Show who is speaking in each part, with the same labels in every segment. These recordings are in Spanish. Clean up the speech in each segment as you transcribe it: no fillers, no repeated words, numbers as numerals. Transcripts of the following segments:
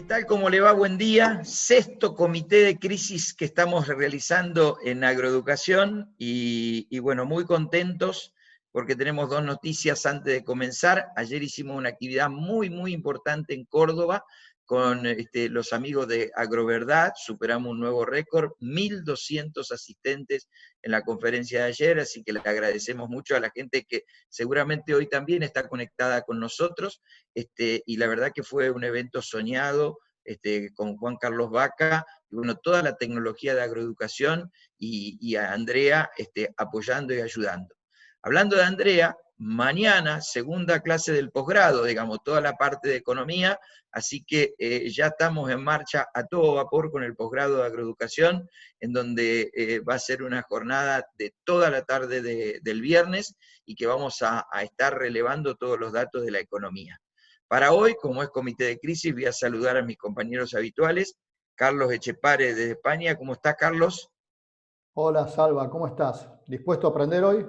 Speaker 1: tal? ¿Cómo le va? Buen día. Sexto comité de crisis que estamos realizando en agroeducación y bueno, muy contentos porque tenemos dos noticias antes de comenzar. Ayer hicimos una actividad muy importante en Córdoba con los amigos de Agroverdad, superamos un nuevo récord, 1.200 asistentes en la conferencia de ayer, así que le agradecemos mucho a la gente que seguramente hoy también está conectada con nosotros, y la verdad que fue un evento soñado, con Juan Carlos Vaca, y bueno, toda la tecnología de agroeducación y a Andrea apoyando y ayudando. Hablando de Andrea, mañana, segunda clase del posgrado, digamos, toda la parte de economía, así que ya estamos en marcha a todo vapor con el posgrado de agroeducación, en donde va a ser una jornada de toda la tarde del viernes y que vamos a estar relevando todos los datos de la economía. Para hoy, como es comité de crisis, voy a saludar a mis compañeros habituales. Carlos Echepare desde España. ¿Cómo está, Carlos?
Speaker 2: Hola, Salva, ¿cómo estás? ¿Dispuesto a aprender hoy?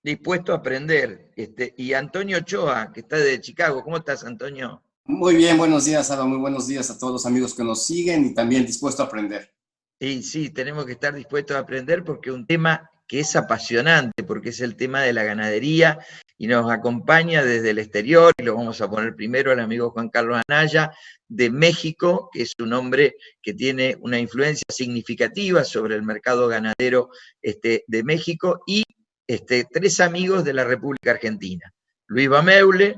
Speaker 1: Dispuesto a aprender. Y Antonio Ochoa, que está de Chicago. ¿Cómo estás, Antonio?
Speaker 3: Muy bien, buenos días, Alba. Muy buenos días a todos los amigos que nos siguen y también dispuesto a aprender.
Speaker 1: Y sí, tenemos que estar dispuestos a aprender porque es un tema que es apasionante, porque es el tema de la ganadería y nos acompaña desde el exterior, y lo vamos a poner primero al amigo Juan Carlos Anaya, de México, que es un hombre que tiene una influencia significativa sobre el mercado ganadero de México, y tres amigos de la República Argentina. Luis Bameule,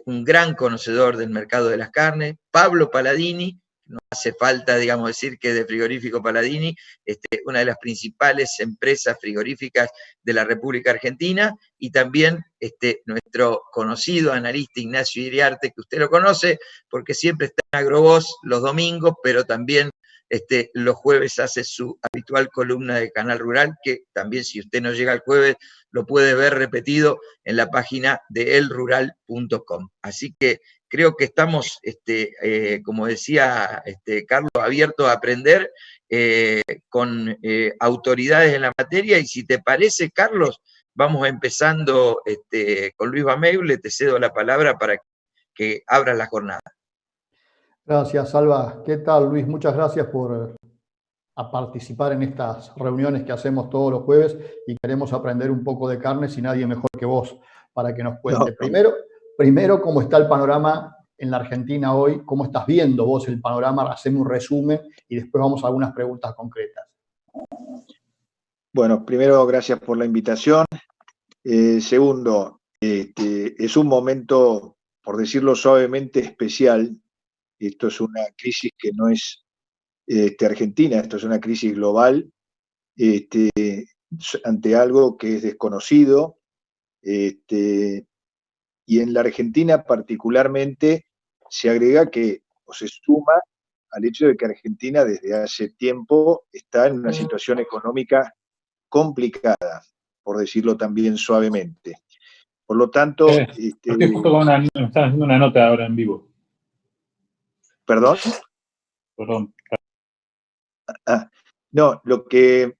Speaker 1: un gran conocedor del mercado de las carnes, Pablo Paladini, no hace falta, digamos, decir que de Frigorífico Paladini, una de las principales empresas frigoríficas de la República Argentina, y también nuestro conocido analista Ignacio Iriarte, que usted lo conoce, porque siempre está en Agrovoz los domingos, pero también los jueves hace su habitual columna de Canal Rural, que también, si usted no llega el jueves, lo puede ver repetido en la página de elrural.com. Así que creo que estamos, como decía Carlos, abiertos a aprender con autoridades en la materia, y si te parece, Carlos, vamos empezando con Luis Bameule. Te cedo la palabra para que abras la jornada.
Speaker 2: Gracias, Salva. ¿Qué tal, Luis? Muchas gracias por participar en estas reuniones que hacemos todos los jueves y queremos aprender un poco de carnes y nadie mejor que vos para que nos cuente.
Speaker 1: No.
Speaker 2: Primero, ¿cómo está el panorama en la Argentina hoy? ¿Cómo estás viendo vos el panorama? Hacemos un resumen y después vamos a algunas preguntas concretas.
Speaker 4: Bueno, primero, gracias por la invitación. Segundo, es un momento, por decirlo suavemente, especial. Esto es una crisis que no es argentina, esto es una crisis global, ante algo que es desconocido, y en la Argentina particularmente se agrega que, o se suma al hecho de que Argentina desde hace tiempo está en una situación económica complicada, por decirlo también suavemente. Por lo tanto...
Speaker 5: Porque justo me están haciendo una nota ahora en vivo.
Speaker 4: ¿Perdón?
Speaker 5: Perdón.
Speaker 4: No, lo que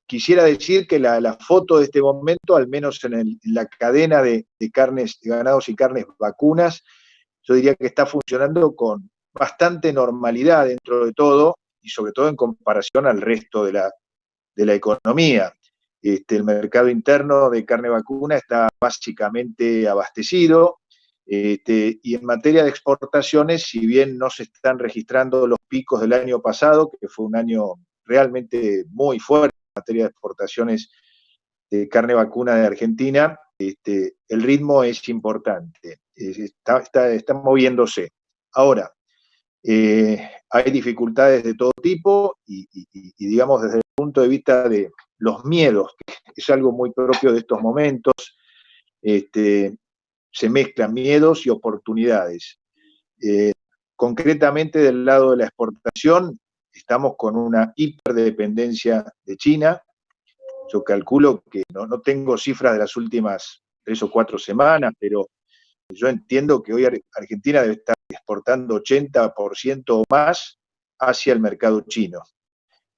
Speaker 4: quisiera decir que la foto de este momento, al menos en la cadena de carnes, de ganados y carnes vacunas, yo diría que está funcionando con bastante normalidad dentro de todo, y sobre todo en comparación al resto de la economía. El mercado interno de carne vacuna está básicamente abastecido, y en materia de exportaciones, si bien no se están registrando los picos del año pasado, que fue un año realmente muy fuerte en materia de exportaciones de carne vacuna de Argentina, el ritmo es importante, está moviéndose. Ahora, hay dificultades de todo tipo y digamos desde el punto de vista de los miedos, que es algo muy propio de estos momentos, se mezclan miedos y oportunidades. Concretamente del lado de la exportación, estamos con una hiperdependencia de China. Yo calculo que no tengo cifras de las últimas 3 o 4 semanas, pero yo entiendo que hoy Argentina debe estar exportando 80% o más hacia el mercado chino.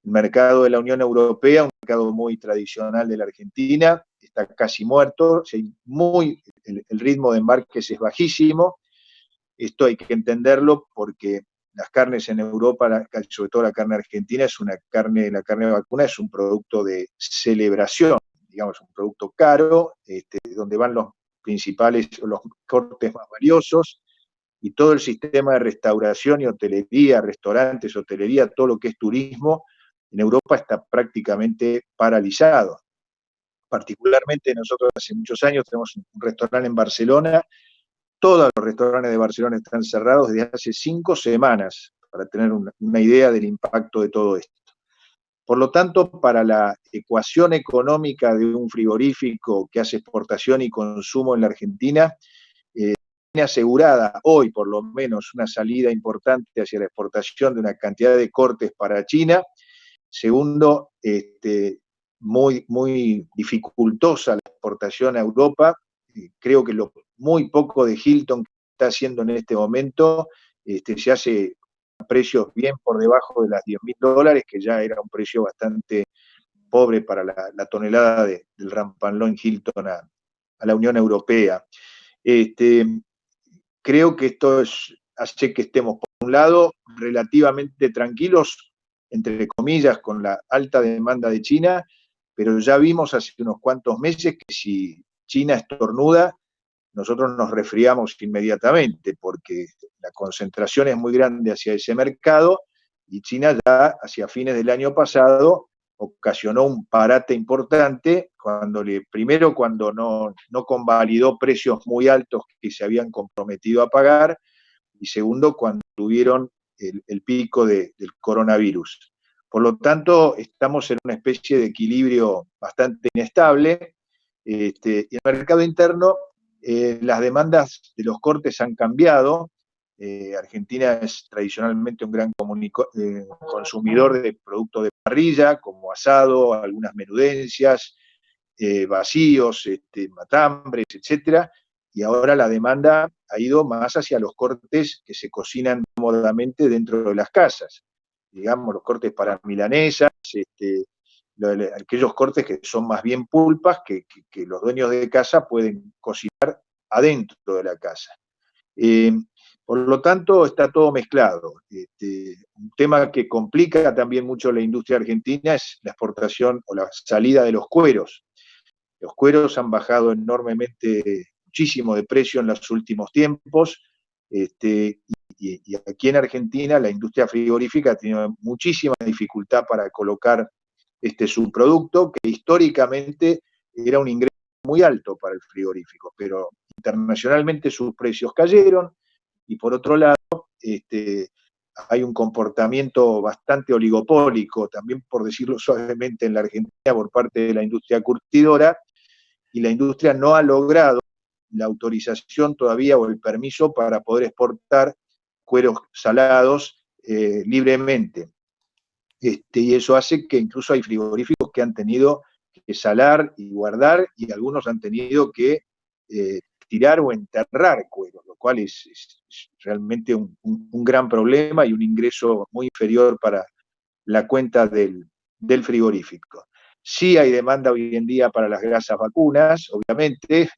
Speaker 4: El mercado de la Unión Europea, un mercado muy tradicional de la Argentina, está casi muerto, el ritmo de embarques es bajísimo. Esto hay que entenderlo porque las carnes en Europa, sobre todo la carne argentina, la carne vacuna es un producto de celebración, digamos, un producto caro, donde van los principales, los cortes más valiosos, y todo el sistema de restauración y hotelería, restaurantes, hotelería, todo lo que es turismo, en Europa está prácticamente paralizado. Particularmente nosotros hace muchos años tenemos un restaurante en Barcelona. Todos los restaurantes de Barcelona están cerrados desde hace 5 semanas, para tener una idea del impacto de todo esto. Por lo tanto, para la ecuación económica de un frigorífico que hace exportación y consumo en la Argentina, tiene asegurada hoy por lo menos una salida importante hacia la exportación de una cantidad de cortes para China. Segundo, muy, muy dificultosa la exportación a Europa. Creo que lo muy poco de Hilton que está haciendo en este momento se hace a precios bien por debajo de las $10.000, que ya era un precio bastante pobre para la tonelada del Rampanloin Hilton a la Unión Europea. Creo que esto hace que estemos, por un lado, relativamente tranquilos, entre comillas, con la alta demanda de China, pero ya vimos hace unos cuantos meses que si China estornuda, nosotros nos resfriamos inmediatamente, porque la concentración es muy grande hacia ese mercado, y China ya hacia fines del año pasado ocasionó un parate importante, primero cuando no convalidó precios muy altos que se habían comprometido a pagar, y segundo cuando tuvieron el pico del coronavirus. Por lo tanto, estamos en una especie de equilibrio bastante inestable, y en el mercado interno las demandas de los cortes han cambiado. Argentina es tradicionalmente un gran consumidor de productos de parrilla, como asado, algunas menudencias, vacíos, matambres, etcétera, y ahora la demanda ha ido más hacia los cortes que se cocinan cómodamente dentro de las casas, digamos, los cortes para milanesas, aquellos cortes que son más bien pulpas, que los dueños de casa pueden cocinar adentro de la casa. Por lo tanto, está todo mezclado. Un tema que complica también mucho la industria argentina es la exportación o la salida de los cueros. Los cueros han bajado enormemente, muchísimo de precio en los últimos tiempos, y aquí en Argentina la industria frigorífica tiene muchísima dificultad para colocar subproducto, que históricamente era un ingreso muy alto para el frigorífico, pero internacionalmente sus precios cayeron, y por otro lado, hay un comportamiento bastante oligopólico, también por decirlo suavemente, en la Argentina por parte de la industria curtidora, y la industria no ha logrado la autorización todavía o el permiso para poder exportar cueros salados libremente. Y eso hace que incluso hay frigoríficos que han tenido que salar y guardar, y algunos han tenido que tirar o enterrar cueros, lo cual es realmente un gran problema y un ingreso muy inferior para la cuenta del frigorífico. Sí hay demanda hoy en día para las grasas vacunas, obviamente.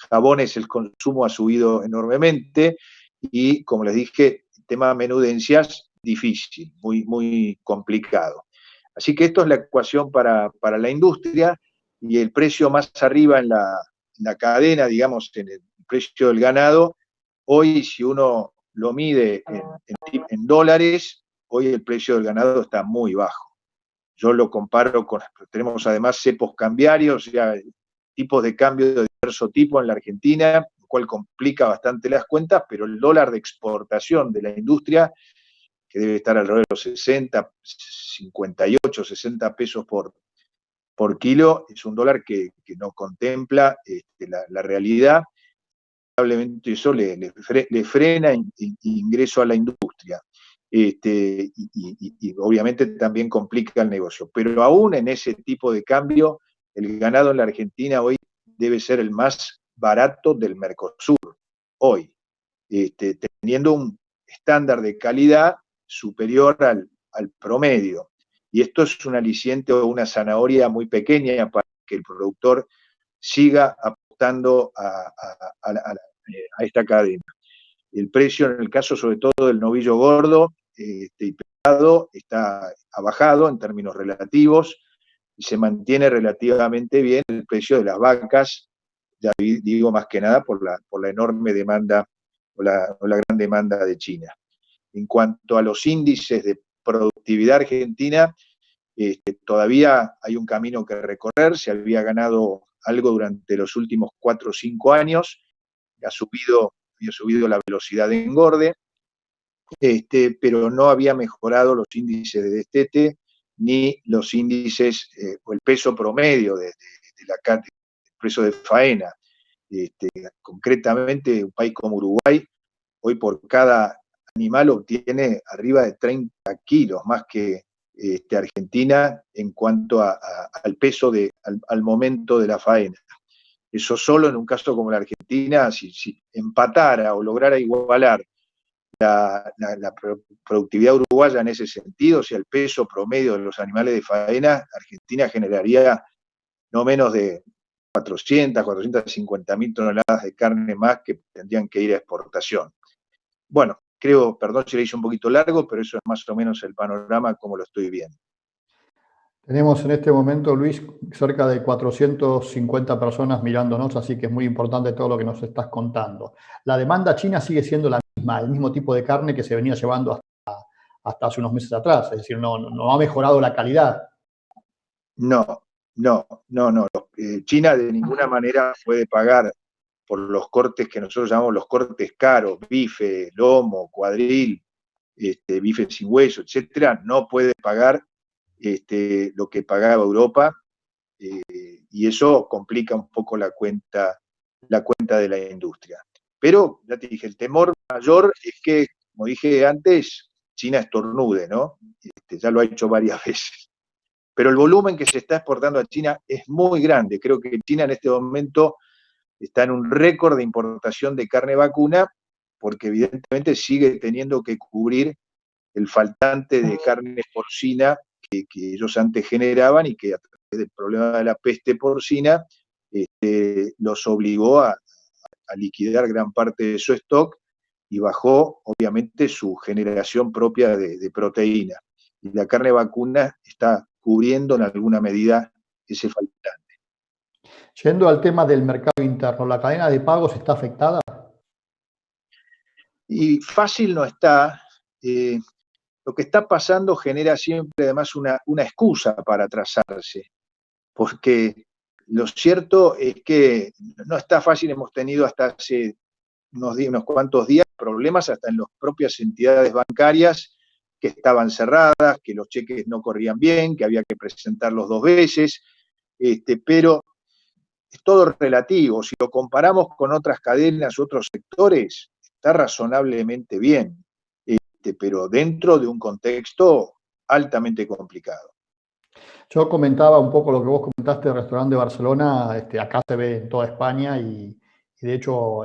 Speaker 4: Jabones, el consumo ha subido enormemente, y como les dije, el tema de menudencias, difícil, muy, muy complicado. Así que esto es la ecuación para la industria, y el precio más arriba en la cadena, digamos, en el precio del ganado, hoy si uno lo mide en dólares, hoy el precio del ganado está muy bajo. Yo lo comparo tenemos además cepos cambiarios, o sea, tipos de cambio de diverso tipo en la Argentina, lo cual complica bastante las cuentas, pero el dólar de exportación de la industria, que debe estar alrededor de los 60, 58, 60 pesos por kilo, es un dólar que no contempla la realidad. Probablemente eso le frena ingreso a la industria. Y obviamente también complica el negocio. Pero aún en ese tipo de cambio, el ganado en la Argentina hoy debe ser el más barato del Mercosur, hoy, teniendo un estándar de calidad superior al promedio. Y esto es un aliciente o una zanahoria muy pequeña para que el productor siga apostando a esta cadena. El precio, en el caso sobre todo del novillo gordo, y pesado ha bajado en términos relativos y se mantiene relativamente bien el precio de las vacas, ya digo más que nada por la enorme demanda o la gran demanda de China. En cuanto a los índices de productividad argentina, todavía hay un camino que recorrer, se había ganado algo durante los últimos 4 o 5 años, había subido la velocidad de engorde, pero no había mejorado los índices de destete ni los índices o el peso promedio del peso de faena. Concretamente, un país como Uruguay, hoy por cada animal obtiene arriba de 30 kilos, más que Argentina en cuanto al peso al momento de la faena. Eso solo en un caso como la Argentina, si empatara o lograra igualar la productividad uruguaya en ese sentido, si el peso promedio de los animales de faena, Argentina generaría no menos de 450.000 toneladas de carne más que tendrían que ir a exportación. Bueno, creo, perdón si le hice un poquito largo, pero eso es más o menos el panorama como lo estoy viendo.
Speaker 2: Tenemos en este momento, Luis, cerca de 450 personas mirándonos, así que es muy importante todo lo que nos estás contando. La demanda china sigue siendo la misma, el mismo tipo de carne que se venía llevando hasta hace unos meses atrás, es decir, no ha mejorado la calidad.
Speaker 4: No. China de ninguna manera puede pagar por los cortes que nosotros llamamos los cortes caros, bife, lomo, cuadril, bife sin hueso, etcétera, no puede pagar lo que pagaba Europa, y eso complica un poco la cuenta de la industria. Pero, ya te dije, el temor mayor es que, como dije antes, China estornude, ¿no? Ya lo ha hecho varias veces. Pero el volumen que se está exportando a China es muy grande. Creo que China en este momento está en un récord de importación de carne vacuna, porque evidentemente sigue teniendo que cubrir el faltante de carne porcina que ellos antes generaban y que a través del problema de la peste porcina los obligó a liquidar gran parte de su stock y bajó obviamente su generación propia de proteína. Y la carne vacuna está cubriendo en alguna medida ese faltante.
Speaker 2: Yendo al tema del mercado interno, ¿la cadena de pagos está afectada?
Speaker 4: Y fácil no está. Lo que está pasando genera siempre además una excusa para atrasarse, porque lo cierto es que no está fácil. Hemos tenido hasta hace unos cuantos días problemas hasta en las propias entidades bancarias que estaban cerradas, que los cheques no corrían bien, que había que presentarlos 2 veces, pero es todo relativo. Si lo comparamos con otras cadenas, otros sectores, está razonablemente bien, pero dentro de un contexto altamente complicado.
Speaker 2: Yo comentaba un poco lo que vos comentaste del restaurante de Barcelona, acá se ve en toda España y de hecho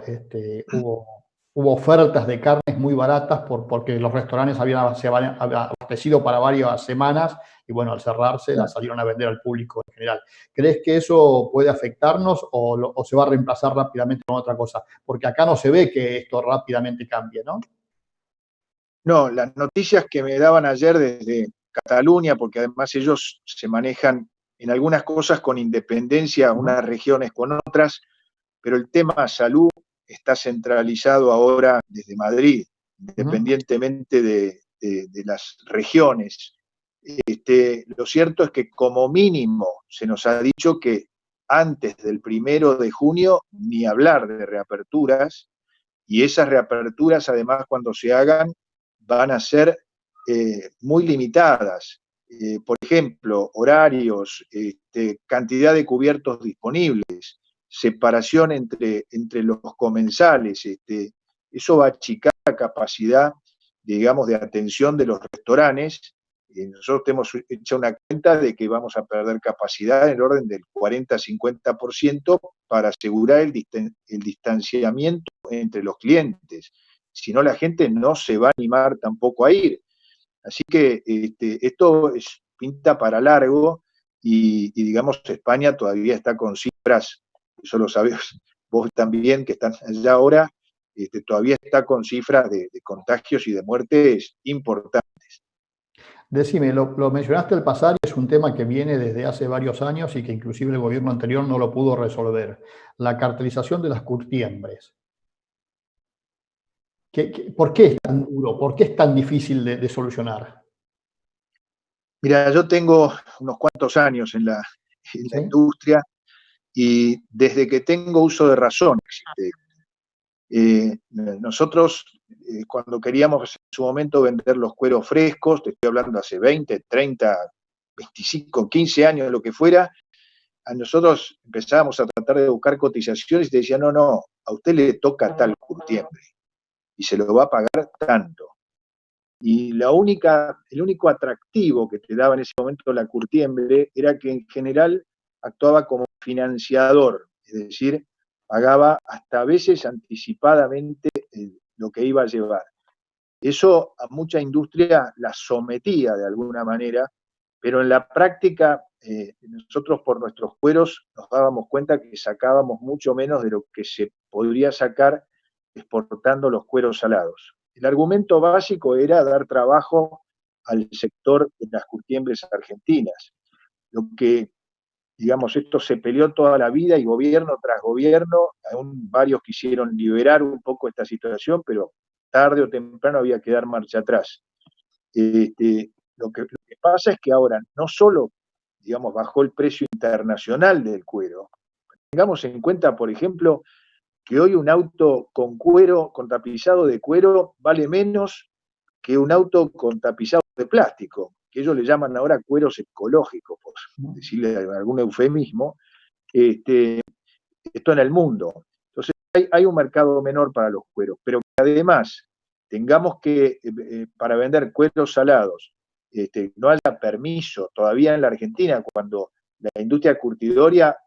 Speaker 2: hubo ofertas de carnes muy baratas porque los restaurantes se habían abastecido para varias semanas y bueno, al cerrarse las salieron a vender al público en general. ¿Crees que eso puede afectarnos o se va a reemplazar rápidamente con otra cosa? Porque acá no se ve que esto rápidamente cambie, ¿no?
Speaker 4: No, las noticias que me daban ayer desde Cataluña, porque además ellos se manejan en algunas cosas con independencia, unas regiones con otras, pero el tema salud está centralizado ahora desde Madrid, independientemente de las regiones. Lo cierto es que como mínimo se nos ha dicho que antes del 1 de junio ni hablar de reaperturas, y esas reaperturas además cuando se hagan van a ser muy limitadas. Por ejemplo, horarios, cantidad de cubiertos disponibles, separación entre los comensales, eso va a achicar la capacidad, digamos, de atención de los restaurantes. Nosotros hemos hecho una cuenta de que vamos a perder capacidad en el orden del 40-50% para asegurar el distanciamiento entre los clientes. Si no, la gente no se va a animar tampoco a ir. Así que esto pinta para largo y digamos, España todavía está con cifras, eso lo sabés vos también, que están allá ahora, todavía está con cifras de contagios y de muertes importantes.
Speaker 2: Decime, lo mencionaste el pasar y es un tema que viene desde hace varios años y que inclusive el gobierno anterior no lo pudo resolver. La cartelización de las curtiembres. ¿Por qué es tan duro? ¿Por qué es tan difícil de solucionar?
Speaker 4: Mira, yo tengo unos cuantos años en la
Speaker 2: ¿Sí?
Speaker 4: industria y desde que tengo uso de razón existe. Nosotros, cuando queríamos en su momento vender los cueros frescos, te estoy hablando hace 20, 30, 25, 15 años, lo que fuera, a nosotros empezábamos a tratar de buscar cotizaciones y te decían, no, a usted le toca tal curtiembre y se lo va a pagar tanto. Y el único atractivo que te daba en ese momento la curtiembre era que en general actuaba como financiador, es decir, pagaba hasta a veces anticipadamente lo que iba a llevar. Eso a mucha industria la sometía de alguna manera, pero en la práctica nosotros por nuestros cueros nos dábamos cuenta que sacábamos mucho menos de lo que se podría sacar exportando los cueros salados. El argumento básico era dar trabajo al sector de las curtiembres argentinas. Lo que, digamos, esto se peleó toda la vida y gobierno tras gobierno, aún varios quisieron liberar un poco esta situación, pero tarde o temprano había que dar marcha atrás. Lo que pasa es que ahora no solo, digamos, bajó el precio internacional del cuero, tengamos en cuenta, por ejemplo, que hoy un auto con cuero, con tapizado de cuero, vale menos que un auto con tapizado de plástico, que ellos le llaman ahora cueros ecológicos, por decirle algún eufemismo, esto en el mundo. Entonces hay un mercado menor para los cueros, pero que además tengamos que, para vender cueros salados, no haya permiso todavía en la Argentina, cuando la industria curtidora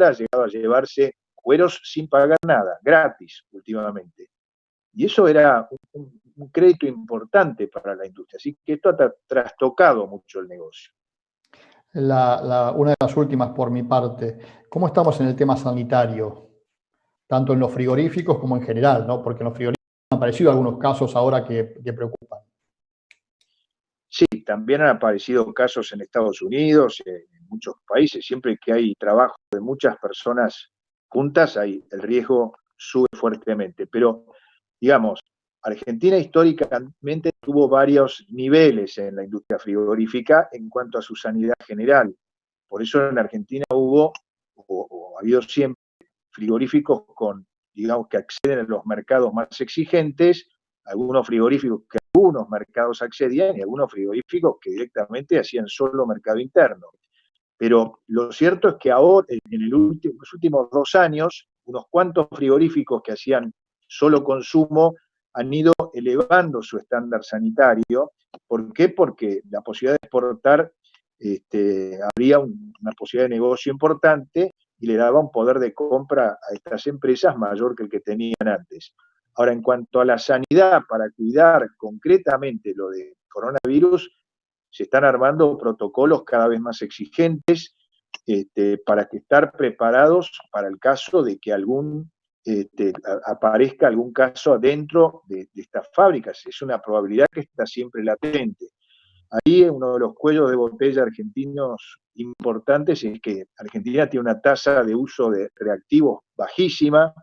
Speaker 4: ha llegado a llevarse cueros sin pagar nada, gratis últimamente. Y eso era un crédito importante para la industria. Así que esto ha trastocado mucho el negocio.
Speaker 2: Una de las últimas por mi parte. ¿Cómo estamos en el tema sanitario? Tanto en los frigoríficos como en general, ¿no? Porque en los frigoríficos han aparecido algunos casos ahora que preocupan.
Speaker 4: Sí, también han aparecido casos en Estados Unidos, en muchos países. Siempre que hay trabajo de muchas personas juntas, el riesgo sube fuertemente. Pero, digamos, Argentina históricamente tuvo varios niveles en la industria frigorífica en cuanto a su sanidad general. Por eso en Argentina hubo, o ha habido siempre, frigoríficos digamos, que acceden a los mercados más exigentes, algunos frigoríficos que algunos mercados accedían y algunos frigoríficos que directamente hacían solo mercado interno. Pero lo cierto es que ahora, en los últimos 2 años, unos cuantos frigoríficos que hacían solo consumo han ido elevando su estándar sanitario. ¿Por qué? Porque la posibilidad de exportar habría una posibilidad de negocio importante y le daba un poder de compra a estas empresas mayor que el que tenían antes. Ahora, en cuanto a la sanidad, para cuidar concretamente lo de coronavirus, se están armando protocolos cada vez más exigentes para que estar preparados para el caso de que aparezca algún caso adentro de estas fábricas. Es una probabilidad que está siempre latente. Ahí uno de los cuellos de botella argentinos importantes es que Argentina tiene una tasa de uso de reactivos bajísima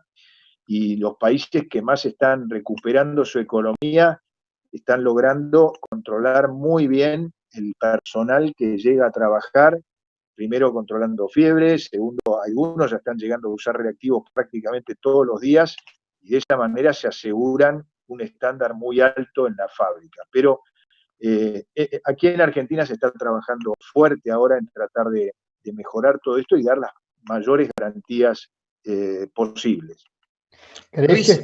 Speaker 4: y los países que más están recuperando su economía están logrando controlar muy bien el personal que llega a trabajar, primero controlando fiebres, segundo, algunos ya están llegando a usar reactivos prácticamente todos los días y de esa manera se aseguran un estándar muy alto en la fábrica. Pero aquí en Argentina se está trabajando fuerte ahora en tratar de mejorar todo esto y dar las mayores garantías posibles.
Speaker 1: Luis,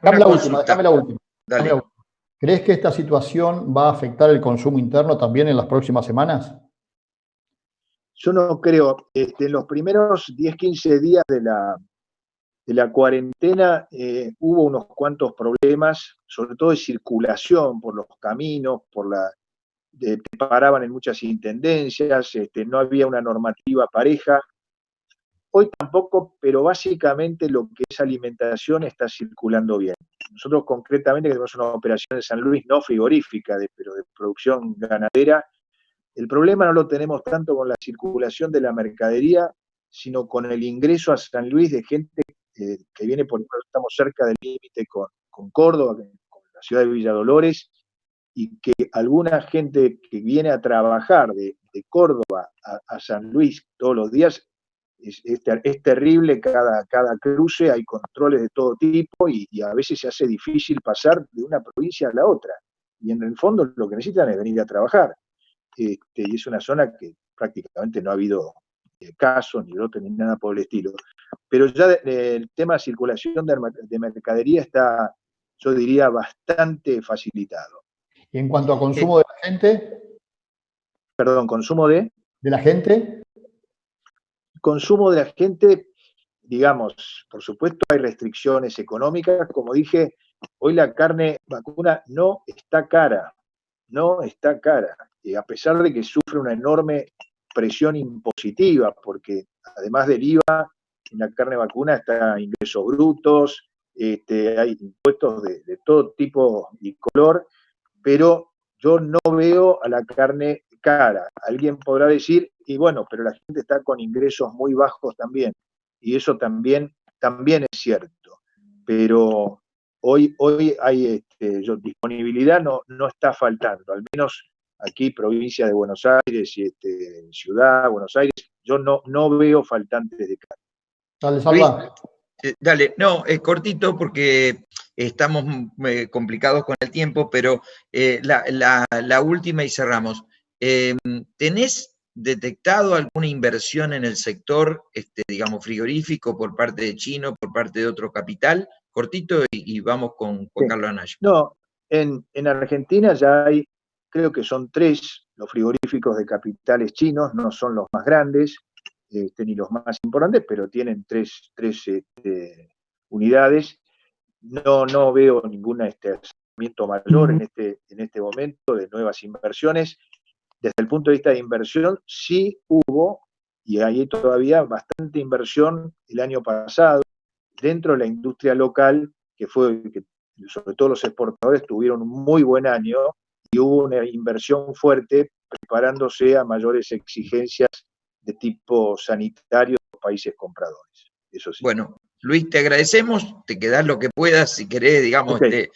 Speaker 2: dame la última.
Speaker 1: Dale.
Speaker 2: ¿Crees que esta situación va a afectar el consumo interno también en las próximas semanas?
Speaker 4: Yo no creo. En los primeros 10, 15 días de la cuarentena hubo unos cuantos problemas, sobre todo de circulación por los caminos, te paraban en muchas intendencias, no había una normativa pareja. hoy tampoco, pero básicamente lo que es alimentación está circulando bien. Nosotros concretamente que tenemos una operación de San Luis no frigorífica, pero de producción ganadera, el problema no lo tenemos tanto con la circulación de la mercadería, sino con el ingreso a San Luis de gente que viene, por ejemplo, estamos cerca del límite con Córdoba, con la ciudad de Villa Dolores, y que alguna gente que viene a trabajar de Córdoba a San Luis todos los días, es terrible cada cruce, hay controles de todo tipo y a veces se hace difícil pasar de una provincia a la otra. Y en el fondo lo que necesitan es venir a trabajar. Y es una zona que prácticamente no ha habido casos, ni brotes, ni nada por el estilo. Pero ya el tema de circulación de mercadería está, yo diría, bastante facilitado.
Speaker 2: Y en cuanto a consumo de la gente,
Speaker 4: Perdón, consumo de
Speaker 2: la gente,
Speaker 4: digamos, por supuesto hay restricciones económicas, como dije, hoy la carne vacuna no está cara, a pesar de que sufre una enorme presión impositiva, porque además del IVA, en la carne vacuna está ingresos brutos, hay impuestos de todo tipo y color, pero yo no veo a la carne cara. Alguien podrá decir, y bueno, pero la gente está con ingresos muy bajos también, y eso también es cierto, pero hoy hay disponibilidad, no está faltando, al menos aquí, provincia de Buenos Aires y ciudad, Buenos Aires, yo no veo faltantes de carne.
Speaker 2: dale, Salva.
Speaker 1: Dale, no, es cortito porque estamos complicados con el tiempo, pero la última y cerramos. ¿Tenés detectado alguna inversión en el sector, digamos, frigorífico por parte de Chino, por parte de otro capital? Cortito y vamos con Juan Carlos Anaya.
Speaker 4: No, en Argentina ya hay, creo que son 3 los frigoríficos de capitales chinos, no son los más grandes, ni los más importantes, pero tienen 3 unidades. No veo ningún acercamiento mayor en este momento de nuevas inversiones. Desde el punto de vista de inversión, sí hubo, y hay todavía bastante inversión el año pasado, dentro de la industria local, que sobre todo los exportadores tuvieron un muy buen año, y hubo una inversión fuerte preparándose a mayores exigencias de tipo sanitario de los países compradores. Eso sí.
Speaker 1: Bueno, Luis, te agradecemos, te quedás lo que puedas, si querés, digamos,
Speaker 4: Okay.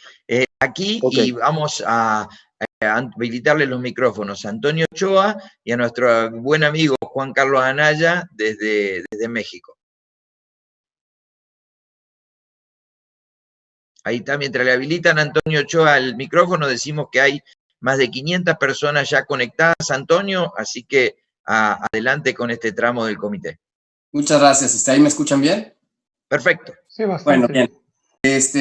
Speaker 1: aquí,
Speaker 4: Okay.
Speaker 1: y vamos a habilitarle los micrófonos a Antonio Ochoa y a nuestro buen amigo Juan Carlos Anaya desde México. Ahí está, mientras le habilitan a Antonio Ochoa el micrófono, decimos que hay más de 500 personas ya conectadas, Antonio, así que adelante con este tramo del comité.
Speaker 3: Muchas gracias. ¿Ahí me escuchan bien?
Speaker 1: Perfecto.
Speaker 6: Sí, bastante.
Speaker 3: Bueno, bien.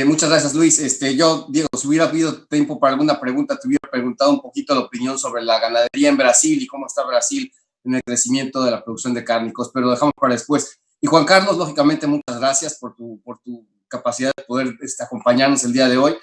Speaker 3: Muchas gracias, Luis. Yo, Diego, si hubiera habido tiempo para alguna pregunta, te hubiera preguntado un poquito la opinión sobre la ganadería en Brasil y cómo está Brasil en el crecimiento de la producción de cárnicos, pero lo dejamos para después. Y Juan Carlos, lógicamente, muchas gracias por tu capacidad de poder acompañarnos el día de hoy.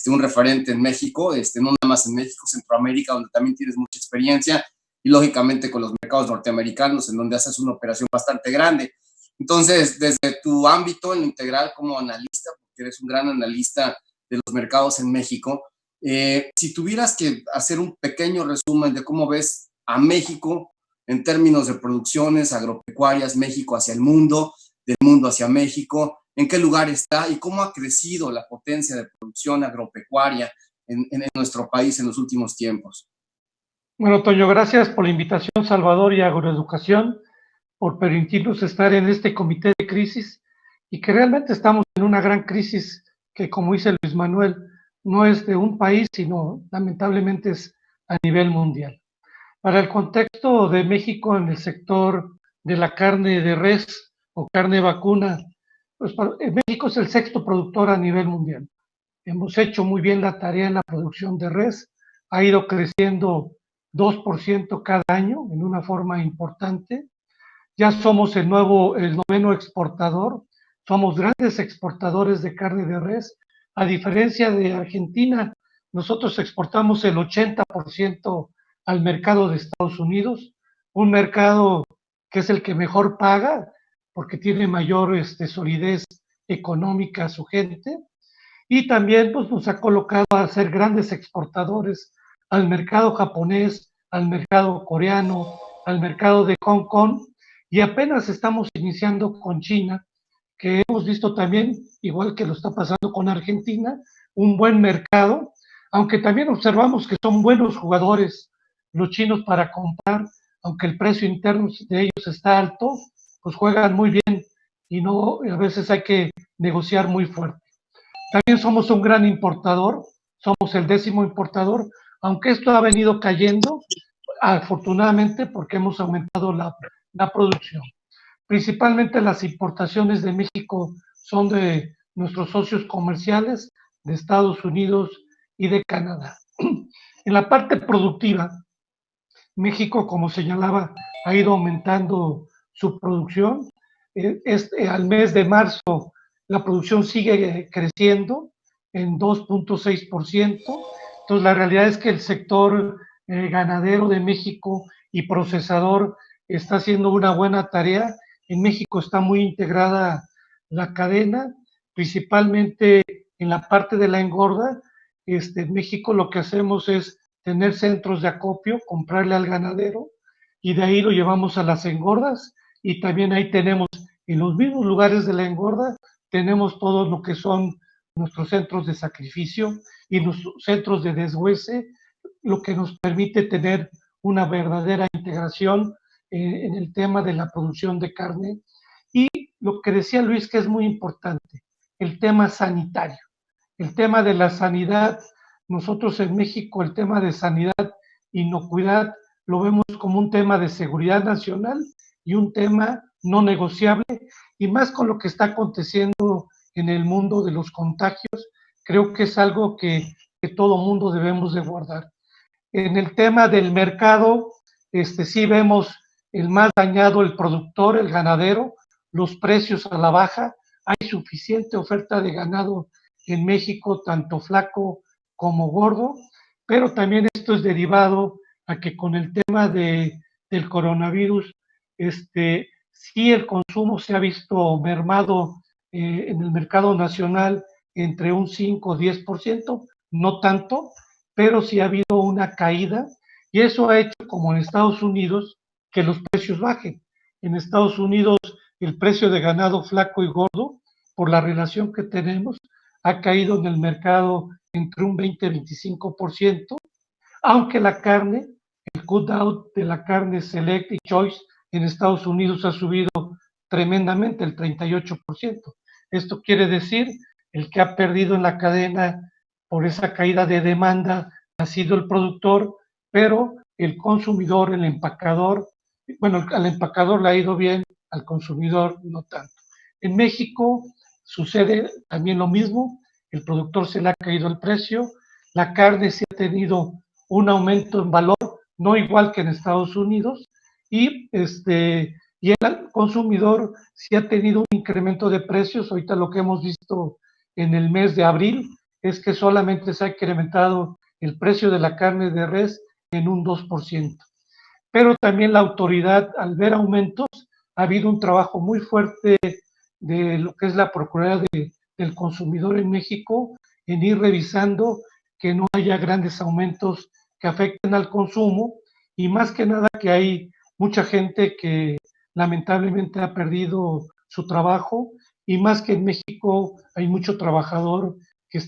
Speaker 3: Un referente en México, no nada más en México, Centroamérica, donde también tienes mucha experiencia, y lógicamente con los mercados norteamericanos, en donde haces una operación bastante grande. Entonces, desde tu ámbito en integral como analista, porque eres un gran analista de los mercados en México, si tuvieras que hacer un pequeño resumen de cómo ves a México en términos de producciones agropecuarias, México hacia el mundo, del mundo hacia México, en qué lugar está y cómo ha crecido la potencia de producción agropecuaria en nuestro país en los últimos tiempos.
Speaker 6: Bueno, Toño, gracias por la invitación, Salvador y Agroeducación, por permitirnos estar en este comité de crisis y que realmente estamos en una gran crisis que, como dice Luis Manuel, no es de un país, sino lamentablemente es a nivel mundial. Para el contexto de México en el sector de la carne de res o carne vacuna, pues México es el 6º productor a nivel mundial. Hemos hecho muy bien la tarea en la producción de res, ha ido creciendo 2% cada año en una forma importante. Ya somos el 9º exportador, somos grandes exportadores de carne de res. A diferencia de Argentina, nosotros exportamos el 80% al mercado de Estados Unidos, un mercado que es el que mejor paga, porque tiene mayor solidez económica a su gente, y también pues, nos ha colocado a ser grandes exportadores al mercado japonés, al mercado coreano, al mercado de Hong Kong, y apenas estamos iniciando con China, que hemos visto también, igual que lo está pasando con Argentina, un buen mercado, aunque también observamos que son buenos jugadores los chinos para comprar, aunque el precio interno de ellos está alto, pues juegan muy bien y no, a veces hay que negociar muy fuerte. También somos un gran importador, somos el 10º importador, aunque esto ha venido cayendo, afortunadamente, porque hemos aumentado la producción. Principalmente las importaciones de México son de nuestros socios comerciales de Estados Unidos y de Canadá. En la parte productiva, México, como señalaba, ha ido aumentando su producción. Al mes de marzo, la producción sigue creciendo en 2.6%. Entonces, la realidad es que el sector ganadero de México y procesador está haciendo una buena tarea. En México está muy integrada la cadena, principalmente en la parte de la engorda. En México lo que hacemos es tener centros de acopio, comprarle al ganadero y de ahí lo llevamos a las engordas, y también ahí tenemos, en los mismos lugares de la engorda, tenemos todo lo que son nuestros centros de sacrificio y nuestros centros de deshuese, lo que nos permite tener una verdadera integración en el tema de la producción de carne. Y lo que decía Luis, que es muy importante, el tema sanitario, el tema de la sanidad. Nosotros en México el tema de sanidad, inocuidad, lo vemos como un tema de seguridad nacional y un tema no negociable, y más con lo que está aconteciendo en el mundo de los contagios, creo que es algo que todo mundo debemos de guardar. En el tema del mercado, sí vemos el más dañado, el productor, el ganadero, los precios a la baja. Hay suficiente oferta de ganado en México, tanto flaco como gordo, pero también esto es derivado a que con el tema del coronavirus, sí el consumo se ha visto mermado en el mercado nacional entre un 5 o 10%, no tanto, pero sí ha habido una caída, y eso ha hecho, como en Estados Unidos, que los precios bajen. En Estados Unidos el precio de ganado flaco y gordo, por la relación que tenemos, ha caído en el mercado entre un 20 y 25%, aunque la carne, el cut-out de la carne Select y Choice en Estados Unidos ha subido tremendamente, el 38%. Esto quiere decir, el que ha perdido en la cadena por esa caída de demanda ha sido el productor, pero el consumidor, el empacador, bueno, al empacador le ha ido bien, al consumidor no tanto. En México sucede también lo mismo, el productor se le ha caído el precio, la carne sí ha tenido un aumento en valor, no igual que en Estados Unidos, y el consumidor sí ha tenido un incremento de precios. Ahorita lo que hemos visto en el mes de abril es que solamente se ha incrementado el precio de la carne de res en un 2%. Pero también la autoridad, al ver aumentos, ha habido un trabajo muy fuerte de lo que es la Procuraduría del Consumidor en México, en ir revisando que no haya grandes aumentos que afecten al consumo, y más que nada que hay mucha gente que lamentablemente ha perdido su trabajo, y más que en México hay mucho trabajador que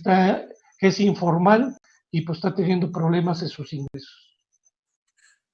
Speaker 6: es informal y pues está teniendo problemas en sus ingresos.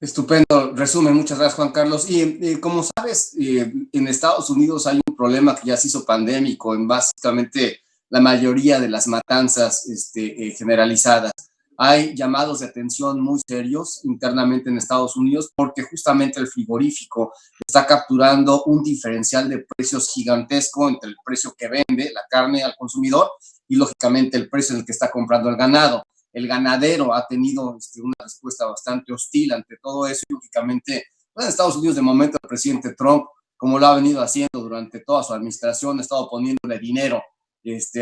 Speaker 3: Estupendo resumen, muchas gracias Juan Carlos. Y como sabes, en Estados Unidos hay un problema que ya se hizo pandémico en básicamente la mayoría de las matanzas generalizadas. Hay llamados de atención muy serios internamente en Estados Unidos porque justamente el frigorífico está capturando un diferencial de precios gigantesco entre el precio que vende la carne al consumidor y lógicamente el precio en el que está comprando el ganado. El ganadero ha tenido una respuesta bastante hostil ante todo eso, y lógicamente pues en Estados Unidos de momento el presidente Trump, como lo ha venido haciendo durante toda su administración, ha estado poniéndole dinero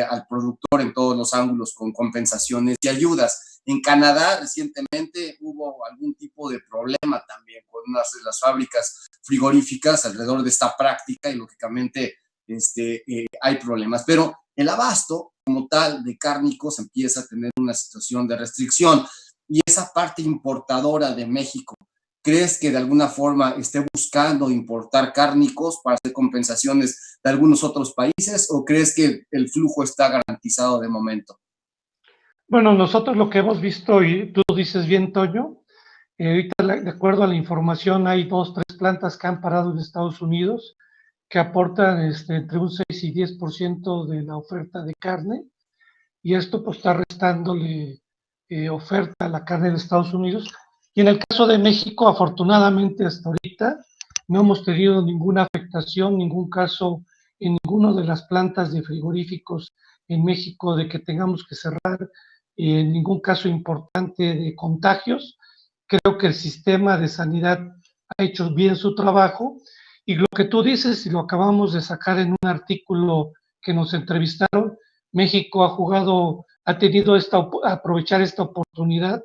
Speaker 3: al productor en todos los ángulos con compensaciones y ayudas. En Canadá recientemente hubo algún tipo de problema también con unas de las fábricas frigoríficas alrededor de esta práctica y lógicamente hay problemas. Pero el abasto como tal de cárnicos empieza a tener una situación de restricción y esa parte importadora de México, ¿crees que de alguna forma esté buscando importar cárnicos para hacer compensaciones de algunos otros países o crees que el flujo está garantizado de momento?
Speaker 6: Bueno, nosotros lo que hemos visto, y tú dices bien, Toño, ahorita de acuerdo a la información hay 2, 3 plantas que han parado en Estados Unidos que aportan entre un 6 y 10% de la oferta de carne, y esto pues está restándole oferta a la carne de Estados Unidos. Y en el caso de México, afortunadamente hasta ahorita no hemos tenido ninguna afectación, ningún caso en ninguna de las plantas de frigoríficos en México de que tengamos que cerrar, ningún caso importante de contagios. Creo que el sistema de sanidad ha hecho bien su trabajo, y lo que tú dices, y lo acabamos de sacar en un artículo que nos entrevistaron, México ha tenido aprovechar esta oportunidad,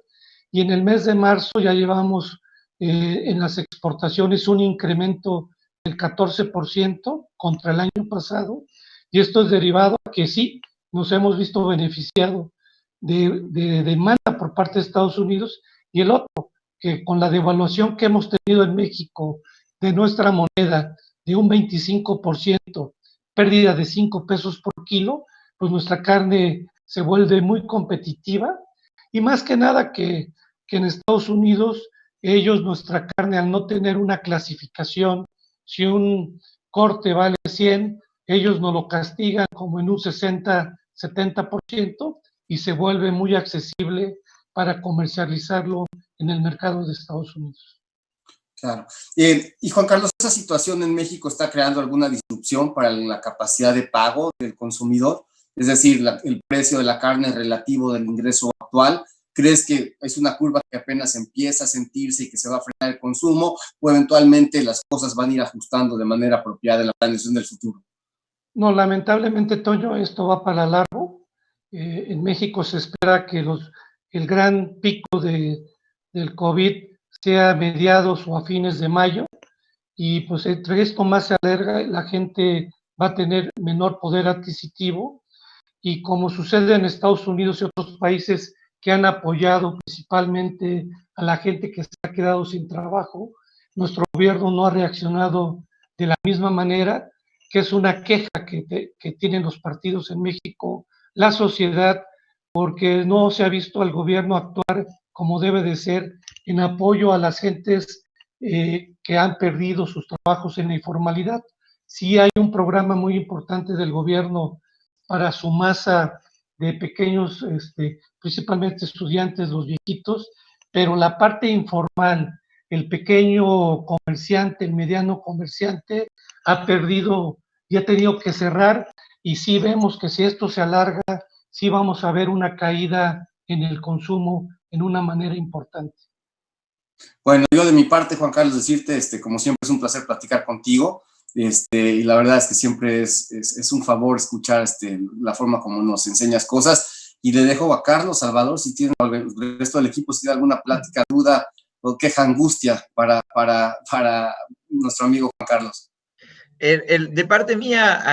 Speaker 6: y en el mes de marzo ya llevamos en las exportaciones un incremento del 14% contra el año pasado, y esto es derivado a que sí, nos hemos visto beneficiado de demanda por parte de Estados Unidos, y el otro, que con la devaluación que hemos tenido en México de nuestra moneda de un 25%, pérdida de 5 pesos por kilo, pues nuestra carne se vuelve muy competitiva, y más que nada que en Estados Unidos, ellos, nuestra carne, al no tener una clasificación, si un corte vale 100, ellos nos lo castigan como en un 60, 70%, y se vuelve muy accesible para comercializarlo en el mercado de Estados Unidos.
Speaker 3: Claro. Y Juan Carlos, ¿esa situación en México está creando alguna disrupción para la capacidad de pago del consumidor? Es decir, el precio de la carne relativo del ingreso actual. ¿Crees que es una curva que apenas empieza a sentirse y que se va a frenar el consumo, o eventualmente las cosas van a ir ajustando de manera apropiada en la planeación del futuro?
Speaker 6: No, lamentablemente, Toño, esto va para largo. En México se espera que el gran pico del COVID sea a mediados o a fines de mayo, y pues entre esto más se alarga, la gente va a tener menor poder adquisitivo, y como sucede en Estados Unidos y otros países que han apoyado principalmente a la gente que se ha quedado sin trabajo, nuestro gobierno no ha reaccionado de la misma manera, que es una queja que tienen los partidos en México, la sociedad, porque no se ha visto al gobierno actuar como debe de ser en apoyo a las gentes que han perdido sus trabajos en la informalidad. Sí hay un programa muy importante del gobierno para su masa de pequeños, principalmente estudiantes, los viejitos, pero la parte informal, el pequeño comerciante, el mediano comerciante, ha perdido y ha tenido que cerrar, y sí vemos que si esto se alarga, sí vamos a ver una caída en el consumo en una manera importante.
Speaker 3: Bueno, yo de mi parte, Juan Carlos, decirte, como siempre es un placer platicar contigo, y la verdad es que siempre es un favor escuchar la forma como nos enseñas cosas, y le dejo a Carlos, Salvador, si tiene el resto del equipo, si tiene alguna plática, duda o queja, angustia para nuestro amigo Juan Carlos.
Speaker 1: De parte mía,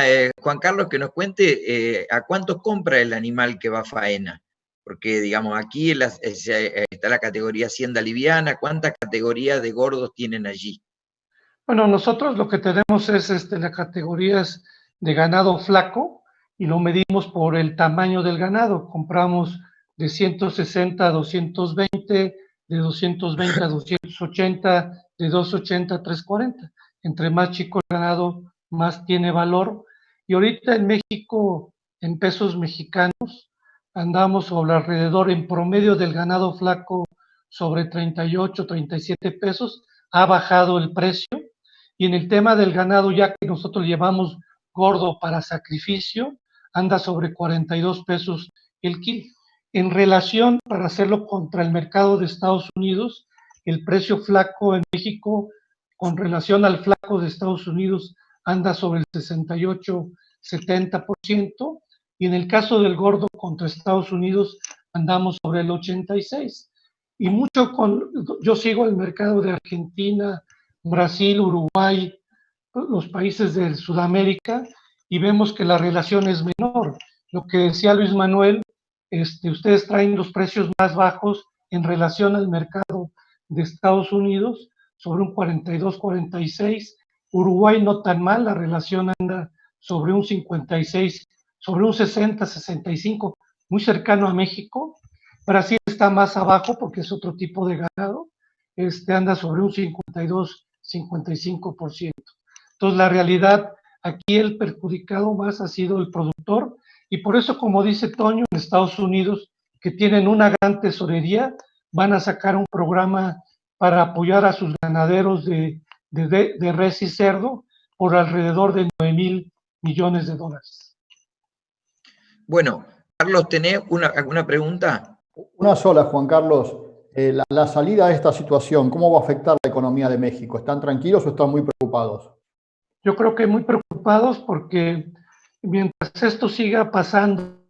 Speaker 1: Juan Carlos, que nos cuente a cuánto compra el animal que va a faena. Porque, digamos, aquí está la categoría hacienda liviana. ¿Cuántas categorías de gordos tienen allí?
Speaker 6: Bueno, nosotros lo que tenemos es las categorías de ganado flaco, y lo medimos por el tamaño del ganado. Compramos de 160 a 220, de 220 a 280, de 280 a 340. Entre más chico el ganado, más tiene valor. Y ahorita en México, en pesos mexicanos, andamos sobre alrededor, en promedio del ganado flaco, sobre 38, 37 pesos. Ha bajado el precio. Y en el tema del ganado, ya que nosotros llevamos gordo para sacrificio, anda sobre 42 pesos el kilo. En relación, para hacerlo contra el mercado de Estados Unidos, el precio flaco en México con relación al flaco de Estados Unidos anda sobre el 68, 70%, y en el caso del gordo contra Estados Unidos andamos sobre el 86. Y yo sigo el mercado de Argentina, Brasil, Uruguay, los países de Sudamérica, y vemos que la relación es menor. Lo que decía Luis Manuel, ustedes traen los precios más bajos en relación al mercado de Estados Unidos, sobre un 42-46. Uruguay no tan mal, la relación anda sobre un 56, sobre un 60-65, muy cercano a México. Brasil está más abajo porque es otro tipo de ganado, anda sobre un 52-55%. Entonces, la realidad, aquí el perjudicado más ha sido el productor, y por eso, como dice Toño, en Estados Unidos, que tienen una gran tesorería, van a sacar un programa para apoyar a sus ganaderos de res y cerdo por alrededor de $9,000 millones.
Speaker 1: Bueno, Carlos, ¿tenés alguna pregunta?
Speaker 2: Una sola, Juan Carlos. La salida de esta situación, ¿cómo va a afectar la economía de México? ¿Están tranquilos o están muy preocupados?
Speaker 6: Yo creo que muy preocupados porque mientras esto siga pasando,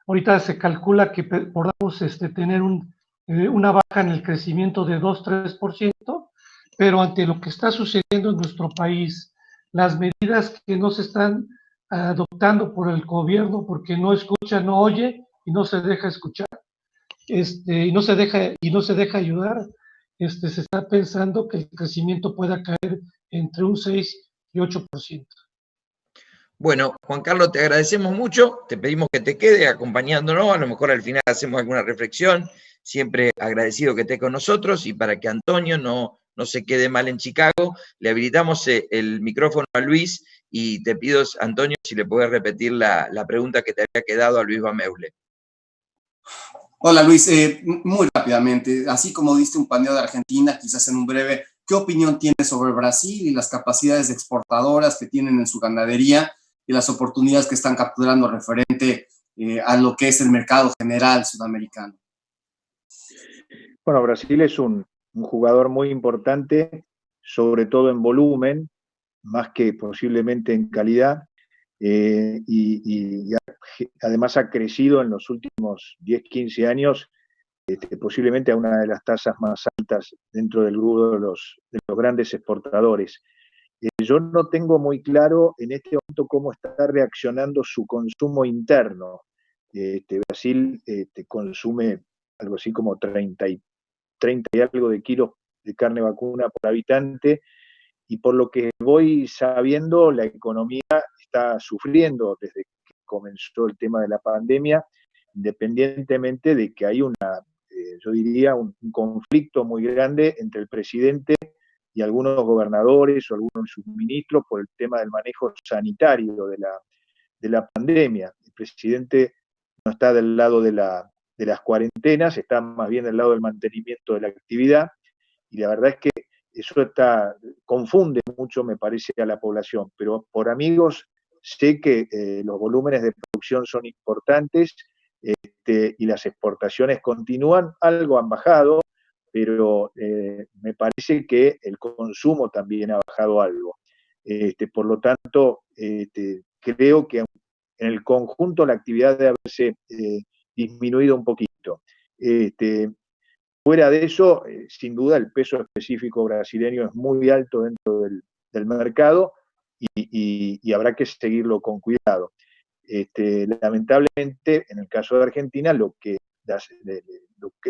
Speaker 6: ahorita se calcula que podamos tener una baja en el crecimiento de 2-3%, pero ante lo que está sucediendo en nuestro país, las medidas que no se están adoptando por el gobierno porque no escucha, no oye y no se deja escuchar, y no se deja ayudar, se está pensando que el crecimiento pueda caer entre un 6 y 8%.
Speaker 1: Bueno, Juan Carlos, te agradecemos mucho, te pedimos que te quede acompañándonos, a lo mejor al final hacemos alguna reflexión, siempre agradecido que esté con nosotros, y para que Antonio no se quede mal en Chicago, le habilitamos el micrófono a Luis, y te pido, Antonio, si le puedes repetir la pregunta que te había quedado a Luis Bameule.
Speaker 3: Hola Luis, muy rápidamente, así como diste un paneo de Argentina, quizás en un breve, ¿qué opinión tienes sobre Brasil y las capacidades exportadoras que tienen en su ganadería y las oportunidades que están capturando referente a lo que es el mercado general sudamericano?
Speaker 4: Bueno, Brasil es un jugador muy importante, sobre todo en volumen, más que posiblemente en calidad, y además ha crecido en los últimos 10, 15 años, posiblemente a una de las tasas más altas dentro del grupo de los grandes exportadores. Yo no tengo muy claro en este momento cómo está reaccionando su consumo interno. Brasil consume algo así como 30 y algo de kilos de carne vacuna por habitante, y por lo que voy sabiendo, la economía está sufriendo desde que comenzó el tema de la pandemia, independientemente de que hay yo diría, un conflicto muy grande entre el presidente y algunos gobernadores o algunos de sus ministros por el tema del manejo sanitario de la pandemia. El presidente no está del lado de las cuarentenas, está más bien del lado del mantenimiento de la actividad, y la verdad es que eso confunde mucho, me parece, a la población. Pero por amigos sé que los volúmenes de producción son importantes, y las exportaciones continúan, algo han bajado, pero me parece que el consumo también ha bajado algo. Por lo tanto, creo que en el conjunto la actividad debe haberse disminuido un poquito. Fuera de eso, sin duda el peso específico brasileño es muy alto dentro del mercado, y habrá que seguirlo con cuidado. Lamentablemente, en el caso de Argentina, lo que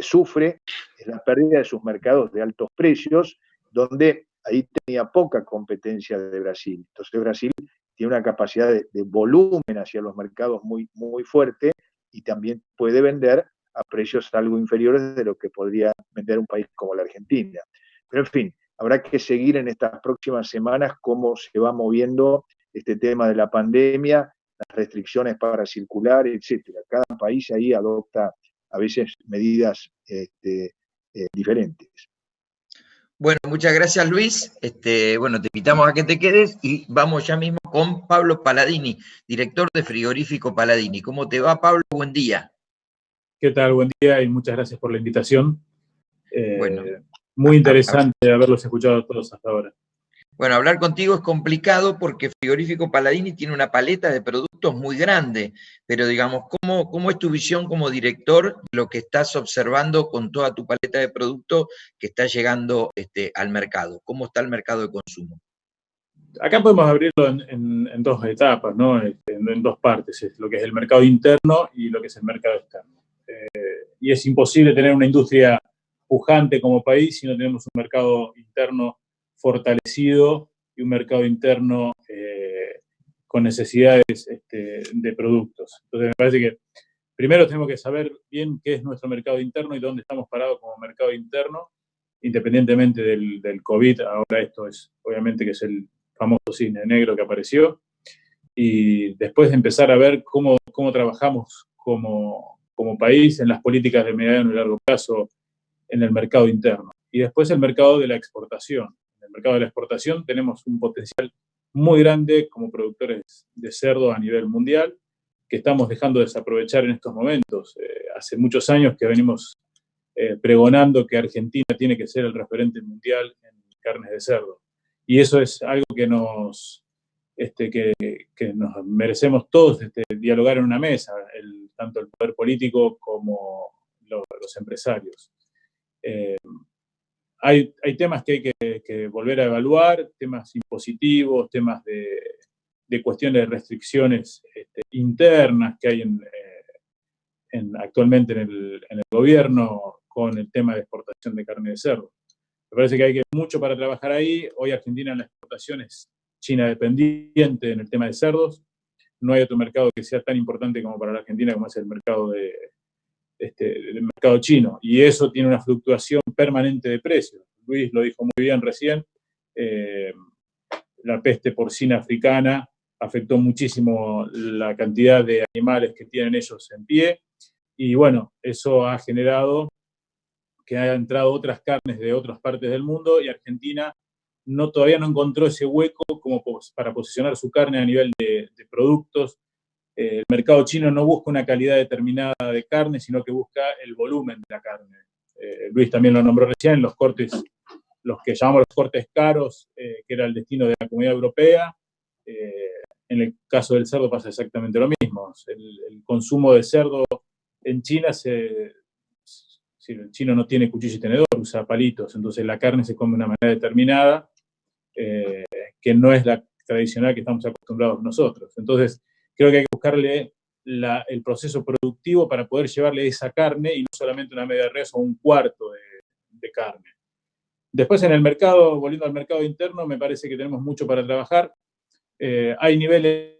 Speaker 4: sufre es la pérdida de sus mercados de altos precios, donde ahí tenía poca competencia de Brasil. Entonces Brasil tiene una capacidad de volumen hacia los mercados muy, muy fuerte, y también puede vender a precios algo inferiores de lo que podría vender un país como la Argentina. Pero en fin, habrá que seguir en estas próximas semanas cómo se va moviendo este tema de la pandemia, las restricciones para circular, etcétera. Cada país ahí adopta a veces medidas diferentes.
Speaker 1: Bueno, muchas gracias, Luis. Bueno, te invitamos a que te quedes, y vamos ya mismo con Pablo Paladini, director de Frigorífico Paladini. ¿Cómo te va, Pablo? Buen día.
Speaker 5: ¿Qué tal? Buen día y muchas gracias por la invitación.
Speaker 1: Bueno,
Speaker 5: muy interesante haberlos escuchado todos hasta ahora.
Speaker 1: Bueno, hablar contigo es complicado porque Frigorífico Palladini tiene una paleta de productos muy grande, pero digamos, ¿cómo es tu visión como director de lo que estás observando con toda tu paleta de productos que está llegando al mercado? ¿Cómo está el mercado de consumo?
Speaker 5: Acá podemos abrirlo en dos etapas, ¿no? En dos partes, es lo que es el mercado interno y lo que es el mercado externo. Y es imposible tener una industria pujante como país si no tenemos un mercado interno fortalecido y un mercado interno con necesidades de productos. Entonces me parece que primero tenemos que saber bien qué es nuestro mercado interno y dónde estamos parados como mercado interno, independientemente del COVID. Ahora esto es, obviamente, que es el famoso cine negro que apareció, y después de empezar a ver cómo trabajamos como país en las políticas de mediano y largo plazo en el mercado interno. Y después el mercado de la exportación. En el mercado de la exportación tenemos un potencial muy grande como productores de cerdo a nivel mundial, que estamos dejando de desaprovechar en estos momentos. Hace muchos años que venimos pregonando que Argentina tiene que ser el referente mundial en carnes de cerdo. Y eso es algo que nos merecemos todos dialogar en una mesa, tanto el poder político como los empresarios. Hay temas que hay que volver a evaluar, temas impositivos, temas de cuestiones de restricciones internas que hay actualmente en el gobierno con el tema de exportación de carne de cerdo. Me parece que hay mucho para trabajar ahí. Hoy Argentina en la exportación es China dependiente en el tema de cerdos. No hay otro mercado que sea tan importante como para la Argentina como es el mercado del mercado chino. Y eso tiene una fluctuación permanente de precios. Luis lo dijo muy bien recién. La peste porcina africana afectó muchísimo la cantidad de animales que tienen ellos en pie. Y bueno, eso ha generado que hayan entrado otras carnes de otras partes del mundo y Argentina todavía no encontró ese hueco como para posicionar su carne a nivel de productos. El mercado chino no busca una calidad determinada de carne, sino que busca el volumen de la carne. Luis también lo nombró recién, los cortes, los que llamamos los cortes caros, que era el destino de la Comunidad Europea. En el caso del cerdo pasa exactamente lo mismo. El consumo de cerdo en China si el chino no tiene cuchillo y tenedor, usa palitos, entonces la carne se come de una manera determinada, que no es la tradicional que estamos acostumbrados nosotros. Entonces, creo que hay que buscarle el proceso productivo para poder llevarle esa carne y no solamente una media res o un cuarto de carne. Después en el mercado, volviendo al mercado interno, me parece que tenemos mucho para trabajar. Hay niveles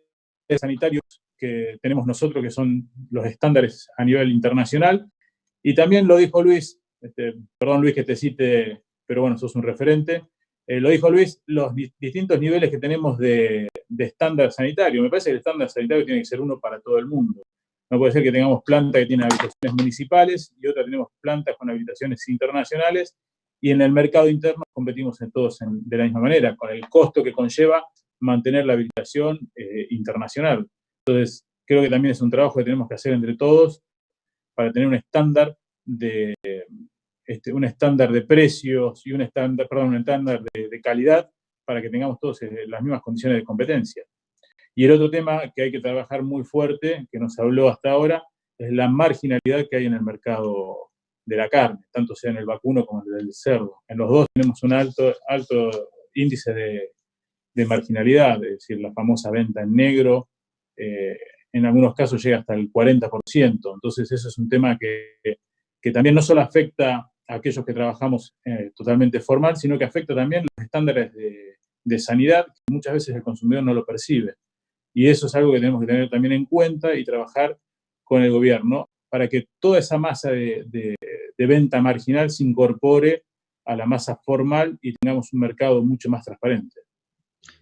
Speaker 5: sanitarios que tenemos nosotros que son los estándares a nivel internacional. Y también lo dijo Luis, perdón Luis que te cite, pero bueno, sos un referente, lo dijo Luis, los distintos niveles que tenemos de estándar sanitario. Me parece que el estándar sanitario tiene que ser uno para todo el mundo. No puede ser que tengamos plantas que tienen habilitaciones municipales y otras tenemos plantas con habilitaciones internacionales y en el mercado interno competimos todos de la misma manera, con el costo que conlleva mantener la habilitación internacional. Entonces, creo que también es un trabajo que tenemos que hacer entre todos para tener un estándar de precios y un estándar de calidad para que tengamos todos las mismas condiciones de competencia. Y el otro tema que hay que trabajar muy fuerte, que no se habló hasta ahora, es la marginalidad que hay en el mercado de la carne, tanto sea en el vacuno como en el del cerdo. En los dos tenemos un alto índice de marginalidad, es decir, la famosa venta en negro, en algunos casos llega hasta el 40%. Entonces, eso es un tema que también no solo afecta a aquellos que trabajamos totalmente formal, sino que afecta también los estándares de sanidad, que muchas veces el consumidor no lo percibe. Y eso es algo que tenemos que tener también en cuenta y trabajar con el gobierno para que toda esa masa de venta marginal se incorpore a la masa formal y tengamos un mercado mucho más transparente.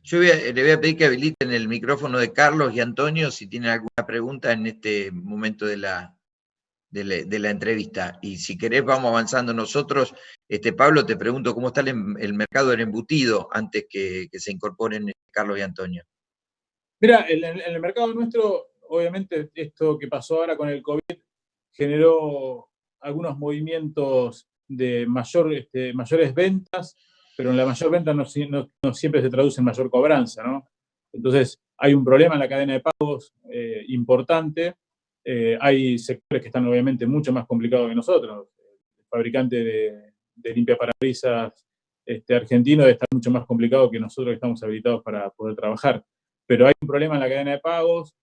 Speaker 1: Yo le voy a pedir que habiliten el micrófono de Carlos y Antonio si tienen alguna pregunta en este momento de la entrevista. Y si querés vamos avanzando nosotros. Pablo, te pregunto cómo está el mercado del embutido antes que se incorporen Carlos y Antonio.
Speaker 5: Mira, en el mercado nuestro, obviamente esto que pasó ahora con el COVID generó algunos movimientos de mayores ventas pero en la mayor venta no siempre se traduce en mayor cobranza, ¿no? Entonces, hay un problema en la cadena de pagos importante. Hay sectores que están obviamente mucho más complicados que nosotros. El fabricante de limpiaparabrisas argentino debe estar mucho más complicado que nosotros que estamos habilitados para poder trabajar. Pero hay un problema en la cadena de pagos,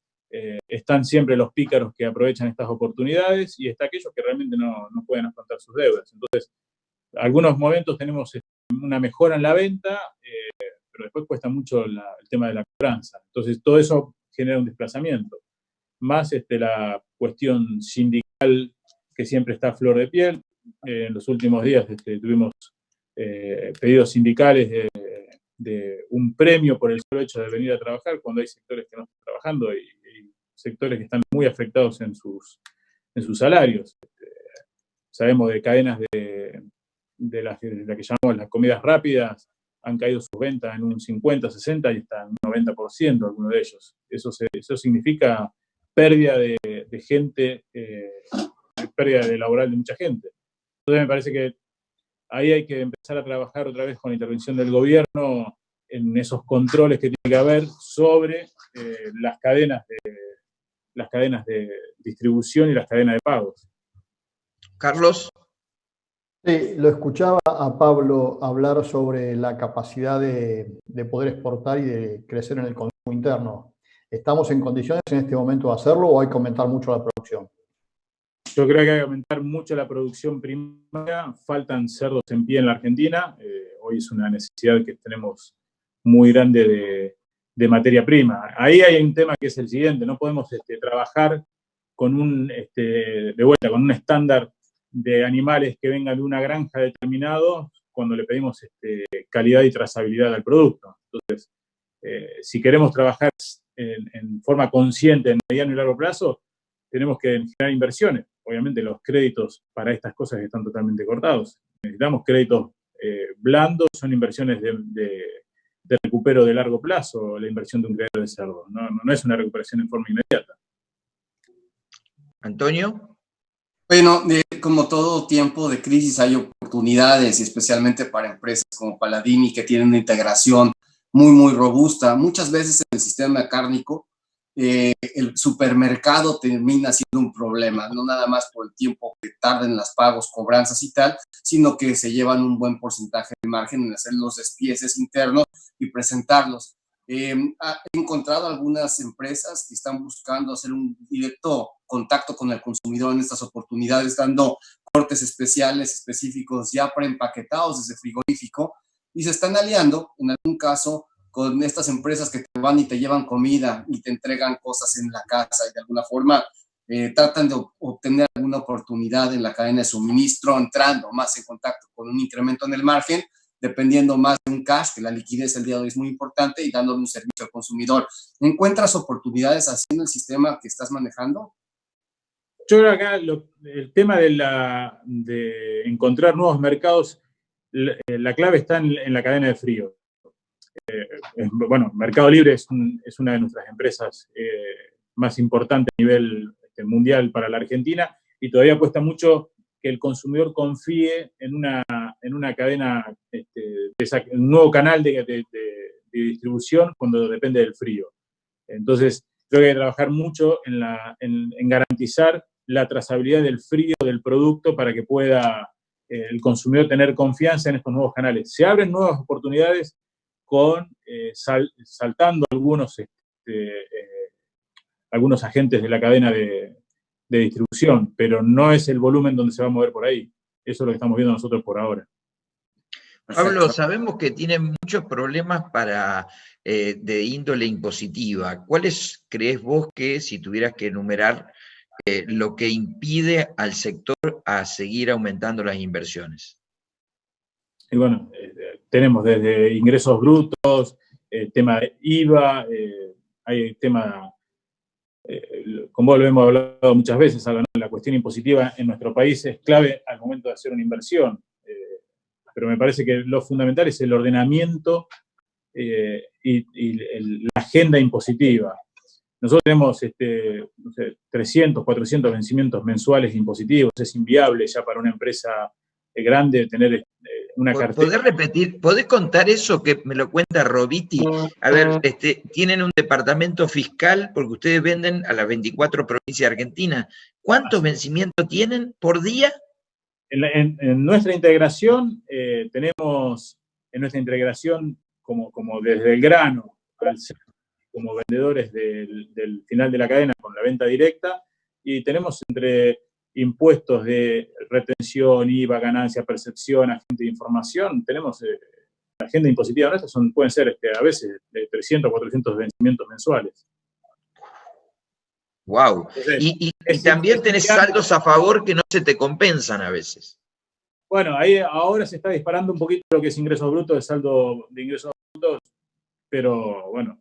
Speaker 5: están siempre los pícaros que aprovechan estas oportunidades y está aquellos que realmente no pueden afrontar sus deudas. Entonces, en algunos momentos tenemos una mejora en la venta, pero después cuesta mucho el tema de la cobranza. Entonces, todo eso genera un desplazamiento. Más la cuestión sindical que siempre está a flor de piel. En los últimos días tuvimos pedidos sindicales de un premio por el solo hecho de venir a trabajar, cuando hay sectores que no están trabajando y sectores que están muy afectados en sus salarios. Sabemos de cadenas de las que llamamos las comidas rápidas, han caído sus ventas en un 50, 60 y hasta un 90% algunos de ellos. Eso significa pérdida de gente, pérdida de laboral de mucha gente. Entonces me parece que ahí hay que empezar a trabajar otra vez con la intervención del gobierno en esos controles que tiene que haber sobre las cadenas de distribución y las cadenas de pagos.
Speaker 1: Carlos.
Speaker 2: Sí, lo escuchaba a Pablo hablar sobre la capacidad de poder exportar y de crecer en el consumo interno. ¿Estamos en condiciones en este momento de hacerlo o hay que aumentar mucho la producción?
Speaker 5: Yo creo que hay que aumentar mucho la producción primaria. Faltan cerdos en pie en la Argentina. Hoy es una necesidad que tenemos muy grande de materia prima. Ahí hay un tema que es el siguiente. No podemos trabajar con un estándar de animales que vengan de una granja determinado cuando le pedimos calidad y trazabilidad al producto. Entonces, si queremos trabajar en forma consciente en mediano y largo plazo, tenemos que generar inversiones. Obviamente los créditos para estas cosas están totalmente cortados. Necesitamos créditos blandos, son inversiones de recupero de largo plazo, la inversión de un criadero de cerdo. No es una recuperación en forma inmediata.
Speaker 1: Antonio.
Speaker 3: Bueno, como todo tiempo de crisis hay oportunidades, y especialmente para empresas como Paladini, que tienen una integración muy, muy robusta. Muchas veces en el sistema cárnico, el supermercado termina siendo un problema, no nada más por el tiempo que tarden las pagos, cobranzas y tal, sino que se llevan un buen porcentaje de margen en hacer los despieces internos y presentarlos. He encontrado algunas empresas que están buscando hacer un directo contacto con el consumidor en estas oportunidades, dando cortes especiales, específicos, ya preempaquetados desde frigorífico, y se están aliando, en algún caso, con estas empresas que te van y te llevan comida y te entregan cosas en la casa y de alguna forma tratan de obtener alguna oportunidad en la cadena de suministro, entrando más en contacto con un incremento en el margen, dependiendo más de un cash, que la liquidez el día de hoy es muy importante, y dándole un servicio al consumidor. ¿Encuentras oportunidades haciendo el sistema que estás manejando?
Speaker 5: Yo creo que acá el tema de encontrar nuevos mercados, la clave está en la cadena de frío. Bueno, Mercado Libre es una de nuestras empresas más importantes a nivel mundial para la Argentina, y todavía cuesta mucho que el consumidor confíe en una cadena, un nuevo canal de distribución cuando depende del frío. Entonces, creo que hay que trabajar mucho en garantizar la trazabilidad del frío del producto para que pueda el consumidor tener confianza en estos nuevos canales. Se abren nuevas oportunidades saltando algunos agentes de la cadena de distribución, pero no es el volumen donde se va a mover por ahí. Eso es lo que estamos viendo nosotros por ahora.
Speaker 1: Pablo, sabemos que tienen muchos problemas de índole impositiva. ¿Cuáles crees vos que, si tuvieras que enumerar, lo que impide al sector a seguir aumentando las inversiones?
Speaker 5: Y bueno, tenemos desde ingresos brutos, tema de IVA, hay tema, como lo hemos hablado muchas veces, la cuestión impositiva en nuestro país es clave al momento de hacer una inversión. Pero me parece que lo fundamental es el ordenamiento y la agenda impositiva. Nosotros tenemos 300, 400 vencimientos mensuales impositivos. Es inviable ya para una empresa grande tener una cartera.
Speaker 1: ¿Podés repetir? ¿Podés contar eso que me lo cuenta Robiti? A ver, tienen un departamento fiscal porque ustedes venden a las 24 provincias de Argentina. ¿Cuántos vencimientos tienen por día?
Speaker 5: En nuestra integración, tenemos en nuestra integración como desde el grano al ser como vendedores del final de la cadena con la venta directa, y tenemos entre impuestos de retención, IVA, ganancia, percepción, agente de información, tenemos la agenda impositiva nuestra, pueden ser a veces de 300 o 400 vencimientos mensuales.
Speaker 1: Wow. Y también tenés saldos a favor que no se te compensan a veces.
Speaker 5: Bueno, ahí ahora se está disparando un poquito lo que es ingresos brutos, el saldo de ingresos brutos, pero bueno,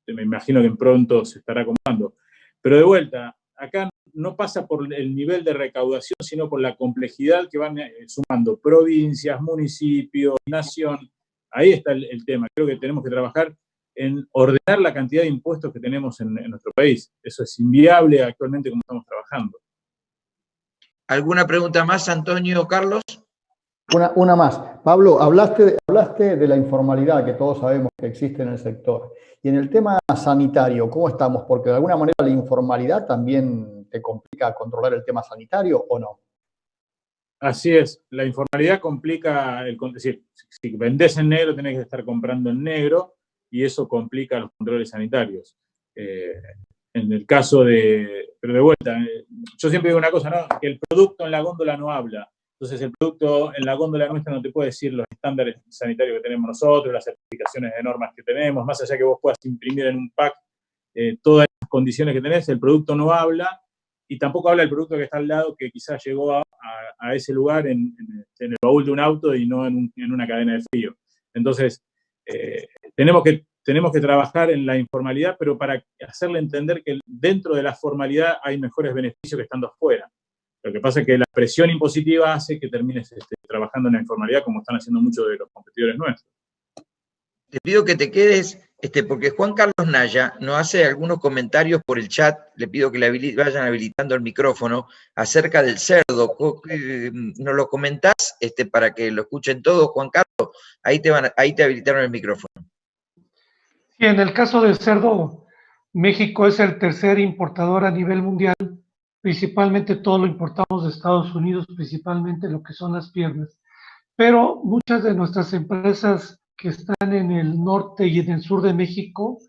Speaker 5: me imagino que pronto se estará acomodando. Pero de vuelta, acá no pasa por el nivel de recaudación, sino por la complejidad que van sumando provincias, municipios, nación. Ahí está el tema. Creo que tenemos que trabajar en ordenar la cantidad de impuestos que tenemos en nuestro país. Eso es inviable actualmente como estamos trabajando.
Speaker 1: ¿Alguna pregunta más, Antonio o Carlos?
Speaker 2: Una más. Pablo, hablaste de la informalidad que todos sabemos que existe en el sector. Y en el tema sanitario, ¿cómo estamos? Porque de alguna manera la informalidad también te complica controlar el tema sanitario, ¿o no?
Speaker 5: Así es. La informalidad complica es decir, si vendés en negro tenés que estar comprando en negro y eso complica los controles sanitarios. En el caso pero de vuelta, yo siempre digo una cosa, ¿no? Que el producto en la góndola no habla. Entonces el producto en la góndola nuestra no te puede decir los estándares sanitarios que tenemos nosotros, las certificaciones de normas que tenemos, más allá que vos puedas imprimir en un pack todas las condiciones que tenés, el producto no habla, y tampoco habla el producto que está al lado, que quizás llegó a ese lugar en el baúl de un auto y no en una cadena de frío. Entonces, tenemos que trabajar en la informalidad, pero para hacerle entender que dentro de la formalidad hay mejores beneficios que estando afuera. Lo que pasa es que la presión impositiva hace que termines trabajando en la informalidad, como están haciendo muchos de los competidores nuestros.
Speaker 1: Te pido que te quedes, porque Juan Carlos Naya nos hace algunos comentarios por el chat, le pido que vayan habilitando el micrófono, acerca del cerdo. ¿Nos lo comentás para que lo escuchen todos, Juan Carlos? Ahí te habilitaron el micrófono.
Speaker 6: Sí, en el caso del cerdo, México es el tercer importador a nivel mundial. Principalmente todo lo importamos de Estados Unidos, principalmente lo que son las piernas. Pero muchas de nuestras empresas que están en el norte y en el sur de México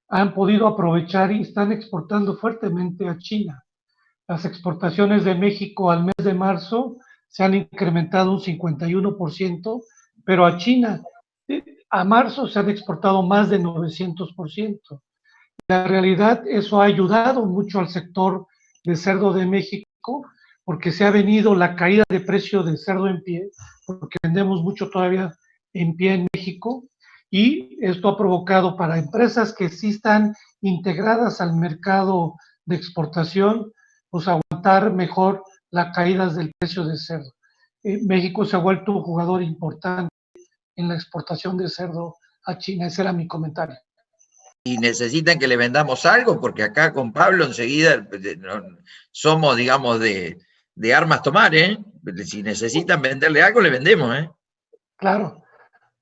Speaker 6: han podido aprovechar y están exportando fuertemente a China. Las exportaciones de México al mes de marzo se han incrementado un 51%, pero a China a marzo se han exportado más de 900%. La realidad, eso ha ayudado mucho al sector de cerdo de México, porque se ha venido la caída de precio del cerdo en pie, porque vendemos mucho todavía en pie en México, y esto ha provocado para empresas que sí están integradas al mercado de exportación, pues aguantar mejor las caídas del precio del cerdo. México se ha vuelto un jugador importante en la exportación de cerdo a China. Ese era mi comentario.
Speaker 1: Y necesitan que le vendamos algo, porque acá con Pablo enseguida somos, digamos, de armas tomar, ¿eh? Si necesitan venderle algo, le vendemos, ¿eh?
Speaker 6: Claro.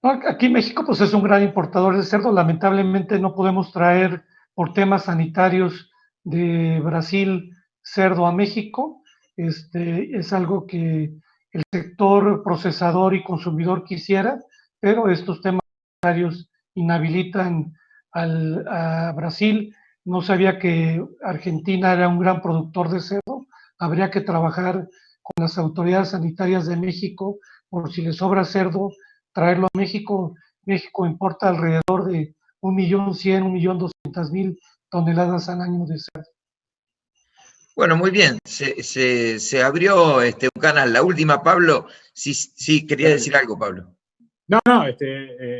Speaker 6: Aquí México pues es un gran importador de cerdo. Lamentablemente no podemos traer por temas sanitarios de Brasil cerdo a México. Es algo que el sector procesador y consumidor quisiera, pero estos temas sanitarios inhabilitan a Brasil. No sabía que Argentina era un gran productor de cerdo. Habría que trabajar con las autoridades sanitarias de México por si les sobra cerdo, traerlo a México. México importa alrededor de 1.100.000, 1.200.000 toneladas al año de cerdo.
Speaker 1: Bueno, muy bien. Se abrió un canal. La última, Pablo. Sí, quería decir algo, Pablo.
Speaker 5: No,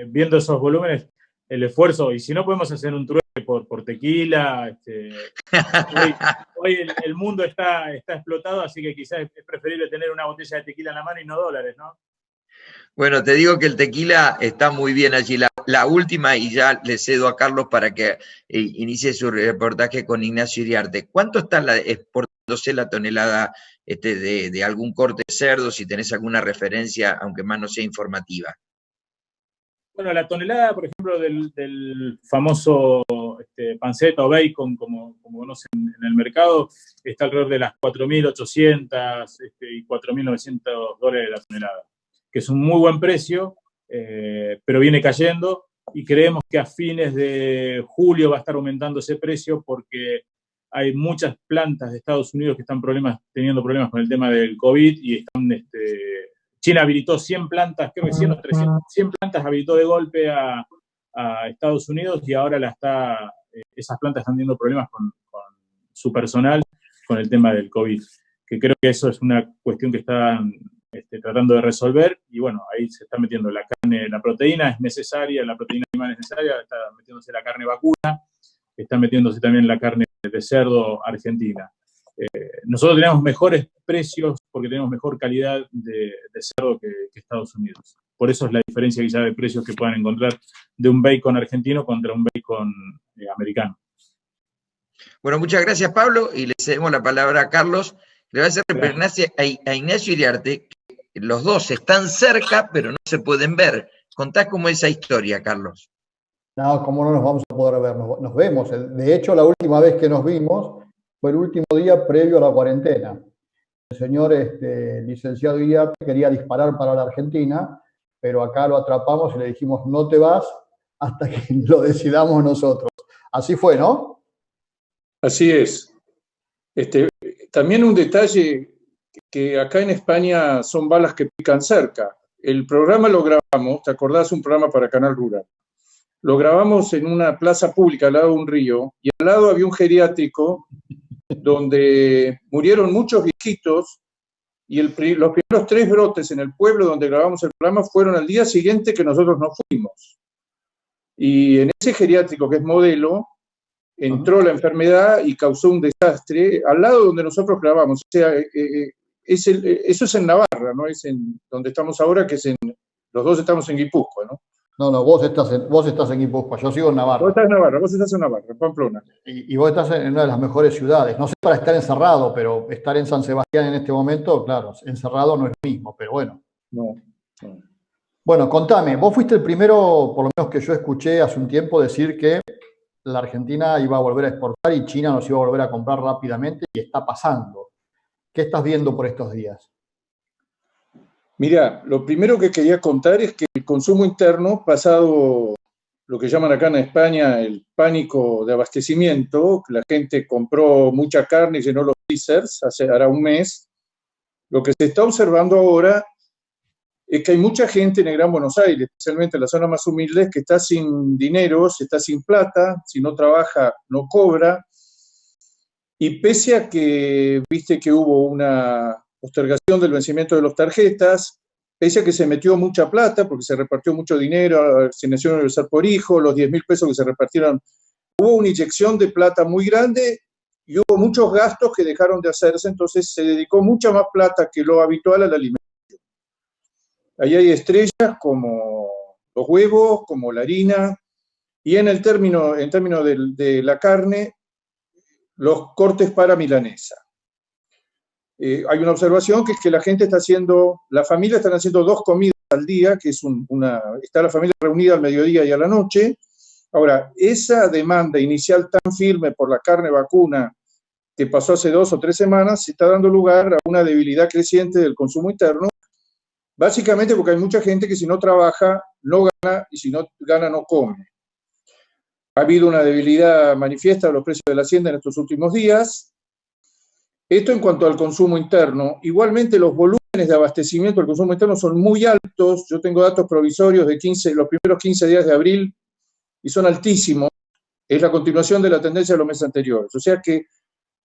Speaker 5: viendo esos volúmenes, el esfuerzo, y si no podemos hacer un trueque por tequila, hoy el mundo está explotado, así que quizás es preferible tener una botella de tequila en la mano y no dólares, ¿no?
Speaker 1: Bueno, te digo que el tequila está muy bien allí. La última, y ya le cedo a Carlos para que inicie su reportaje con Ignacio Iriarte. ¿Cuánto está exportándose la tonelada de algún corte de cerdo, si tenés alguna referencia, aunque más no sea informativa.
Speaker 5: Bueno, la tonelada, por ejemplo, del famoso panceta o bacon, como conocen en el mercado, está alrededor de las 4.800 y 4.900 dólares la tonelada, que es un muy buen precio, pero viene cayendo, y creemos que a fines de julio va a estar aumentando ese precio porque hay muchas plantas de Estados Unidos que están teniendo problemas con el tema del COVID y están, China habilitó 100 plantas, creo que 100 o 300, 100 plantas habilitó de golpe a Estados Unidos, y ahora esas plantas están teniendo problemas con su personal con el tema del COVID, que creo que eso es una cuestión que están tratando de resolver, y bueno, ahí se está metiendo la carne, la proteína es necesaria, la proteína animal es necesaria, está metiéndose la carne vacuna, está metiéndose también la carne de cerdo argentina. Nosotros tenemos mejores precios porque tenemos mejor calidad de cerdo que Estados Unidos. Por eso es la diferencia quizá de precios que puedan encontrar de un bacon argentino contra un bacon americano.
Speaker 1: Bueno, muchas gracias, Pablo, y le cedemos la palabra a Carlos. Le va a hacer referencia a Ignacio Iriarte, que los dos están cerca, pero no se pueden ver. Contá cómo es esa historia, Carlos.
Speaker 2: No, cómo no nos vamos a poder ver, nos vemos. De hecho, la última vez que nos vimos fue el último día previo a la cuarentena. El señor licenciado Iriarte quería disparar para la Argentina, pero acá lo atrapamos y le dijimos, no te vas hasta que lo decidamos nosotros. Así fue, ¿no?
Speaker 7: Así es. También un detalle, que acá en España son balas que pican cerca. El programa lo grabamos, ¿te acordás? Un programa para Canal Rural. Lo grabamos en una plaza pública al lado de un río, y al lado había un geriátrico donde murieron muchos viejitos, y los primeros 3 brotes en el pueblo donde grabamos el programa fueron al día siguiente que nosotros nos fuimos. Y en ese geriátrico, que es modelo, entró la enfermedad y causó un desastre al lado donde nosotros grabamos. O sea, eso es en Navarra, no es en donde estamos ahora, que es los dos estamos en Guipúzcoa, ¿no?
Speaker 2: No, vos estás en Guipúzcoa, yo sigo en Navarra.
Speaker 7: Vos estás en Navarra, en Pamplona.
Speaker 2: Y vos estás en una de las mejores ciudades. No sé para estar encerrado, pero estar en San Sebastián en este momento, claro, encerrado no es lo mismo, pero bueno.
Speaker 7: No.
Speaker 2: Bueno, contame, vos fuiste el primero, por lo menos que yo escuché hace un tiempo, decir que la Argentina iba a volver a exportar y China nos iba a volver a comprar rápidamente, y está pasando. ¿Qué estás viendo por estos días?
Speaker 7: Mira, lo primero que quería contar es que el consumo interno, pasado lo que llaman acá en España el pánico de abastecimiento, la gente compró mucha carne y llenó los freezers hará un mes, lo que se está observando ahora es que hay mucha gente en el Gran Buenos Aires, especialmente en las zonas más humildes, que está sin dinero, está sin plata, si no trabaja no cobra, y pese a que viste que hubo una postergación del vencimiento de las tarjetas, pese a que se metió mucha plata, porque se repartió mucho dinero, asignación universal por hijo, los 10.000 pesos que se repartieron, hubo una inyección de plata muy grande y hubo muchos gastos que dejaron de hacerse, entonces se dedicó mucha más plata que lo habitual al alimento. Ahí hay estrellas como los huevos, como la harina, y en términos de la carne, los cortes para milanesa. Hay una observación que es que la familia están haciendo 2 comidas al día, que es está la familia reunida al mediodía y a la noche. Ahora, esa demanda inicial tan firme por la carne vacuna que pasó hace 2 o 3 semanas, se está dando lugar a una debilidad creciente del consumo interno, básicamente porque hay mucha gente que si no trabaja, no gana, y si no gana, no come. Ha habido una debilidad manifiesta de los precios de la hacienda en estos últimos días. Esto en cuanto al consumo interno. Igualmente los volúmenes de abastecimiento del consumo interno son muy altos. Yo tengo datos provisorios de los primeros 15 días de abril y son altísimos. Es la continuación de la tendencia de los meses anteriores. O sea que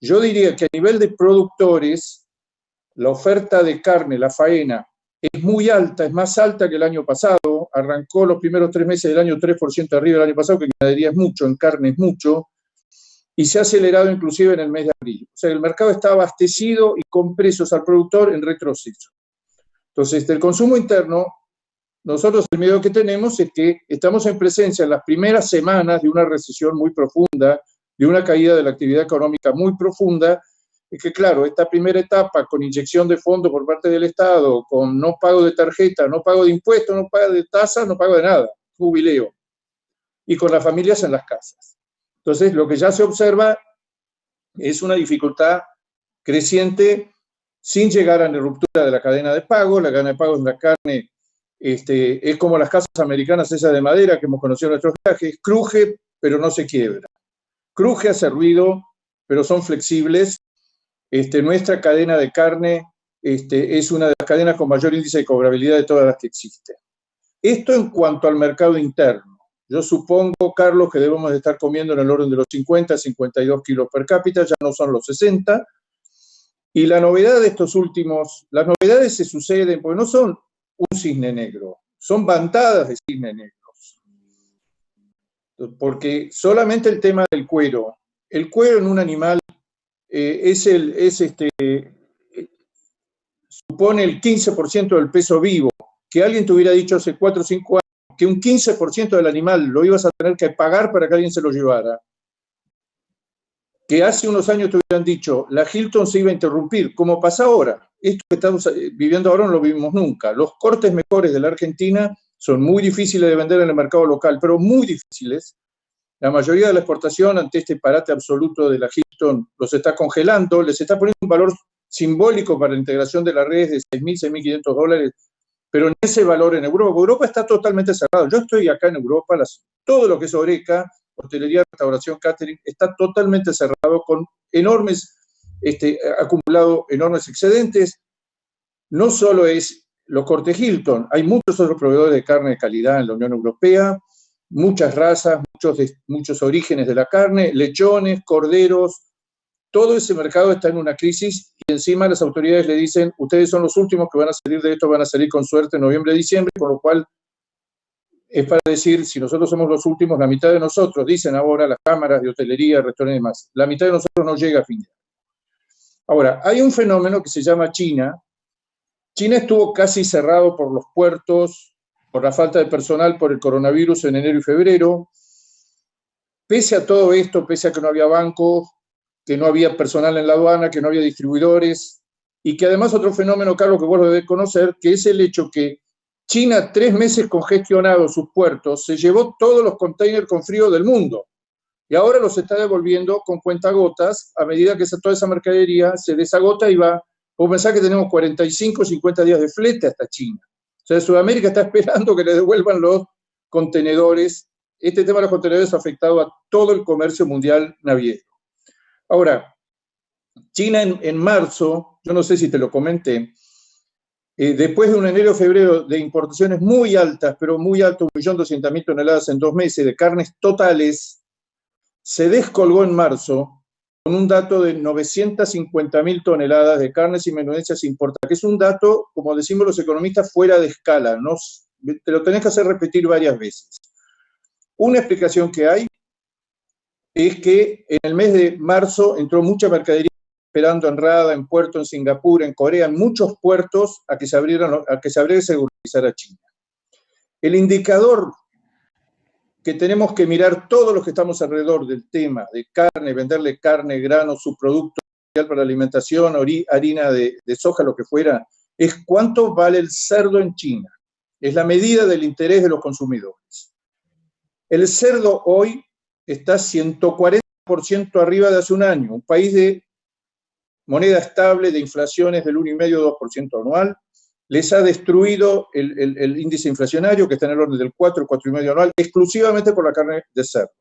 Speaker 7: yo diría que a nivel de productores, la oferta de carne, la faena, es muy alta, es más alta que el año pasado. Arrancó los primeros 3 meses del año 3% arriba del año pasado, que en ganadería es mucho, en carne es mucho, y se ha acelerado inclusive en el mes de abril. O sea, el mercado está abastecido y con precios al productor en retroceso. Entonces, del consumo interno, nosotros el miedo que tenemos es que estamos en presencia en las primeras semanas de una recesión muy profunda, de una caída de la actividad económica muy profunda, es que, claro, esta primera etapa con inyección de fondos por parte del Estado, con no pago de tarjeta, no pago de impuestos, no pago de tasas, no pago de nada, jubileo, y con las familias en las casas. Entonces, lo que ya se observa es una dificultad creciente sin llegar a la ruptura de la cadena de pago. La cadena de pago en la carne es como las casas americanas esas de madera que hemos conocido en nuestros viajes, cruje pero no se quiebra. Cruje, hace ruido, pero son flexibles. Nuestra cadena de carne es una de las cadenas con mayor índice de cobrabilidad de todas las que existen. Esto en cuanto al mercado interno. Yo supongo, Carlos, que debemos de estar comiendo en el orden de los 50, 52 kilos per cápita, ya no son los 60. Y la novedad de estos últimos, las novedades se suceden, porque no son un cisne negro, son bandadas de cisnes negros. Porque solamente el tema del cuero, el cuero en un animal supone el 15% del peso vivo. Que alguien te hubiera dicho hace 4 o 5 años que un 15% del animal lo ibas a tener que pagar para que alguien se lo llevara. Que hace unos años te hubieran dicho, la Hilton se iba a interrumpir, como pasa ahora. Esto que estamos viviendo ahora no lo vivimos nunca. Los cortes mejores de la Argentina son muy difíciles de vender en el mercado local, pero muy difíciles. La mayoría de la exportación, ante este parate absoluto de la Hilton, los está congelando, les está poniendo un valor simbólico para la integración de las redes de $6.000, $6.500, pero en ese valor en Europa, Europa está totalmente cerrado. Yo estoy acá en Europa, todo lo que es Horeca, hotelería, restauración, catering, está totalmente cerrado con enormes, acumulado enormes excedentes. No solo es los cortes Hilton, hay muchos otros proveedores de carne de calidad en la Unión Europea, muchas razas, muchos orígenes de la carne, lechones, corderos, todo ese mercado está en una crisis y encima las autoridades le dicen, ustedes son los últimos que van a salir de esto, van a salir con suerte en noviembre, diciembre, con lo cual es para decir, si nosotros somos los últimos, la mitad de nosotros, dicen ahora las cámaras de hotelería, restaurantes y demás, la mitad de nosotros no llega a fin de año. Ahora, hay un fenómeno que se llama China. China estuvo casi cerrado por los puertos, por la falta de personal, por el coronavirus en enero y febrero. Pese a todo esto, pese a que no había bancos, que no había personal en la aduana, que no había distribuidores, y que además otro fenómeno, Carlos, que vos lo debés conocer, que es el hecho que China, 3 meses congestionado sus puertos, se llevó todos los containers con frío del mundo, y ahora los está devolviendo con cuentagotas a medida que toda esa mercadería se desagota y va. Vos pensás que tenemos 45, 50 días de flete hasta China. O sea, Sudamérica está esperando que le devuelvan los contenedores. Este tema de los contenedores ha afectado a todo el comercio mundial naviero. Ahora, China en marzo, yo no sé si te lo comenté, después de un enero-febrero de importaciones muy altas, pero muy altas, 1.200.000 toneladas en 2 meses de carnes totales, se descolgó en marzo con un dato de 950.000 toneladas de carnes y menudencias importadas, que es un dato, como decimos los economistas, fuera de escala, ¿no? Te lo tenés que hacer repetir varias veces. Una explicación que hay es que en el mes de marzo entró mucha mercadería esperando en Rada, en Puerto, en Singapur, en Corea, en muchos puertos a que se abriera y se regularizara China. El indicador que tenemos que mirar todos los que estamos alrededor del tema de carne, venderle carne, granos, subproductos para la alimentación, harina de soja, lo que fuera, es cuánto vale el cerdo en China. Es la medida del interés de los consumidores. El cerdo hoy está 140% arriba de hace un año, un país de moneda estable, de inflaciones del 1,5-2% anual, les ha destruido el índice inflacionario, que está en el orden del 4-4,5% anual, exclusivamente por la carne de cerdo.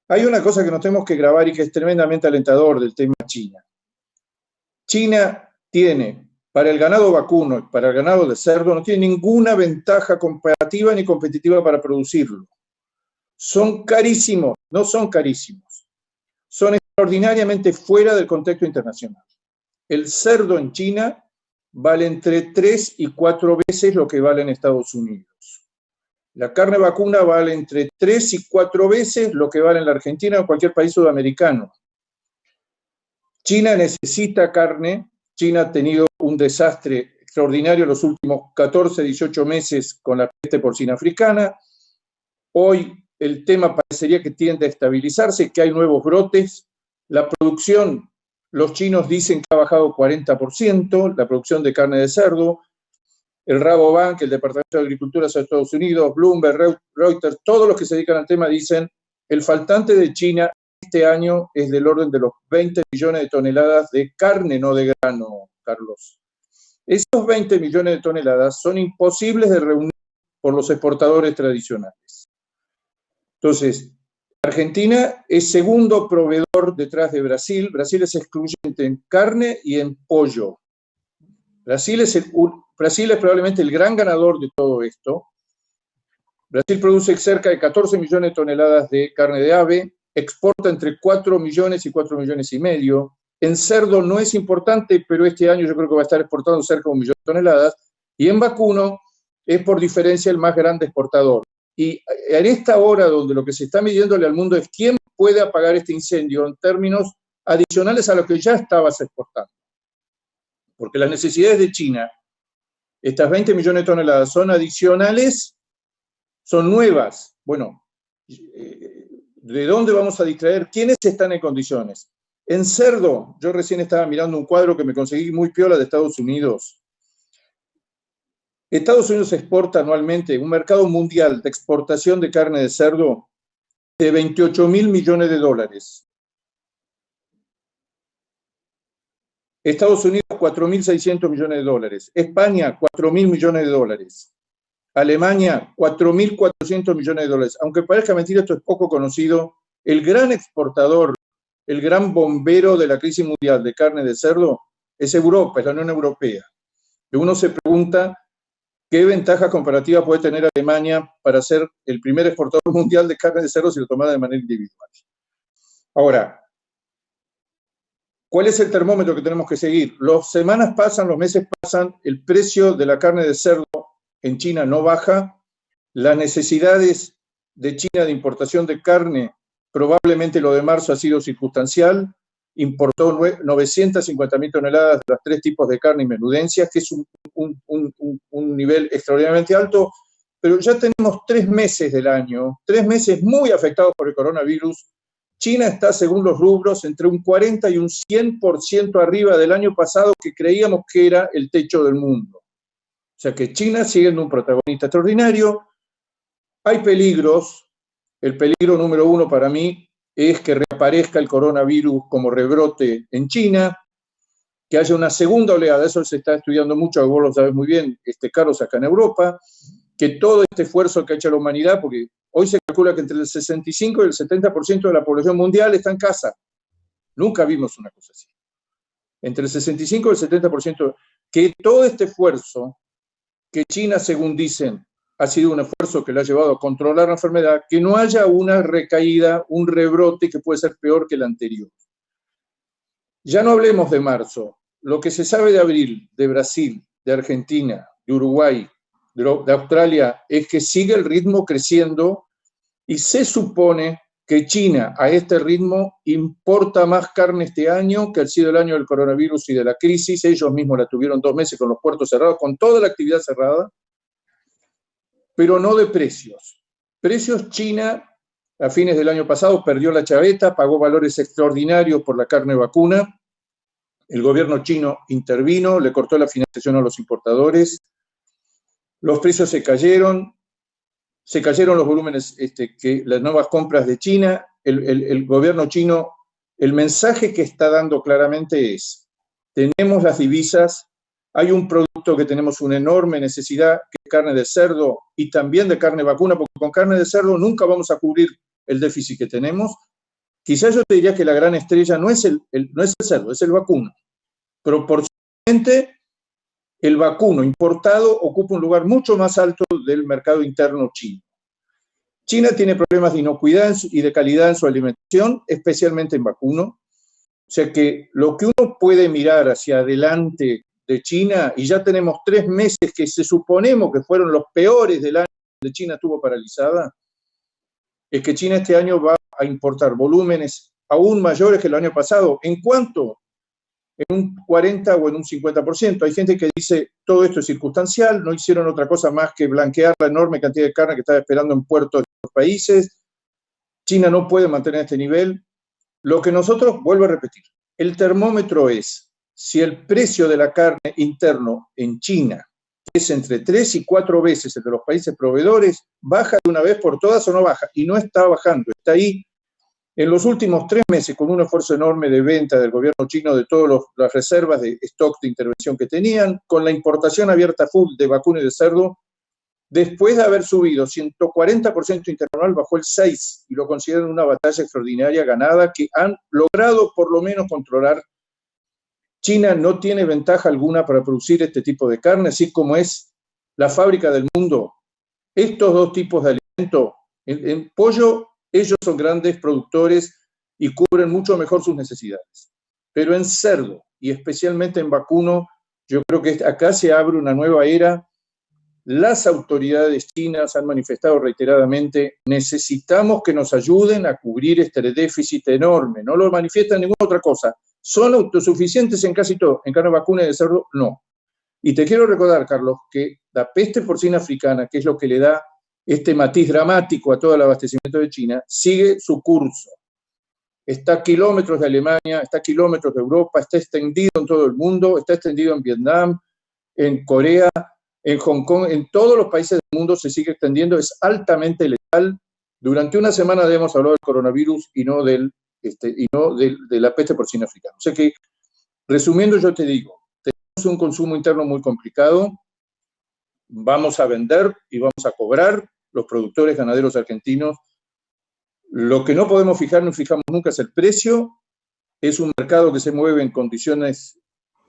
Speaker 7: Hay una cosa que nos tenemos que grabar y que es tremendamente alentador del tema China. China tiene, para el ganado vacuno y para el ganado de cerdo, no tiene ninguna ventaja comparativa ni competitiva para producirlo. Son carísimos, no son carísimos. Son extraordinariamente fuera del contexto internacional. El cerdo en China vale entre 3 y 4 veces lo que vale en Estados Unidos. La carne vacuna vale entre 3 y 4 veces lo que vale en la Argentina o en cualquier país sudamericano. China necesita carne. China ha tenido un desastre extraordinario en los últimos 14, 18 meses con la peste porcina africana. Hoy el tema parecería que tiende a estabilizarse, que hay nuevos brotes. La producción Los chinos dicen que ha bajado 40% la producción de carne de cerdo. El Rabobank, el Departamento de Agricultura de Estados Unidos, Bloomberg, Reuters, todos los que se dedican al tema dicen el faltante de China este año es del orden de los 20 millones de toneladas de carne, no de grano, Carlos. Esos 20 millones de toneladas son imposibles de reunir por los exportadores tradicionales. Entonces, Argentina es segundo proveedor detrás de Brasil. Brasil es excluyente en carne y en pollo. Brasil es probablemente el gran ganador de todo esto. Brasil produce cerca de 14 millones de toneladas de carne de ave, exporta entre 4 millones y 4 millones y medio. En cerdo no es importante, pero este año yo creo que va a estar exportando cerca de 1 millón de toneladas. Y en vacuno es por diferencia el más grande exportador. Y en esta hora donde lo que se está midiéndole al mundo es quién puede apagar este incendio en términos adicionales a lo que ya estabas exportando. Porque las necesidades de China, estas 20 millones de toneladas, son adicionales, son nuevas. Bueno, ¿de dónde vamos a distraer? ¿Quiénes están en condiciones? En cerdo, yo recién estaba mirando un cuadro que me conseguí muy piola de Estados Unidos. Estados Unidos exporta anualmente un mercado mundial de exportación de carne de cerdo de 28.000 millones de dólares. Estados Unidos, 4.600 millones de dólares. España, 4.000 millones de dólares. Alemania, 4.400 millones de dólares. Aunque parezca mentira, esto es poco conocido. El gran exportador, el gran bombero de la crisis mundial de carne de cerdo es Europa, es la Unión Europea. Y uno se pregunta qué ventaja comparativa puede tener Alemania para ser el primer exportador mundial de carne de cerdo si lo tomara de manera individual. Ahora, ¿cuál es el termómetro que tenemos que seguir? Las semanas pasan, los meses pasan, el precio de la carne de cerdo en China no baja, las necesidades de China de importación de carne, probablemente lo de marzo ha sido circunstancial, importó 950.000 toneladas de los 3 tipos de carne y menudencias, que es un nivel extraordinariamente alto, pero ya tenemos 3 meses del año, 3 meses muy afectados por el coronavirus. China está, según los rubros, entre un 40 y un 100% arriba del año pasado, que creíamos que era el techo del mundo. O sea que China sigue siendo un protagonista extraordinario. Hay peligros. El peligro número 1 para mí es que reaparezca el coronavirus como rebrote en China, que haya una segunda oleada. Eso se está estudiando mucho, vos lo sabés muy bien, Carlos, acá en Europa, que todo este esfuerzo que ha hecho la humanidad, porque hoy se calcula que entre el 65 y el 70% de la población mundial está en casa. Nunca vimos una cosa así. Entre el 65 y el 70%, que todo este esfuerzo, que China, según dicen, ha sido un esfuerzo que le ha llevado a controlar la enfermedad, que no haya una recaída, un rebrote que puede ser peor que el anterior. Ya no hablemos de marzo. Lo que se sabe de abril, de Brasil, de Argentina, de Uruguay, de Australia, es que sigue el ritmo creciendo y se supone que China a este ritmo importa más carne este año que ha sido el año del coronavirus y de la crisis. Ellos mismos la tuvieron 2 meses con los puertos cerrados, con toda la actividad cerrada, pero no de precios. Precios, China a fines del año pasado perdió la chaveta, pagó valores extraordinarios por la carne vacuna. El gobierno chino intervino, le cortó la financiación a los importadores. Los precios se cayeron los volúmenes, las nuevas compras de China. El gobierno chino, el mensaje que está dando claramente es: tenemos las divisas, hay un producto que tenemos una enorme necesidad, que es carne de cerdo y también de carne vacuna, porque con carne de cerdo nunca vamos a cubrir el déficit que tenemos. Quizás yo te diría que la gran estrella no es el cerdo, es el vacuno. Proporcionalmente, el vacuno importado ocupa un lugar mucho más alto del mercado interno chino. China tiene problemas de inocuidad y de calidad en su alimentación, especialmente en vacuno. O sea que lo que uno puede mirar hacia adelante de China, y ya tenemos 3 meses que se suponemos que fueron los peores del año donde China estuvo paralizada, es que China este año va a importar volúmenes aún mayores que el año pasado. ¿En cuánto? En un 40 o en un 50%. Hay gente que dice, todo esto es circunstancial, no hicieron otra cosa más que blanquear la enorme cantidad de carne que estaba esperando en puertos de otros países. China no puede mantener este nivel. Lo que nosotros, vuelvo a repetir, el termómetro es si el precio de la carne interno en China, que es entre 3 y 4 veces el de los países proveedores, baja de una vez por todas o no baja. Y no está bajando, está ahí. En los últimos 3 meses, con un esfuerzo enorme de venta del gobierno chino de todas las reservas de stock de intervención que tenían, con la importación abierta full de vacuno y de cerdo, después de haber subido 140% interanual, bajó el 6%, y lo consideran una batalla extraordinaria ganada que han logrado por lo menos controlar. China no tiene ventaja alguna para producir este tipo de carne, así como es la fábrica del mundo. Estos dos tipos de alimento, en pollo, ellos son grandes productores y cubren mucho mejor sus necesidades. Pero en cerdo, y especialmente en vacuno, yo creo que acá se abre una nueva era. Las autoridades chinas han manifestado reiteradamente, necesitamos que nos ayuden a cubrir este déficit enorme. No lo manifiestan ninguna otra cosa. ¿Son autosuficientes en casi todo? En carne vacuna y de cerdo, no. Y te quiero recordar, Carlos, que la peste porcina africana, que es lo que le da este matiz dramático a todo el abastecimiento de China, sigue su curso. Está a kilómetros de Alemania, está a kilómetros de Europa, está extendido en todo el mundo, está extendido en Vietnam, en Corea, en Hong Kong, en todos los países del mundo se sigue extendiendo, es altamente letal. Durante una semana hemos hablado del coronavirus y no de la peste porcina africana. O sea que, resumiendo, yo te digo, tenemos un consumo interno muy complicado, vamos a vender y vamos a cobrar los productores ganaderos argentinos. Lo que no podemos fijar, no fijamos nunca, es el precio. Es un mercado que se mueve en condiciones,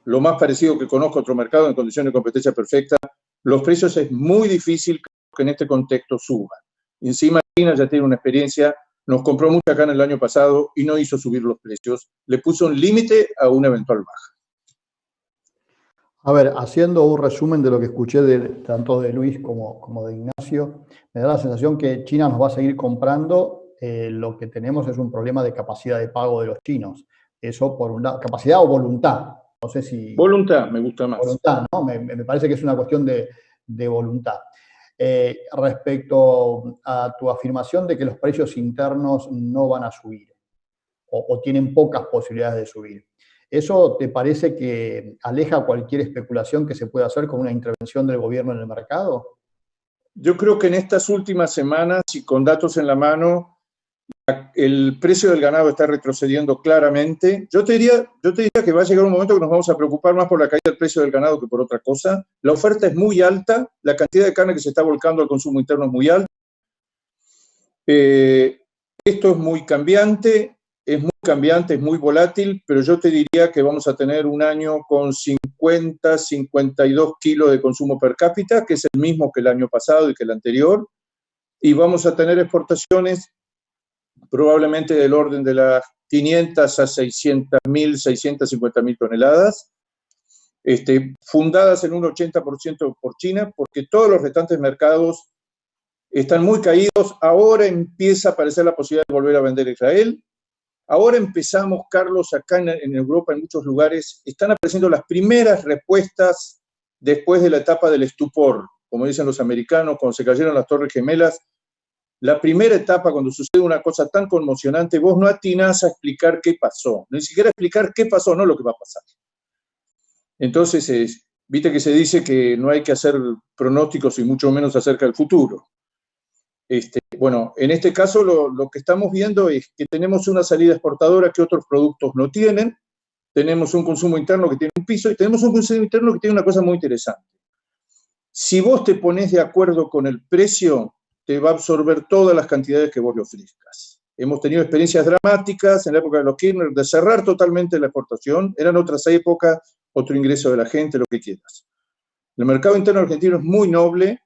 Speaker 7: lo más parecido que conozco a otro mercado, en condiciones de competencia perfecta. Los precios es muy difícil que en este contexto suban. Encima China ya tiene una experiencia, nos compró mucha carne el año pasado y no hizo subir los precios, le puso un límite a una eventual baja.
Speaker 2: A ver, haciendo un resumen de lo que escuché tanto de Luis como de Ignacio, me da la sensación que China nos va a seguir comprando. Lo que tenemos es un problema de capacidad de pago de los chinos. Eso por un lado, capacidad o voluntad. No sé si...
Speaker 7: Voluntad, me gusta más.
Speaker 2: Voluntad, ¿no? Me parece que es una cuestión de voluntad. Respecto a tu afirmación de que los precios internos no van a subir o tienen pocas posibilidades de subir, ¿eso te parece que aleja cualquier especulación que se pueda hacer con una intervención del gobierno en el mercado?
Speaker 7: Yo creo que en estas últimas semanas y con datos en la mano, el precio del ganado está retrocediendo claramente. Yo te diría que va a llegar un momento que nos vamos a preocupar más por la caída del precio del ganado que por otra cosa. La oferta es muy alta, la cantidad de carne que se está volcando al consumo interno es muy alta. Esto es muy cambiante, es muy volátil, pero yo te diría que vamos a tener un año con 50, 52 kilos de consumo per cápita, que es el mismo que el año pasado y que el anterior, y vamos a tener exportaciones probablemente del orden de las 500 a 600.000, 650.000 toneladas, fundadas en un 80% por China, porque todos los restantes mercados están muy caídos. Ahora empieza a aparecer la posibilidad de volver a vender a Israel. Ahora empezamos, Carlos, acá en Europa, en muchos lugares, están apareciendo las primeras respuestas después de la etapa del estupor, como dicen los americanos, cuando se cayeron las Torres Gemelas. La primera etapa, cuando sucede una cosa tan conmocionante, vos no atinás a explicar qué pasó, ni siquiera explicar qué pasó, no lo que va a pasar. Entonces, viste que se dice que no hay que hacer pronósticos y mucho menos acerca del futuro. Bueno, en este caso lo que estamos viendo es que tenemos una salida exportadora que otros productos no tienen, tenemos un consumo interno que tiene un piso y tenemos un consumo interno que tiene una cosa muy interesante. Si vos te pones de acuerdo con el precio, te va a absorber todas las cantidades que vos le ofrezcas. Hemos tenido experiencias dramáticas en la época de los Kirchner de cerrar totalmente la exportación, eran otras épocas, otro ingreso de la gente, lo que quieras. El mercado interno argentino es muy noble.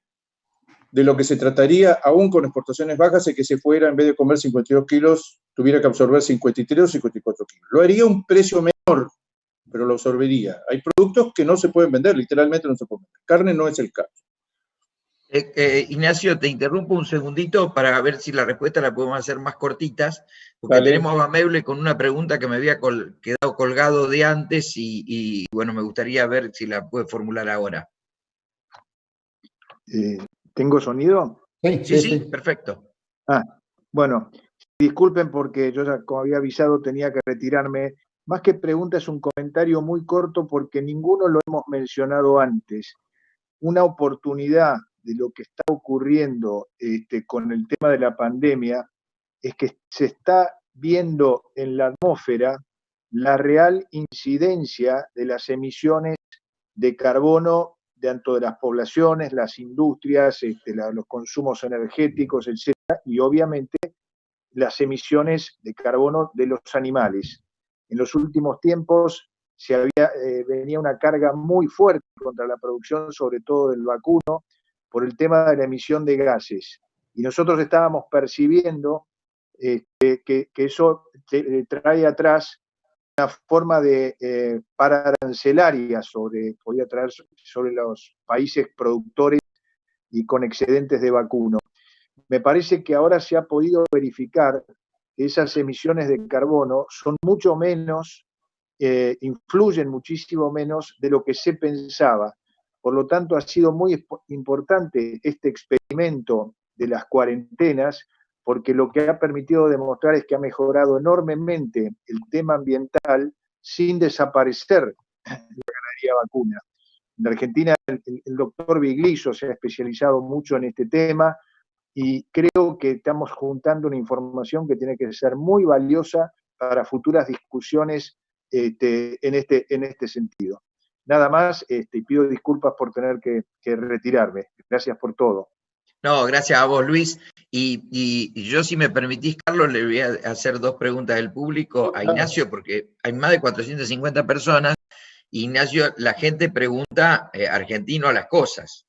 Speaker 7: De lo que se trataría, aún con exportaciones bajas, es que se fuera, en vez de comer 52 kilos, tuviera que absorber 53 o 54 kilos. Lo haría a un precio menor, pero lo absorbería. Hay productos que no se pueden vender, literalmente no se pueden vender. Carne no es el caso.
Speaker 1: Ignacio, te interrumpo un segundito para ver si la respuesta la podemos hacer más cortitas, porque
Speaker 7: Dale.
Speaker 1: tenemos a Meuble con una pregunta que me había quedado colgado de antes y bueno, me gustaría ver si la puede formular ahora.
Speaker 4: ¿Tengo sonido?
Speaker 1: Sí, perfecto.
Speaker 4: Bueno, disculpen porque yo ya, como había avisado, tenía que retirarme más que pregunta es un comentario muy corto porque ninguno lo hemos mencionado antes. Una oportunidad de lo que está ocurriendo con el tema de la pandemia es que se está viendo en la atmósfera la real incidencia de las emisiones de carbono tanto de las poblaciones, las industrias, los consumos energéticos, etcétera, y obviamente las emisiones de carbono de los animales. En los últimos tiempos venía una carga muy fuerte contra la producción, sobre todo del vacuno, por el tema de la emisión de gases. Y nosotros estábamos percibiendo que eso trae atrás una forma de pararancelaria podría traer sobre los países productores y con excedentes de vacuno. Me parece que ahora se ha podido verificar que esas emisiones de carbono son mucho menos, influyen muchísimo menos de lo que se pensaba. Por lo tanto, ha sido muy importante este experimento de las cuarentenas, porque lo que ha permitido demostrar es que ha mejorado enormemente el tema ambiental sin desaparecer la ganadería vacuna. En Argentina, el doctor Bigliso se ha especializado mucho en este tema y creo que estamos juntando una información que tiene que ser muy valiosa para futuras discusiones en este sentido. Nada más, pido disculpas por tener que retirarme. Gracias por todo.
Speaker 1: No, gracias a vos, Luis. Y yo, si me permitís, Carlos, le voy a hacer dos preguntas del público a Ignacio, porque hay más de 450 personas. Ignacio, la gente pregunta argentino las cosas.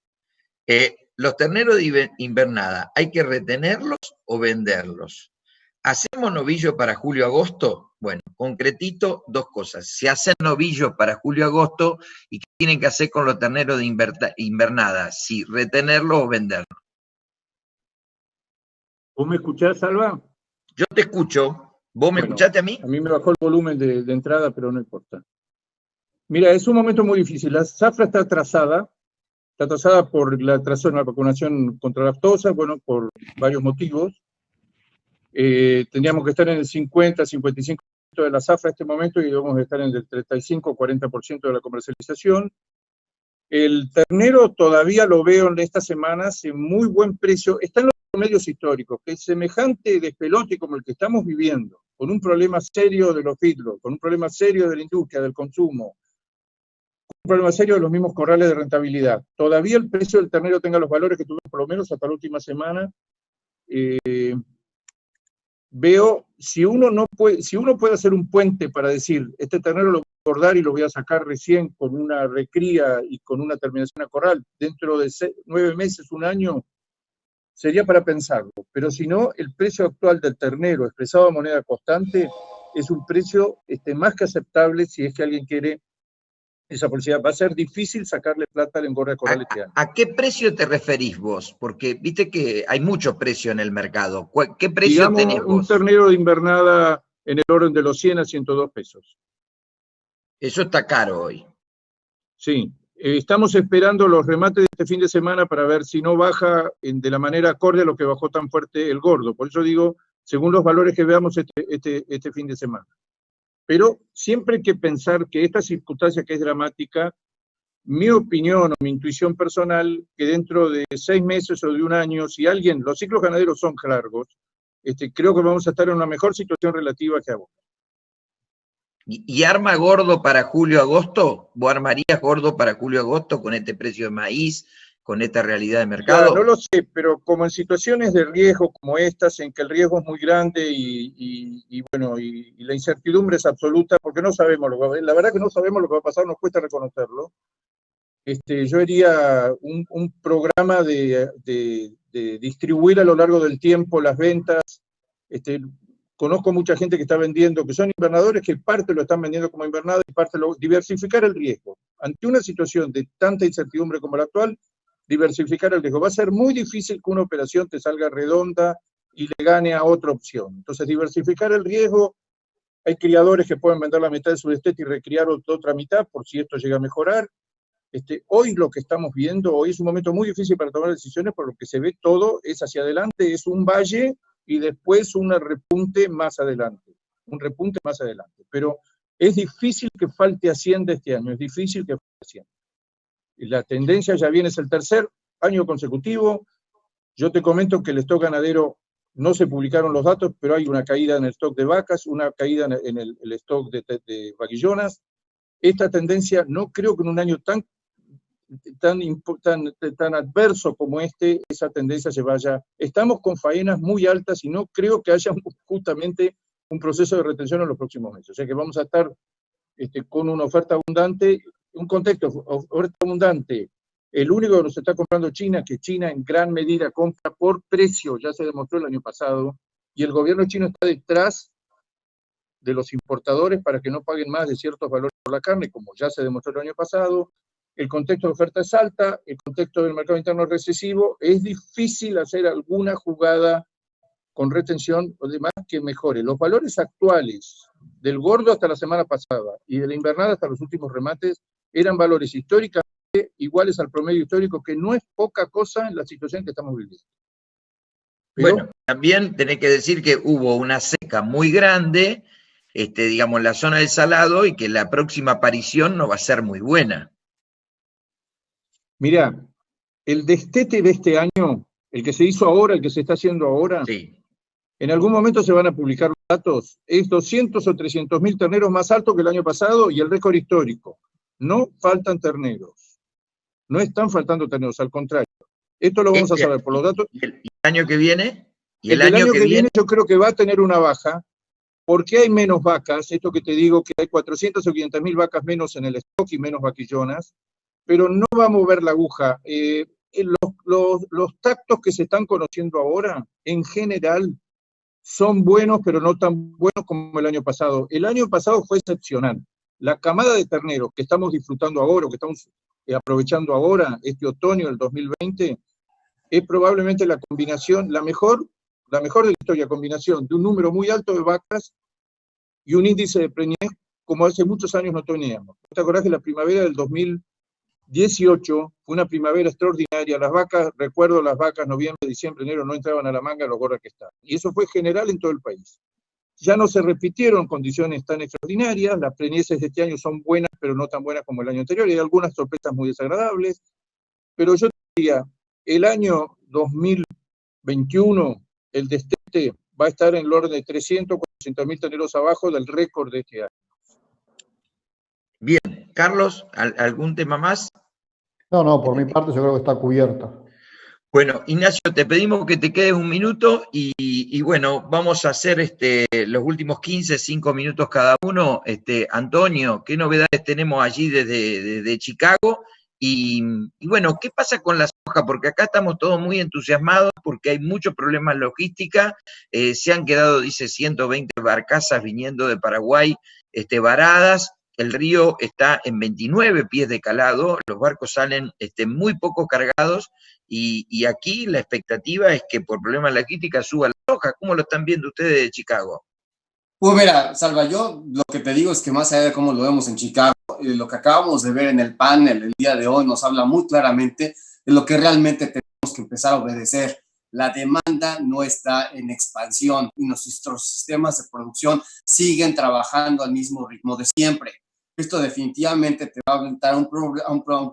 Speaker 1: Los terneros de invernada, ¿hay que retenerlos o venderlos? ¿Hacemos novillo para julio-agosto? Bueno, concretito, dos cosas. Se hacen novillos para julio-agosto, ¿y qué tienen que hacer con los terneros de invernada? Si retenerlos o venderlos.
Speaker 7: ¿Vos me escuchás, Salva?
Speaker 1: Yo te escucho. ¿Vos me escuchaste a mí?
Speaker 7: A mí me bajó el volumen de entrada, pero no importa. Mira, es un momento muy difícil. La zafra está atrasada por la atraso en la vacunación contra la aftosa, bueno, por varios motivos. Tendríamos que estar en el 50-55% de la zafra en este momento y debemos estar en el 35-40% de la comercialización. El ternero todavía lo veo en estas semanas en muy buen precio. Está en los medios históricos, que es semejante despelote como el que estamos viviendo, con un problema serio de los feedlots, con un problema serio de la industria, del consumo, un problema serio de los mismos corrales de rentabilidad. Todavía el precio del ternero tenga los valores que tuvimos por lo menos hasta la última semana. Veo, si uno puede hacer un puente para decir, este ternero lo voy a engordar y lo voy a sacar recién con una recría y con una terminación a corral, dentro de 9 meses, un año, sería para pensarlo. Pero si no, el precio actual del ternero expresado a moneda constante es un precio más que aceptable si es que alguien quiere esa publicidad. Va a ser difícil sacarle plata al engorde de corral este año.
Speaker 1: ¿A qué precio te referís vos? Porque viste que hay mucho precio en el mercado. ¿Qué precio tenés vos?
Speaker 7: Un ternero de invernada en el orden de los 100 a 102 pesos.
Speaker 1: Eso está caro hoy.
Speaker 7: Sí. Estamos esperando los remates de este fin de semana para ver si no baja de la manera acorde a lo que bajó tan fuerte el gordo. Por eso digo, según los valores que veamos este fin de semana. Pero siempre hay que pensar que esta circunstancia que es dramática, mi opinión o mi intuición personal, que dentro de 6 meses o de un año, si los ciclos ganaderos son largos, creo que vamos a estar en una mejor situación relativa que ahora.
Speaker 1: ¿Y arma gordo para julio-agosto? ¿Vos armarías gordo para julio-agosto con este precio de maíz, con esta realidad de mercado?
Speaker 7: No lo sé, pero como en situaciones de riesgo como estas, en que el riesgo es muy grande y la incertidumbre es absoluta, porque no sabemos la verdad que no sabemos lo que va a pasar, nos cuesta reconocerlo. Yo haría un programa de distribuir a lo largo del tiempo las ventas. Conozco mucha gente que está vendiendo, que son invernadores, que parte lo están vendiendo como invernada y parte diversificar el riesgo. Ante una situación de tanta incertidumbre como la actual, diversificar el riesgo. Va a ser muy difícil que una operación te salga redonda y le gane a otra opción. Entonces, diversificar el riesgo. Hay criadores que pueden vender la mitad de su destete y recriar otra mitad por si esto llega a mejorar. Hoy lo que estamos viendo, hoy es un momento muy difícil para tomar decisiones, por lo que se ve todo es hacia adelante, es un valle y después un repunte más adelante. Pero Es difícil que falte Hacienda este año, es difícil que falte Hacienda. Y la tendencia ya viene, es el tercer año consecutivo. Yo te comento que el stock ganadero, no se publicaron los datos, pero hay una caída en el stock de vacas, una caída en el stock de vaquillonas. Esta tendencia, no creo que en un año tan adverso como este, esa tendencia se vaya. Estamos con faenas muy altas y no creo que haya justamente un proceso de retención en los próximos meses. O sea que vamos a estar con una oferta abundante, un contexto, oferta abundante. El único que nos está comprando China, que China en gran medida compra por precio, ya se demostró el año pasado, y el gobierno chino está detrás de los importadores para que no paguen más de ciertos valores por la carne, como ya se demostró el año pasado. El contexto de oferta es alta, el contexto del mercado interno es recesivo, es difícil hacer alguna jugada con retención o demás que mejore. Los valores actuales del gordo hasta la semana pasada y de la invernada hasta los últimos remates eran valores históricamente iguales al promedio histórico, que no es poca cosa en la situación que estamos viviendo. Pero,
Speaker 1: bueno, también tenés que decir que hubo una seca muy grande, digamos, en la zona del Salado, y que la próxima aparición no va a ser muy buena.
Speaker 7: mirá, el destete de este año, el que se hizo ahora, el que se está haciendo ahora,
Speaker 1: Sí.
Speaker 7: en algún momento se van a publicar los datos, es 200 o 300 mil terneros más alto que el año pasado y el récord histórico. No faltan terneros. No están faltando terneros, al contrario. Esto lo vamos a saber por los datos.
Speaker 1: ¿Y el año que viene? ¿Y
Speaker 7: el año que viene yo creo que va a tener una baja, porque hay menos vacas. Esto que te digo, que hay 400 o 500 mil vacas menos en el stock y menos vaquillonas, pero no va a mover la aguja. Los tactos que se están conociendo ahora, en general, son buenos, pero no tan buenos como el año pasado. El año pasado fue excepcional. La camada de terneros que estamos disfrutando ahora, que estamos aprovechando ahora, este otoño del 2020, es probablemente la combinación, la mejor de la historia, combinación de un número muy alto de vacas y un índice de preñez como hace muchos años no teníamos. ¿Te acordás que la primavera del 2018 fue una primavera extraordinaria? Las vacas, recuerdo las vacas noviembre, diciembre, enero no entraban a la manga, lo gordas que estaban. Y eso fue general en todo el país. Ya no se repitieron condiciones tan extraordinarias, las preñeces de este año son buenas, pero no tan buenas como el año anterior, y hay algunas sorpresas muy desagradables, pero yo diría, el año 2021, el destete va a estar en el orden de 300, 400 mil terneros abajo del récord de este año.
Speaker 1: Bien, Carlos, ¿algún tema más?
Speaker 2: No, por mi parte yo creo que está cubierta.
Speaker 1: Bueno, Ignacio, te pedimos que te quedes un minuto y bueno, vamos a hacer los últimos 5 minutos cada uno. Antonio, ¿qué novedades tenemos allí desde Chicago? Y bueno, ¿qué pasa con la soja? Porque acá estamos todos muy entusiasmados porque hay muchos problemas logísticos. Se han quedado, dice, 120 barcazas viniendo de Paraguay varadas. El río está en 29 pies de calado, los barcos salen muy poco cargados y aquí la expectativa es que por problemas logísticos suba la soja. ¿Cómo lo están viendo ustedes de Chicago?
Speaker 3: Pues mira, Salva, yo lo que te digo es que más allá de cómo lo vemos en Chicago, lo que acabamos de ver en el panel el día de hoy nos habla muy claramente de lo que realmente tenemos que empezar a obedecer. La demanda no está en expansión y nuestros sistemas de producción siguen trabajando al mismo ritmo de siempre. Esto definitivamente te va a aventar un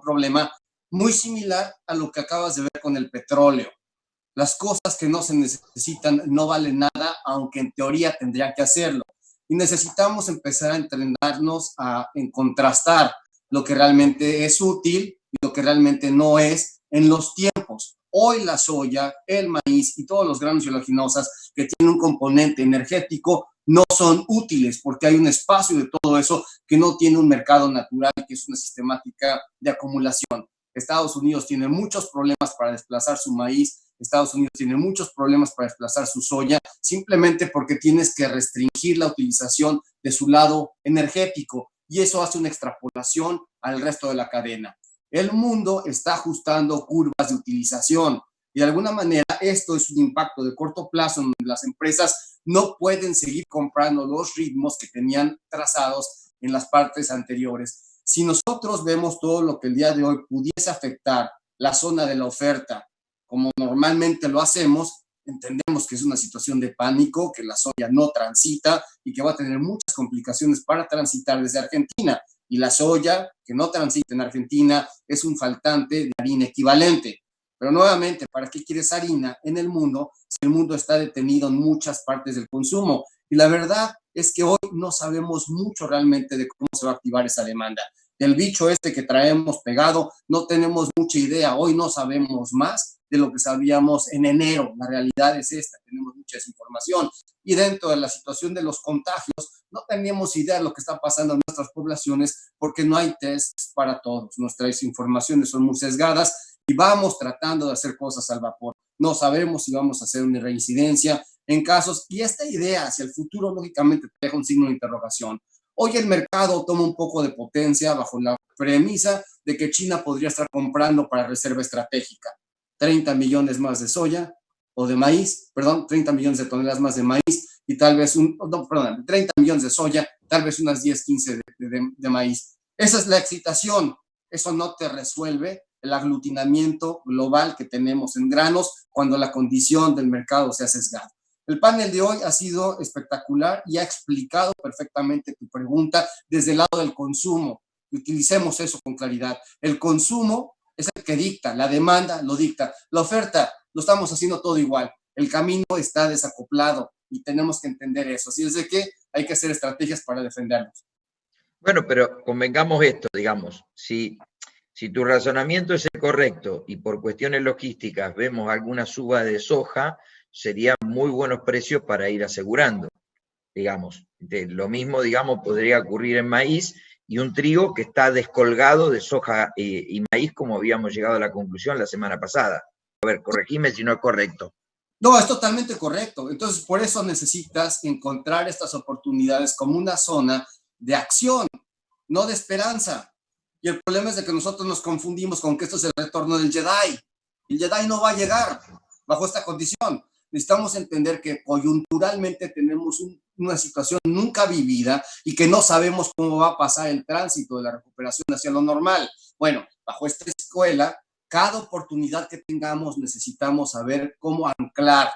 Speaker 3: problema muy similar a lo que acabas de ver con el petróleo. Las cosas que no se necesitan no valen nada, aunque en teoría tendrían que hacerlo. Y necesitamos empezar a entrenarnos en contrastar lo que realmente es útil y lo que realmente no es en los tiempos. Hoy la soya, el maíz y todos los granos y oleaginosas que tienen un componente energético no son útiles porque hay un espacio de todo eso que no tiene un mercado natural, que es una sistemática de acumulación. Estados Unidos tiene muchos problemas para desplazar su maíz, Estados Unidos tiene muchos problemas para desplazar su soya, simplemente porque tienes que restringir la utilización de su lado energético y eso hace una extrapolación al resto de la cadena. El mundo está ajustando curvas de utilización y de alguna manera esto es un impacto de corto plazo en donde las empresas no pueden seguir comprando los ritmos que tenían trazados en las partes anteriores. Si nosotros vemos todo lo que el día de hoy pudiese afectar la zona de la oferta, como normalmente lo hacemos, entendemos que es una situación de pánico, que la soya no transita y que va a tener muchas complicaciones para transitar desde Argentina. Y la soya que no transita en Argentina es un faltante de harina equivalente. Pero nuevamente, ¿para qué quieres harina en el mundo si el mundo está detenido en muchas partes del consumo? Y la verdad es que hoy no sabemos mucho realmente de cómo se va a activar esa demanda. Del bicho este que traemos pegado, no tenemos mucha idea. Hoy no sabemos más de lo que sabíamos en enero. La realidad es esta, tenemos mucha desinformación. Y dentro de la situación de los contagios, no tenemos idea de lo que está pasando en nuestras poblaciones porque no hay tests para todos. Nuestras informaciones son muy sesgadas y vamos tratando de hacer cosas al vapor. No sabemos si vamos a hacer una reincidencia en casos, y esta idea hacia el futuro lógicamente te deja un signo de interrogación. Hoy el mercado toma un poco de potencia bajo la premisa de que China podría estar comprando para reserva estratégica 30 millones más de soya o de maíz, 30 millones de toneladas más de maíz y tal vez 30 millones de soya, tal vez unas 10, 15 de maíz. Esa es la excitación. Eso no te resuelve el aglutinamiento global que tenemos en granos cuando la condición del mercado se ha sesgado. El panel de hoy ha sido espectacular y ha explicado perfectamente tu pregunta desde el lado del consumo. Utilicemos eso con claridad. El consumo es el que dicta, la demanda lo dicta, la oferta lo estamos haciendo todo igual. El camino está desacoplado y tenemos que entender eso. Así es de que hay que hacer estrategias para defendernos.
Speaker 1: Bueno, pero convengamos esto, digamos, si tu razonamiento es el correcto y por cuestiones logísticas vemos alguna suba de soja, serían muy buenos precios para ir asegurando, digamos. Lo mismo, digamos, podría ocurrir en maíz y un trigo que está descolgado de soja y maíz, como habíamos llegado a la conclusión la semana pasada. A ver, corregime si no es correcto.
Speaker 3: No, es totalmente correcto. Entonces, por eso necesitas encontrar estas oportunidades como una zona de acción, no de esperanza. Y el problema es de que nosotros nos confundimos con que esto es el retorno del Jedi. El Jedi no va a llegar bajo esta condición. Necesitamos entender que coyunturalmente tenemos una situación nunca vivida y que no sabemos cómo va a pasar el tránsito de la recuperación hacia lo normal. Bueno, bajo esta escuela, cada oportunidad que tengamos necesitamos saber cómo anclar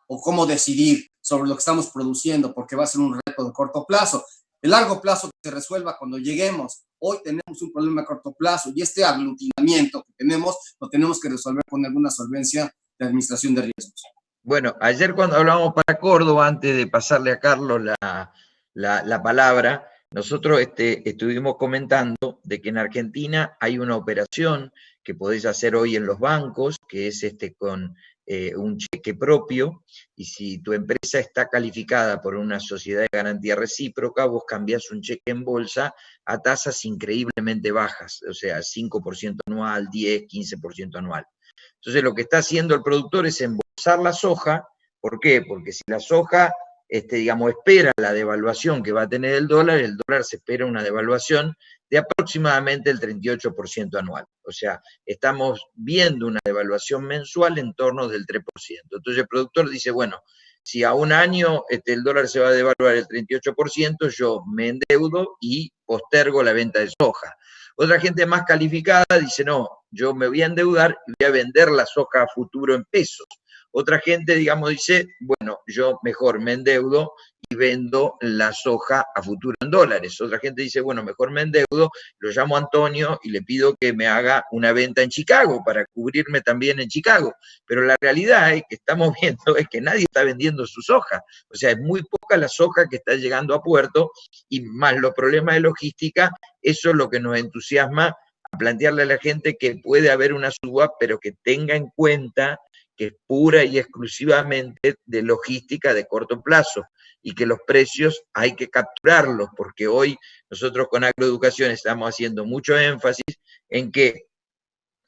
Speaker 3: o cómo decidir sobre lo que estamos produciendo, porque va a ser un reto de corto plazo. El largo plazo que se resuelva cuando lleguemos. Hoy tenemos un problema a corto plazo y este aglutinamiento que tenemos lo tenemos que resolver con alguna solvencia de administración de riesgos.
Speaker 1: Bueno, ayer cuando hablábamos para Córdoba, antes de pasarle a Carlos la palabra, nosotros estuvimos comentando de que en Argentina hay una operación que podés hacer hoy en los bancos, que es con un cheque propio, y si tu empresa está calificada por una sociedad de garantía recíproca, vos cambiás un cheque en bolsa a tasas increíblemente bajas, o sea, 5% anual, 10, 15% anual. Entonces lo que está haciendo el productor es embolsar la soja. ¿Por qué? Porque si la soja, digamos, espera la devaluación que va a tener el dólar se espera una devaluación de aproximadamente el 38% anual. O sea, estamos viendo una devaluación mensual en torno del 3%. Entonces el productor dice, bueno, si a un año el dólar se va a devaluar el 38%, yo me endeudo y postergo la venta de soja. Otra gente más calificada dice, no, yo me voy a endeudar y voy a vender la soja a futuro en pesos. Otra gente, digamos, dice, bueno, yo mejor me endeudo y vendo la soja a futuro en dólares. Otra gente dice, bueno, mejor me endeudo, lo llamo a Antonio y le pido que me haga una venta en Chicago para cubrirme también en Chicago. Pero la realidad es que estamos viendo es que nadie está vendiendo su soja. O sea, es muy poca la soja que está llegando a puerto y más los problemas de logística, eso es lo que nos entusiasma a plantearle a la gente que puede haber una suba, pero que tenga en cuenta que es pura y exclusivamente de logística de corto plazo y que los precios hay que capturarlos, porque hoy nosotros con Agroeducación estamos haciendo mucho énfasis en que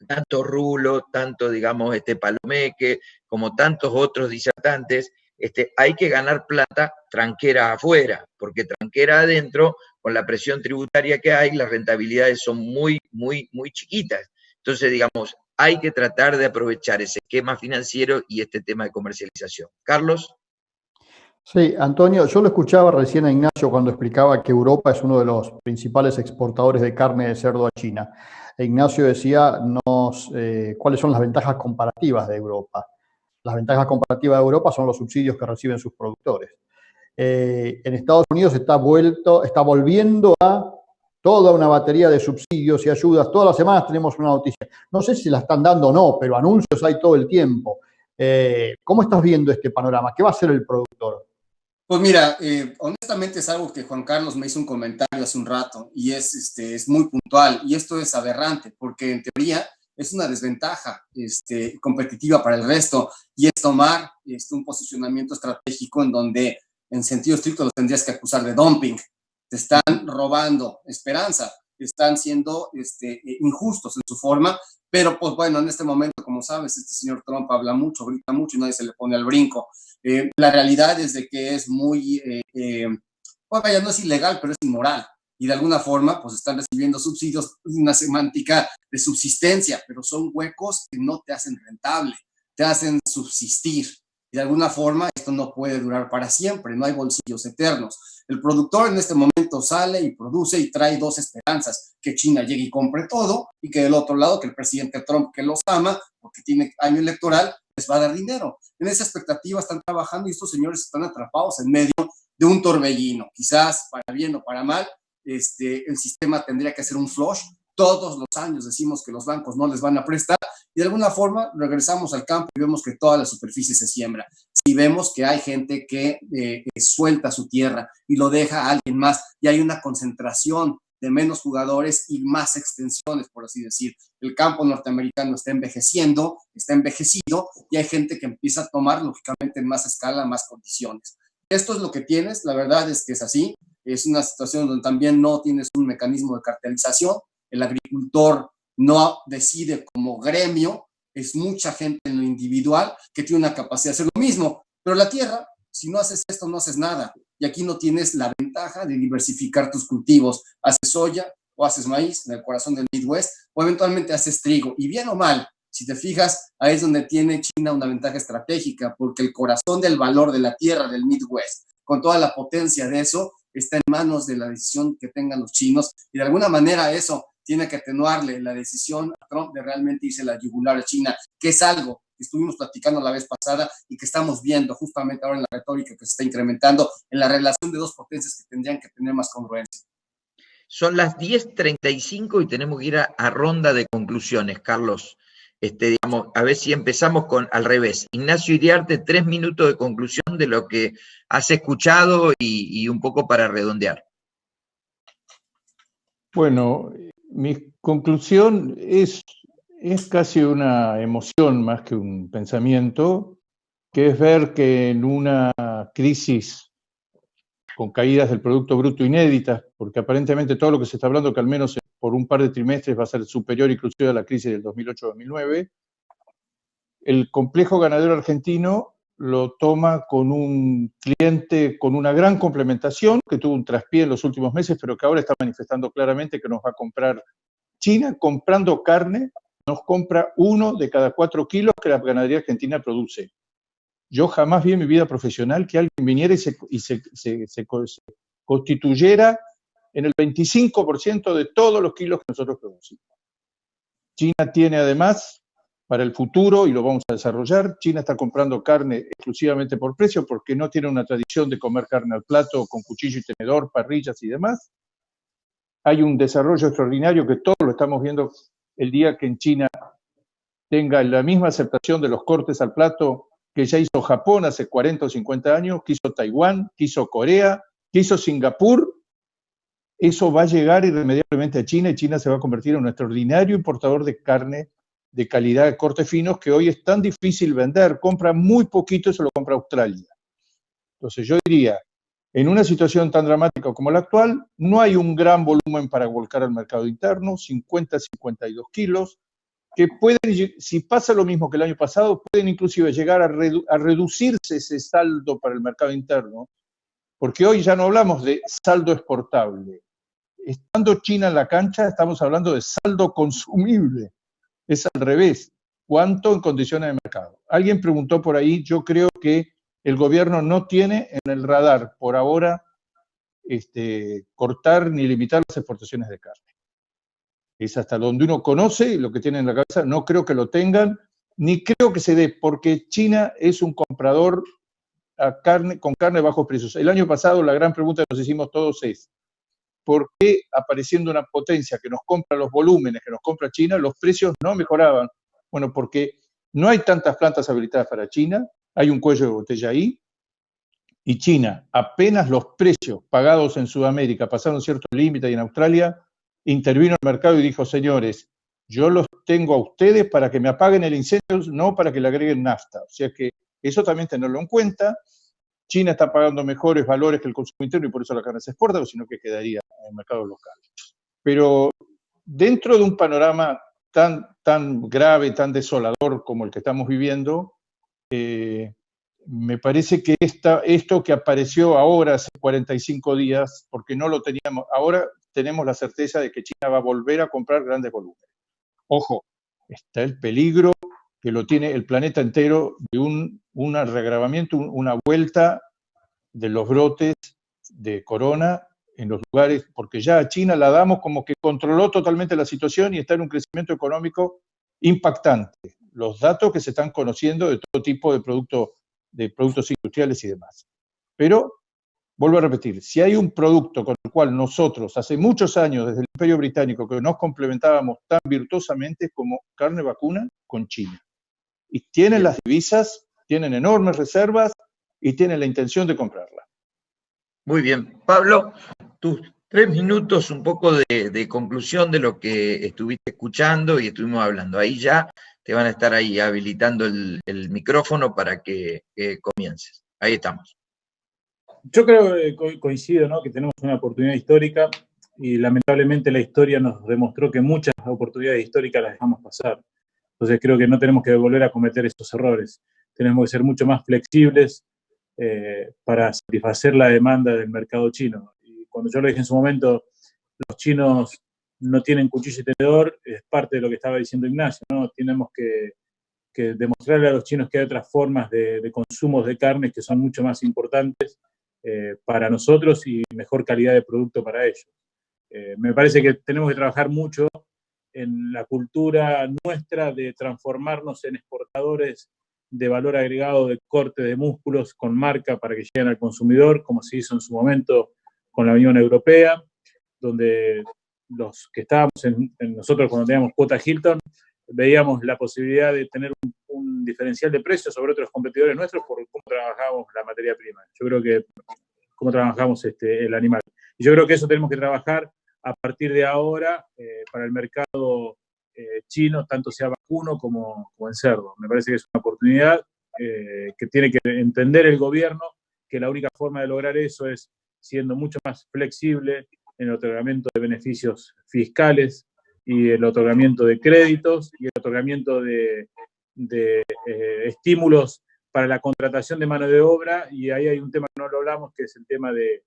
Speaker 1: tanto Rulo, tanto, digamos, Palomeque, como tantos otros disertantes, hay que ganar plata tranquera afuera, porque tranquera adentro, con la presión tributaria que hay, las rentabilidades son muy, muy, muy chiquitas. Entonces, digamos, hay que tratar de aprovechar ese esquema financiero y este tema de comercialización. Carlos.
Speaker 2: Sí, Antonio, yo lo escuchaba recién a Ignacio cuando explicaba que Europa es uno de los principales exportadores de carne de cerdo a China. Ignacio decía cuáles son las ventajas comparativas de Europa. las ventajas comparativas de Europa son los subsidios que reciben sus productores. En Estados Unidos está volviendo a toda una batería de subsidios y ayudas. Todas las semanas tenemos una noticia. No sé si la están dando o no, pero anuncios hay todo el tiempo. ¿Cómo estás viendo este panorama? ¿Qué va a hacer el productor?
Speaker 3: Pues mira, honestamente es algo que Juan Carlos me hizo un comentario hace un rato y es muy puntual, y esto es aberrante porque en teoría es una desventaja competitiva para el resto, y es tomar un posicionamiento estratégico en donde en sentido estricto los tendrías que acusar de dumping. Te están robando esperanza, están siendo injustos en su forma, pero pues bueno, en este momento, como sabes, este señor Trump habla mucho, grita mucho y nadie se le pone al brinco. La realidad es de que es muy, pues vaya, no es ilegal, pero es inmoral. Y de alguna forma, pues están recibiendo subsidios, una semántica de subsistencia, pero son huecos que no te hacen rentable, te hacen subsistir. Y de alguna forma, esto no puede durar para siempre, no hay bolsillos eternos. El productor en este momento sale y produce y trae dos esperanzas: que China llegue y compre todo, y que del otro lado, que el presidente Trump, que los ama, porque tiene año electoral, les va a dar dinero. En esa expectativa están trabajando, y estos señores están atrapados en medio de un torbellino. Quizás para bien o para mal, el sistema tendría que hacer un flush. Todos los años decimos que los bancos no les van a prestar, y de alguna forma regresamos al campo y vemos que toda la superficie se siembra. Si vemos que hay gente que suelta su tierra y lo deja a alguien más, y hay una concentración de menos jugadores y más extensiones, por así decir. El campo norteamericano está envejeciendo, está envejecido, y hay gente que empieza a tomar, lógicamente, en más escala, más condiciones. Esto es lo que tienes, la verdad es que es así. Es una situación donde también no tienes un mecanismo de cartelización. El agricultor no decide como gremio, es mucha gente en lo individual que tiene una capacidad de hacer lo mismo, pero la tierra, si no haces esto, no haces nada, y aquí no tienes la ventaja de diversificar tus cultivos. Haces soya o haces maíz en el corazón del Midwest, o eventualmente haces trigo, y bien o mal, si te fijas, ahí es donde tiene China una ventaja estratégica, porque el corazón del valor de la tierra del Midwest, con toda la potencia de eso, está en manos de la decisión que tengan los chinos, y de alguna manera eso tiene que atenuarle la decisión a Trump de realmente irse la yugular a China, que es algo que estuvimos platicando la vez pasada y que estamos viendo justamente ahora en la retórica que se está incrementando en la relación de dos potencias que tendrían que tener más congruencia.
Speaker 1: Son las 10:35 y tenemos que ir a ronda de conclusiones, Carlos. Digamos, a ver si empezamos al revés. Ignacio Iriarte, 3 minutos de conclusión de lo que has escuchado y un poco para redondear.
Speaker 7: Bueno, mi conclusión es casi una emoción más que un pensamiento, que es ver que en una crisis con caídas del Producto Bruto inéditas, porque aparentemente todo lo que se está hablando, que al menos por un par de trimestres va a ser superior inclusive a la crisis del 2008-2009, el complejo ganadero argentino lo toma con un cliente con una gran complementación, que tuvo un traspié en los últimos meses, pero que ahora está manifestando claramente que nos va a comprar. China, comprando carne, nos compra 1 de cada 4 kilos que la ganadería argentina produce. Yo jamás vi en mi vida profesional que alguien viniera y se constituyera en el 25% de todos los kilos que nosotros producimos. China tiene además, para el futuro, y lo vamos a desarrollar, China está comprando carne exclusivamente por precio, porque no tiene una tradición de comer carne al plato con cuchillo y tenedor, parrillas y demás. Hay un desarrollo extraordinario que todos lo estamos viendo el día que en China tenga la misma aceptación de los cortes al plato que ya hizo Japón hace 40 o 50 años, que hizo Taiwán, que hizo Corea, que hizo Singapur. Eso va a llegar irremediablemente a China, y China se va a convertir en un extraordinario importador de carne de calidad de cortes finos, que hoy es tan difícil vender. Compra muy poquito y se lo compra Australia. Entonces yo diría, en una situación tan dramática como la actual, no hay un gran volumen para volcar al mercado interno, 50, 52 kilos, que pueden, si pasa lo mismo que el año pasado, pueden inclusive llegar a reducirse ese saldo para el mercado interno, porque hoy ya no hablamos de saldo exportable. Estando China en la cancha, estamos hablando de saldo consumible. Es al revés. ¿Cuánto en condiciones de mercado? Alguien preguntó por ahí, yo creo que el gobierno no tiene en el radar por ahora cortar ni limitar las exportaciones de carne. Es hasta donde uno conoce lo que tiene en la cabeza. No creo que lo tengan, ni creo que se dé, porque China es un comprador con carne a bajos precios. El año pasado la gran pregunta que nos hicimos todos es, ¿por qué apareciendo una potencia que nos compra los volúmenes que nos compra China, los precios no mejoraban? Bueno, porque no hay tantas plantas habilitadas para China, hay un cuello de botella ahí, y China, apenas los precios pagados en Sudamérica pasaron cierto límite y en Australia, intervino el mercado y dijo, señores, yo los tengo a ustedes para que me apaguen el incendio, no para que le agreguen nafta. O sea que eso también tenerlo en cuenta. China está pagando mejores valores que el consumo interno y por eso la carne se exporta, sino que quedaría en el mercado local. Pero dentro de un panorama tan grave, tan desolador como el que estamos viviendo, me parece que esto que apareció ahora, hace 45 días, porque no lo teníamos, ahora tenemos la certeza de que China va a volver a comprar grandes volúmenes. Ojo, está el peligro que lo tiene el planeta entero de un reagravamiento, una vuelta de los brotes de corona en los lugares, porque ya a China la damos como que controló totalmente la situación y está en un crecimiento económico impactante. Los datos que se están conociendo de todo tipo de productos industriales y demás. Pero, vuelvo a repetir, si hay un producto con el cual nosotros, hace muchos años, desde el Imperio Británico, que nos complementábamos tan virtuosamente como carne vacuna con China. Y tienen las divisas, tienen enormes reservas y tienen la intención de comprarla.
Speaker 1: Muy bien. Pablo, tus 3 minutos, un poco de conclusión de lo que estuviste escuchando y estuvimos hablando. Ahí ya te van a estar ahí habilitando el micrófono para que comiences. Ahí estamos.
Speaker 5: Yo creo que coincido, ¿no?, que tenemos una oportunidad histórica y lamentablemente la historia nos demostró que muchas oportunidades históricas las dejamos pasar. Entonces creo que no tenemos que volver a cometer esos errores. Tenemos que ser mucho más flexibles para satisfacer la demanda del mercado chino. Y cuando yo lo dije en su momento, los chinos no tienen cuchillo y tenedor, es parte de lo que estaba diciendo Ignacio, ¿no? Tenemos que demostrarle a los chinos que hay otras formas de consumos de carnes que son mucho más importantes para nosotros y mejor calidad de producto para ellos. Me parece que tenemos que trabajar mucho en la cultura nuestra de transformarnos en exportadores de valor agregado de corte de músculos con marca para que lleguen al consumidor, como se hizo en su momento con la Unión Europea, donde los que estábamos nosotros cuando teníamos cuota Hilton, veíamos la posibilidad de tener un diferencial de precios sobre otros competidores nuestros por cómo trabajamos la materia prima. Yo creo que cómo trabajamos el animal. Y yo creo que eso tenemos que trabajar a partir de ahora para el mercado chino, tanto sea vacuno como en cerdo. Me parece que es una oportunidad que tiene que entender el gobierno, que la única forma de lograr eso es siendo mucho más flexible en el otorgamiento de beneficios fiscales y el otorgamiento de créditos y el otorgamiento de estímulos para la contratación de mano de obra, y ahí hay un tema que no lo hablamos, que es el tema de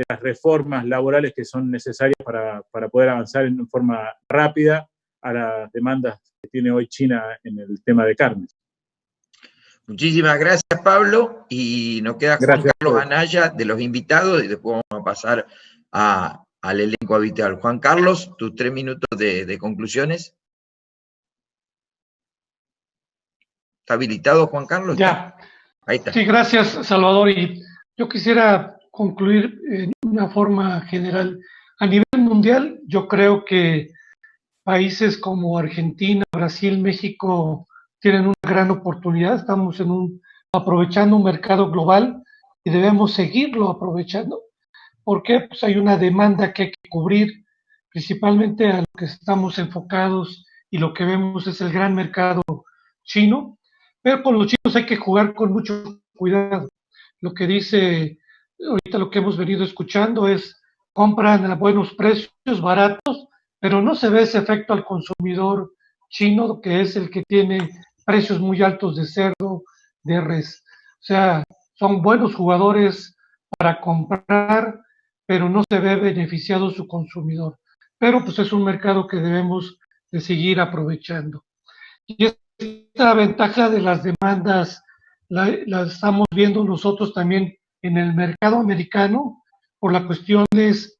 Speaker 5: las reformas laborales que son necesarias para poder avanzar en forma rápida a las demandas que tiene hoy China en el tema de carnes.
Speaker 1: Muchísimas gracias, Pablo, y nos queda Juan Carlos Anaya de los invitados y después vamos a pasar al elenco habitual. Juan Carlos, tus 3 minutos de conclusiones. ¿Está habilitado, Juan Carlos?
Speaker 6: Ya.
Speaker 1: Ahí está.
Speaker 6: Sí, gracias, Salvador. Y yo quisiera concluir en una forma general. A nivel mundial, yo creo que países como Argentina, Brasil, México tienen una gran oportunidad. Estamos aprovechando un mercado global y debemos seguirlo aprovechando. Porque pues hay una demanda que hay que cubrir, principalmente a lo que estamos enfocados y lo que vemos es el gran mercado chino. Pero con los chinos hay que jugar con mucho cuidado. Lo que dice ahorita, lo que hemos venido escuchando es compran a buenos precios, baratos, pero no se ve ese efecto al consumidor chino, que es el que tiene precios muy altos de cerdo, de res. O sea, son buenos jugadores para comprar, pero no se ve beneficiado su consumidor. Pero pues es un mercado que debemos de seguir aprovechando. Y esta ventaja de las demandas la estamos viendo nosotros también en el mercado americano por las cuestiones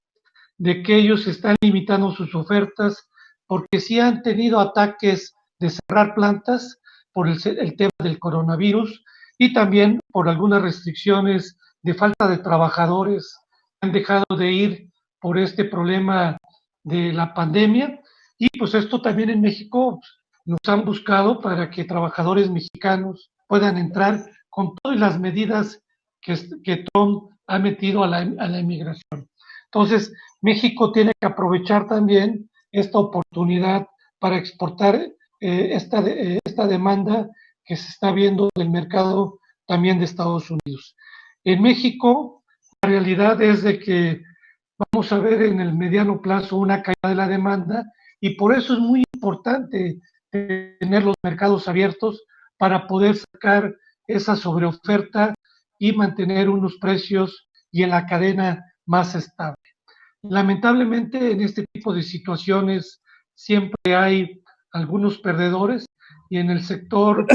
Speaker 6: de que ellos están limitando sus ofertas porque sí han tenido ataques de cerrar plantas, por el tema del coronavirus y también por algunas restricciones de falta de trabajadores que han dejado de ir por este problema de la pandemia. Y pues esto también en México nos han buscado para que trabajadores mexicanos puedan entrar con todas las medidas que Trump ha metido a la inmigración. Entonces, México tiene que aprovechar también esta oportunidad para exportar esta demanda que se está viendo del mercado también de Estados Unidos. En México, la realidad es de que vamos a ver en el mediano plazo una caída de la demanda y por eso es muy importante tener los mercados abiertos para poder sacar esa sobreoferta y mantener unos precios y en la cadena más estable. Lamentablemente en este tipo de situaciones siempre hay algunos perdedores y en el sector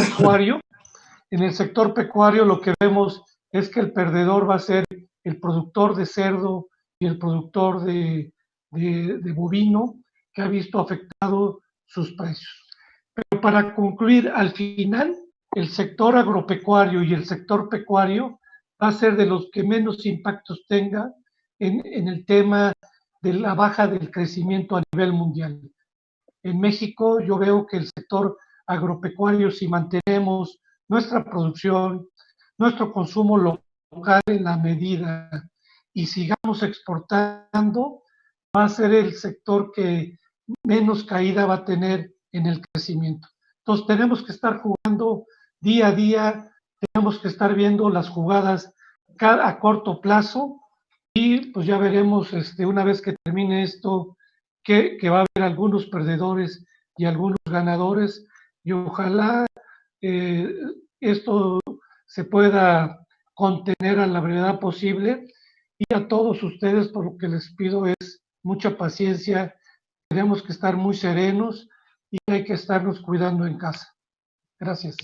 Speaker 6: pecuario lo que vemos es que el perdedor va a ser el productor de cerdo y el productor de bovino que ha visto afectado sus precios. Pero para concluir, al final, el sector agropecuario y el sector pecuario va a ser de los que menos impactos tenga en el tema de la baja del crecimiento a nivel mundial. En México yo veo que el sector agropecuario, si mantenemos nuestra producción, nuestro consumo local en la medida y sigamos exportando, va a ser el sector que menos caída va a tener en el crecimiento. Entonces tenemos que estar jugando día a día, tenemos que estar viendo las jugadas a corto plazo y pues ya veremos una vez que termine esto que va a haber algunos perdedores y algunos ganadores y ojalá esto se pueda contener a la brevedad posible y a todos ustedes por lo que les pido es mucha paciencia, tenemos que estar muy serenos y hay que estarnos cuidando en casa. Gracias.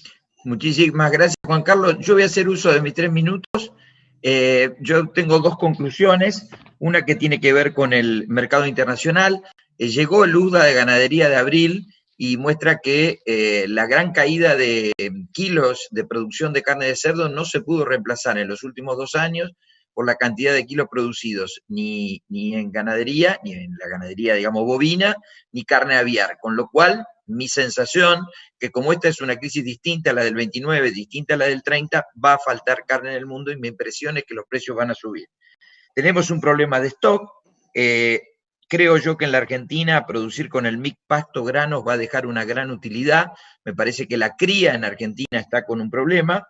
Speaker 1: Muchísimas gracias, Juan Carlos. Yo voy a hacer uso de mis 3 minutos. Yo tengo 2 conclusiones, una que tiene que ver con el mercado internacional. Llegó el USDA de ganadería de abril y muestra que la gran caída de kilos de producción de carne de cerdo no se pudo reemplazar en los últimos 2 años por la cantidad de kilos producidos, ni en ganadería, ni en la ganadería, digamos, bovina, ni carne aviar, con lo cual mi sensación, que como esta es una crisis distinta a la del 29, distinta a la del 30, va a faltar carne en el mundo y mi impresión es que los precios van a subir. Tenemos un problema de stock, creo yo que en la Argentina producir con el mix pasto-granos va a dejar una gran utilidad, me parece que la cría en Argentina está con un problema,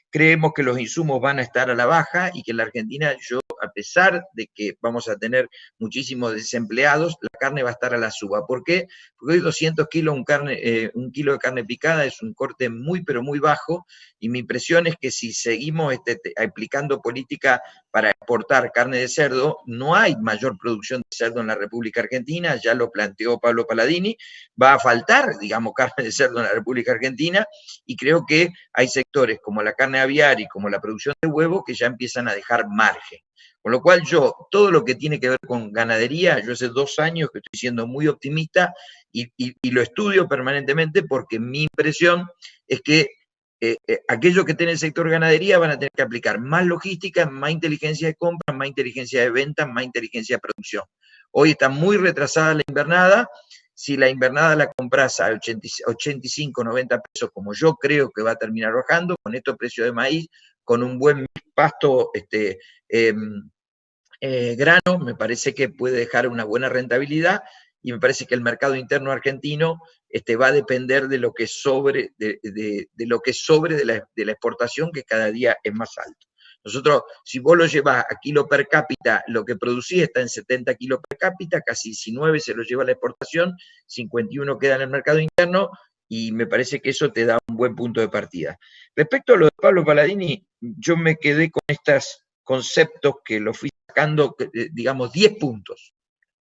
Speaker 1: creemos que los insumos van a estar a la baja y que en la Argentina, a pesar de que vamos a tener muchísimos desempleados, la carne va a estar a la suba. ¿Por qué? Porque hoy 200 kilos, un kilo de carne picada es un corte muy, pero muy bajo, y mi impresión es que si seguimos aplicando política para exportar carne de cerdo, no hay mayor producción de cerdo en la República Argentina, ya lo planteó Pablo Palladini, va a faltar, digamos, carne de cerdo en la República Argentina, y creo que hay sectores como la carne aviar y como la producción de huevo que ya empiezan a dejar margen. Con lo cual todo lo que tiene que ver con ganadería, yo hace 2 años que estoy siendo muy optimista y lo estudio permanentemente porque mi impresión es que aquellos que estén en el sector ganadería van a tener que aplicar más logística, más inteligencia de compra, más inteligencia de venta, más inteligencia de producción. Hoy está muy retrasada la invernada. Si la invernada la compras a 85, 90 pesos, como yo creo que va a terminar bajando, con estos precios de maíz, con un buen pasto grano, me parece que puede dejar una buena rentabilidad y me parece que el mercado interno argentino va a depender de lo que sobre de la exportación, que cada día es más alto. Nosotros, si vos lo llevas a kilo per cápita, lo que producís está en 70 kilos per cápita, casi 19 se lo lleva a la exportación, 51 queda en el mercado interno, y me parece que eso te da un buen punto de partida. Respecto a lo de Pablo Palladini, yo me quedé con estos conceptos que lo fui sacando, digamos, 10 puntos.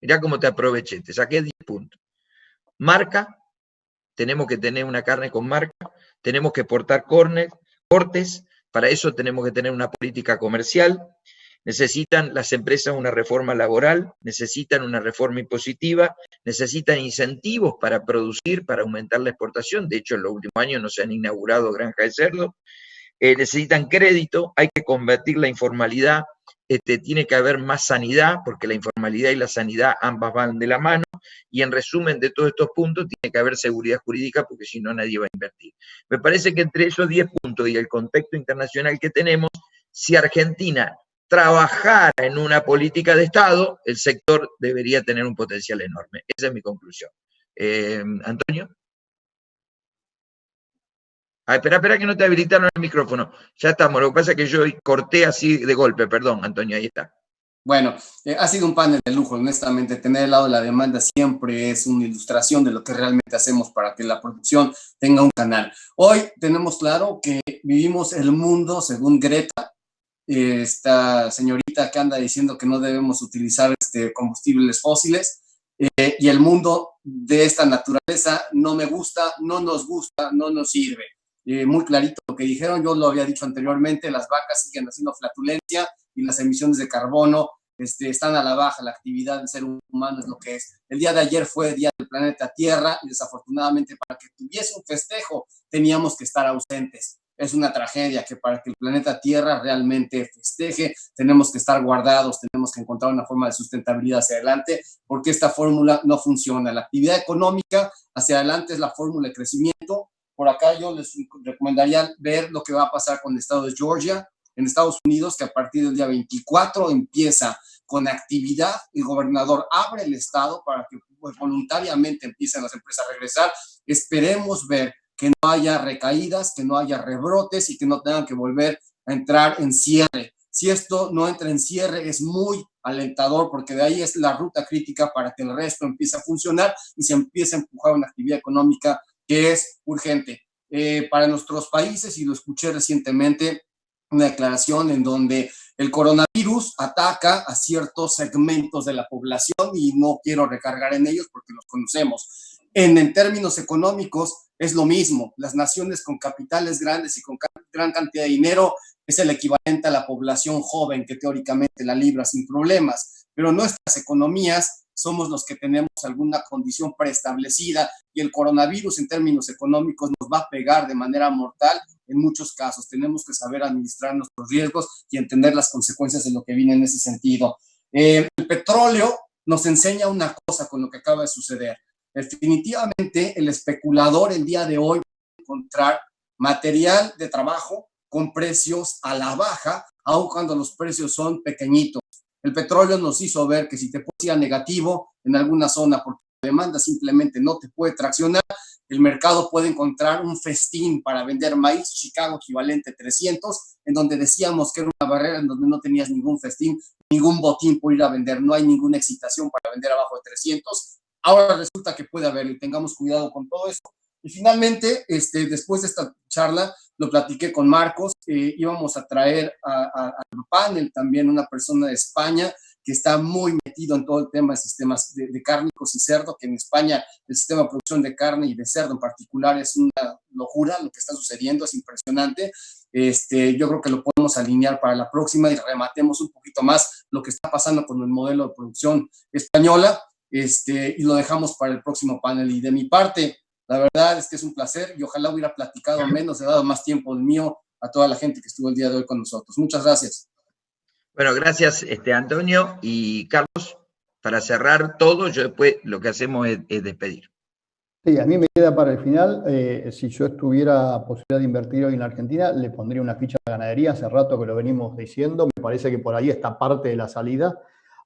Speaker 1: Mirá cómo te aproveché, te saqué 10 puntos. Marca, tenemos que tener una carne con marca, tenemos que exportar cortes, para eso tenemos que tener una política comercial, Necesitan las empresas una reforma laboral, necesitan una reforma impositiva, necesitan incentivos para producir, para aumentar la exportación. De hecho, en los últimos años no se han inaugurado granjas de cerdo. Necesitan crédito, hay que combatir la informalidad, tiene que haber más sanidad, porque la informalidad y la sanidad ambas van de la mano, y en resumen de todos estos puntos tiene que haber seguridad jurídica, porque si no nadie va a invertir. Me parece que entre esos 10 puntos y el contexto internacional que tenemos, si Argentina trabajara en una política de Estado, el sector debería tener un potencial enorme. Esa es mi conclusión. ¿Antonio? Espera que no te habilitaron el micrófono. Ya estamos, lo que pasa es que yo corté así de golpe, perdón, Antonio, ahí está.
Speaker 3: Bueno, ha sido un panel de lujo, honestamente. Tener el lado de la demanda siempre es una ilustración de lo que realmente hacemos para que la producción tenga un canal. Hoy tenemos claro que vivimos el mundo según Greta, esta señorita que anda diciendo que no debemos utilizar combustibles fósiles, y el mundo de esta naturaleza no me gusta, no nos sirve. Muy clarito lo que dijeron, yo lo había dicho anteriormente, las vacas siguen haciendo flatulencia y las emisiones de carbono están a la baja, la actividad del ser humano es lo que es. El día de ayer fue el Día del Planeta Tierra y desafortunadamente para que tuviese un festejo teníamos que estar ausentes. Es una tragedia que para que el planeta Tierra realmente festeje tenemos que estar guardados, tenemos que encontrar una forma de sustentabilidad hacia adelante porque esta fórmula no funciona. La actividad económica hacia adelante es la fórmula de crecimiento. Por acá yo les recomendaría ver lo que va a pasar con el estado de Georgia, en Estados Unidos, que a partir del día 24 empieza con actividad. El gobernador abre el estado para que voluntariamente empiecen las empresas a regresar. Esperemos ver que no haya recaídas, que no haya rebrotes y que no tengan que volver a entrar en cierre. Si esto no entra en cierre, es muy alentador porque de ahí es la ruta crítica para que el resto empiece a funcionar y se empiece a empujar una actividad económica que es urgente. Para nuestros países, y lo escuché recientemente, una declaración en donde el coronavirus ataca a ciertos segmentos de la población y no quiero recargar en ellos porque los conocemos. En términos económicos es lo mismo. Las naciones con capitales grandes y con gran cantidad de dinero es el equivalente a la población joven que teóricamente la libra sin problemas, pero nuestras economías somos los que tenemos alguna condición preestablecida y el coronavirus en términos económicos nos va a pegar de manera mortal en muchos casos. Tenemos que saber administrar nuestros riesgos y entender las consecuencias de lo que viene en ese sentido. El petróleo nos enseña una cosa con lo que acaba de suceder. Definitivamente el especulador el día de hoy va a encontrar material de trabajo con precios a la baja, aun cuando los precios son pequeñitos. El petróleo nos hizo ver que si te puedes ir a negativo en alguna zona porque la demanda simplemente no te puede traccionar, el mercado puede encontrar un festín para vender maíz, Chicago equivalente 300, en donde decíamos que era una barrera en donde no tenías ningún festín, ningún botín por ir a vender, no hay ninguna excitación para vender abajo de 300. Ahora resulta que puede haber y tengamos cuidado con todo eso. Y finalmente, después de esta charla, lo platiqué con Marcos, íbamos a traer al panel también una persona de España que está muy metido en todo el tema de sistemas de cárnicos y cerdo, que en España el sistema de producción de carne y de cerdo en particular es una locura, lo que está sucediendo es impresionante. Yo creo que lo podemos alinear para la próxima y rematemos un poquito más lo que está pasando con el modelo de producción española, y lo dejamos para el próximo panel. Y de mi parte, la verdad es que es un placer y ojalá hubiera platicado menos, he dado más tiempo del mío a toda la gente que estuvo el día de hoy con nosotros. Muchas gracias.
Speaker 1: Bueno, gracias Antonio y Carlos. Para cerrar todo, yo después lo que hacemos es despedir.
Speaker 2: Sí, a mí me queda para el final, si yo tuviera posibilidad de invertir hoy en la Argentina, le pondría una ficha de ganadería, hace rato que lo venimos diciendo, me parece que por ahí está parte de la salida.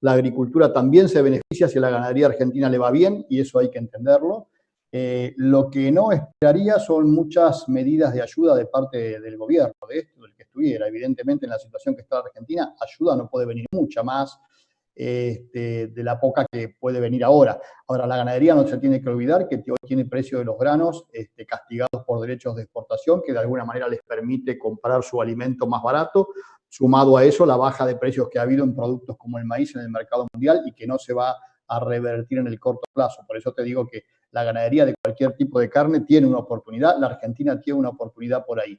Speaker 2: La agricultura también se beneficia si a la ganadería argentina le va bien, y eso hay que entenderlo. Lo que no esperaría son muchas medidas de ayuda de parte del gobierno, de esto, del que estuviera. Evidentemente, en la situación que está la Argentina, ayuda no puede venir mucha más de la poca que puede venir ahora. Ahora, la ganadería no se tiene que olvidar que hoy tiene precio de los granos castigados por derechos de exportación, que de alguna manera les permite comprar su alimento más barato. Sumado a eso, la baja de precios que ha habido en productos como el maíz en el mercado mundial y que no se va a revertir en el corto plazo. Por eso te digo que la ganadería de cualquier tipo de carne tiene una oportunidad, la Argentina tiene una oportunidad por ahí.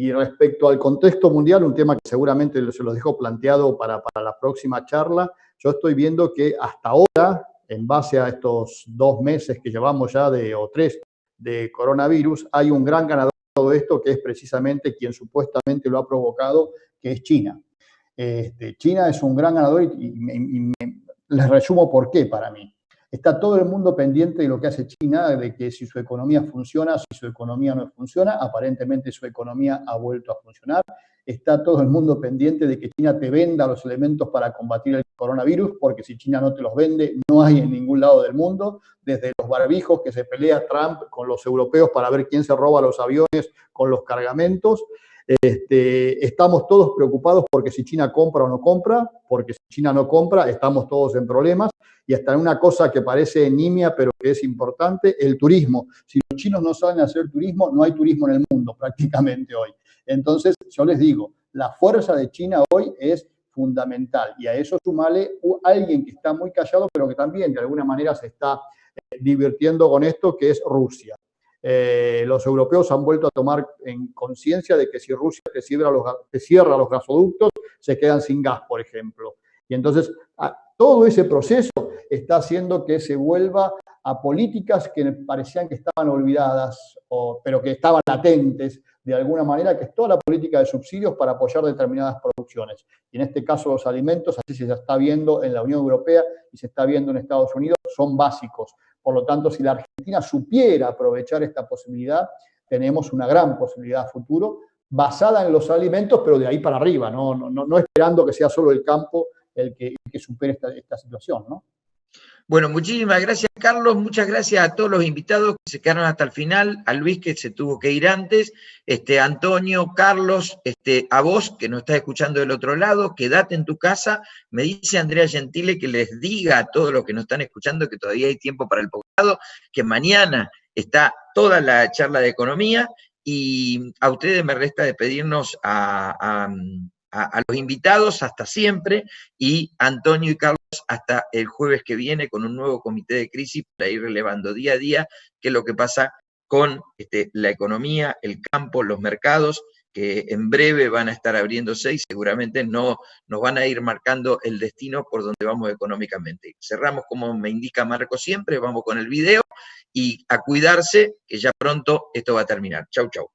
Speaker 2: Y respecto al contexto mundial, un tema que seguramente se los dejo planteado para la próxima charla, yo estoy viendo que hasta ahora, en base a estos 2 meses que llevamos ya o 3 de coronavirus, hay un gran ganador de todo esto que es precisamente quien supuestamente lo ha provocado, que es China. China es un gran ganador y les resumo por qué para mí. Está todo el mundo pendiente de lo que hace China, de que si su economía funciona, si su economía no funciona. Aparentemente su economía ha vuelto a funcionar. Está todo el mundo pendiente de que China te venda los elementos para combatir el coronavirus, porque si China no te los vende, no hay en ningún lado del mundo. Desde los barbijos que se pelea Trump con los europeos para ver quién se roba los aviones con los cargamentos. Estamos todos preocupados porque si China compra o no compra, porque si China no compra, estamos todos en problemas. Y hasta en una cosa que parece nimia, pero que es importante, el turismo. Si los chinos no saben hacer turismo, no hay turismo en el mundo prácticamente hoy. Entonces, yo les digo, la fuerza de China hoy es fundamental. Y a eso sumale alguien que está muy callado, pero que también de alguna manera se está divirtiendo con esto, que es Rusia. Los europeos han vuelto a tomar en conciencia de que si Rusia te cierra los gasoductos, se quedan sin gas, por ejemplo. Y entonces, todo ese proceso está haciendo que se vuelva a políticas que parecían que estaban olvidadas, pero que estaban latentes de alguna manera, que es toda la política de subsidios para apoyar determinadas producciones. Y en este caso los alimentos, así se está viendo en la Unión Europea y se está viendo en Estados Unidos, son básicos. Por lo tanto, si la Argentina supiera aprovechar esta posibilidad, tenemos una gran posibilidad a futuro, basada en los alimentos, pero de ahí para arriba, no esperando que sea solo el campo el que supere esta situación, ¿no?
Speaker 1: Bueno, muchísimas gracias, Carlos. Muchas gracias a todos los invitados que se quedaron hasta el final, a Luis que se tuvo que ir antes, Antonio, Carlos, a vos que nos estás escuchando del otro lado, quédate en tu casa. Me dice Andrea Gentile que les diga a todos los que nos están escuchando que todavía hay tiempo para el posgrado, que mañana está toda la charla de economía y a ustedes me resta despedirnos a los invitados hasta siempre y Antonio y Carlos hasta el jueves que viene con un nuevo comité de crisis para ir relevando día a día qué es lo que pasa con la economía, el campo, los mercados, que en breve van a estar abriéndose y seguramente no nos van a ir marcando el destino por donde vamos económicamente. Cerramos como me indica Marco siempre, vamos con el video y a cuidarse que ya pronto esto va a terminar. Chau, chau.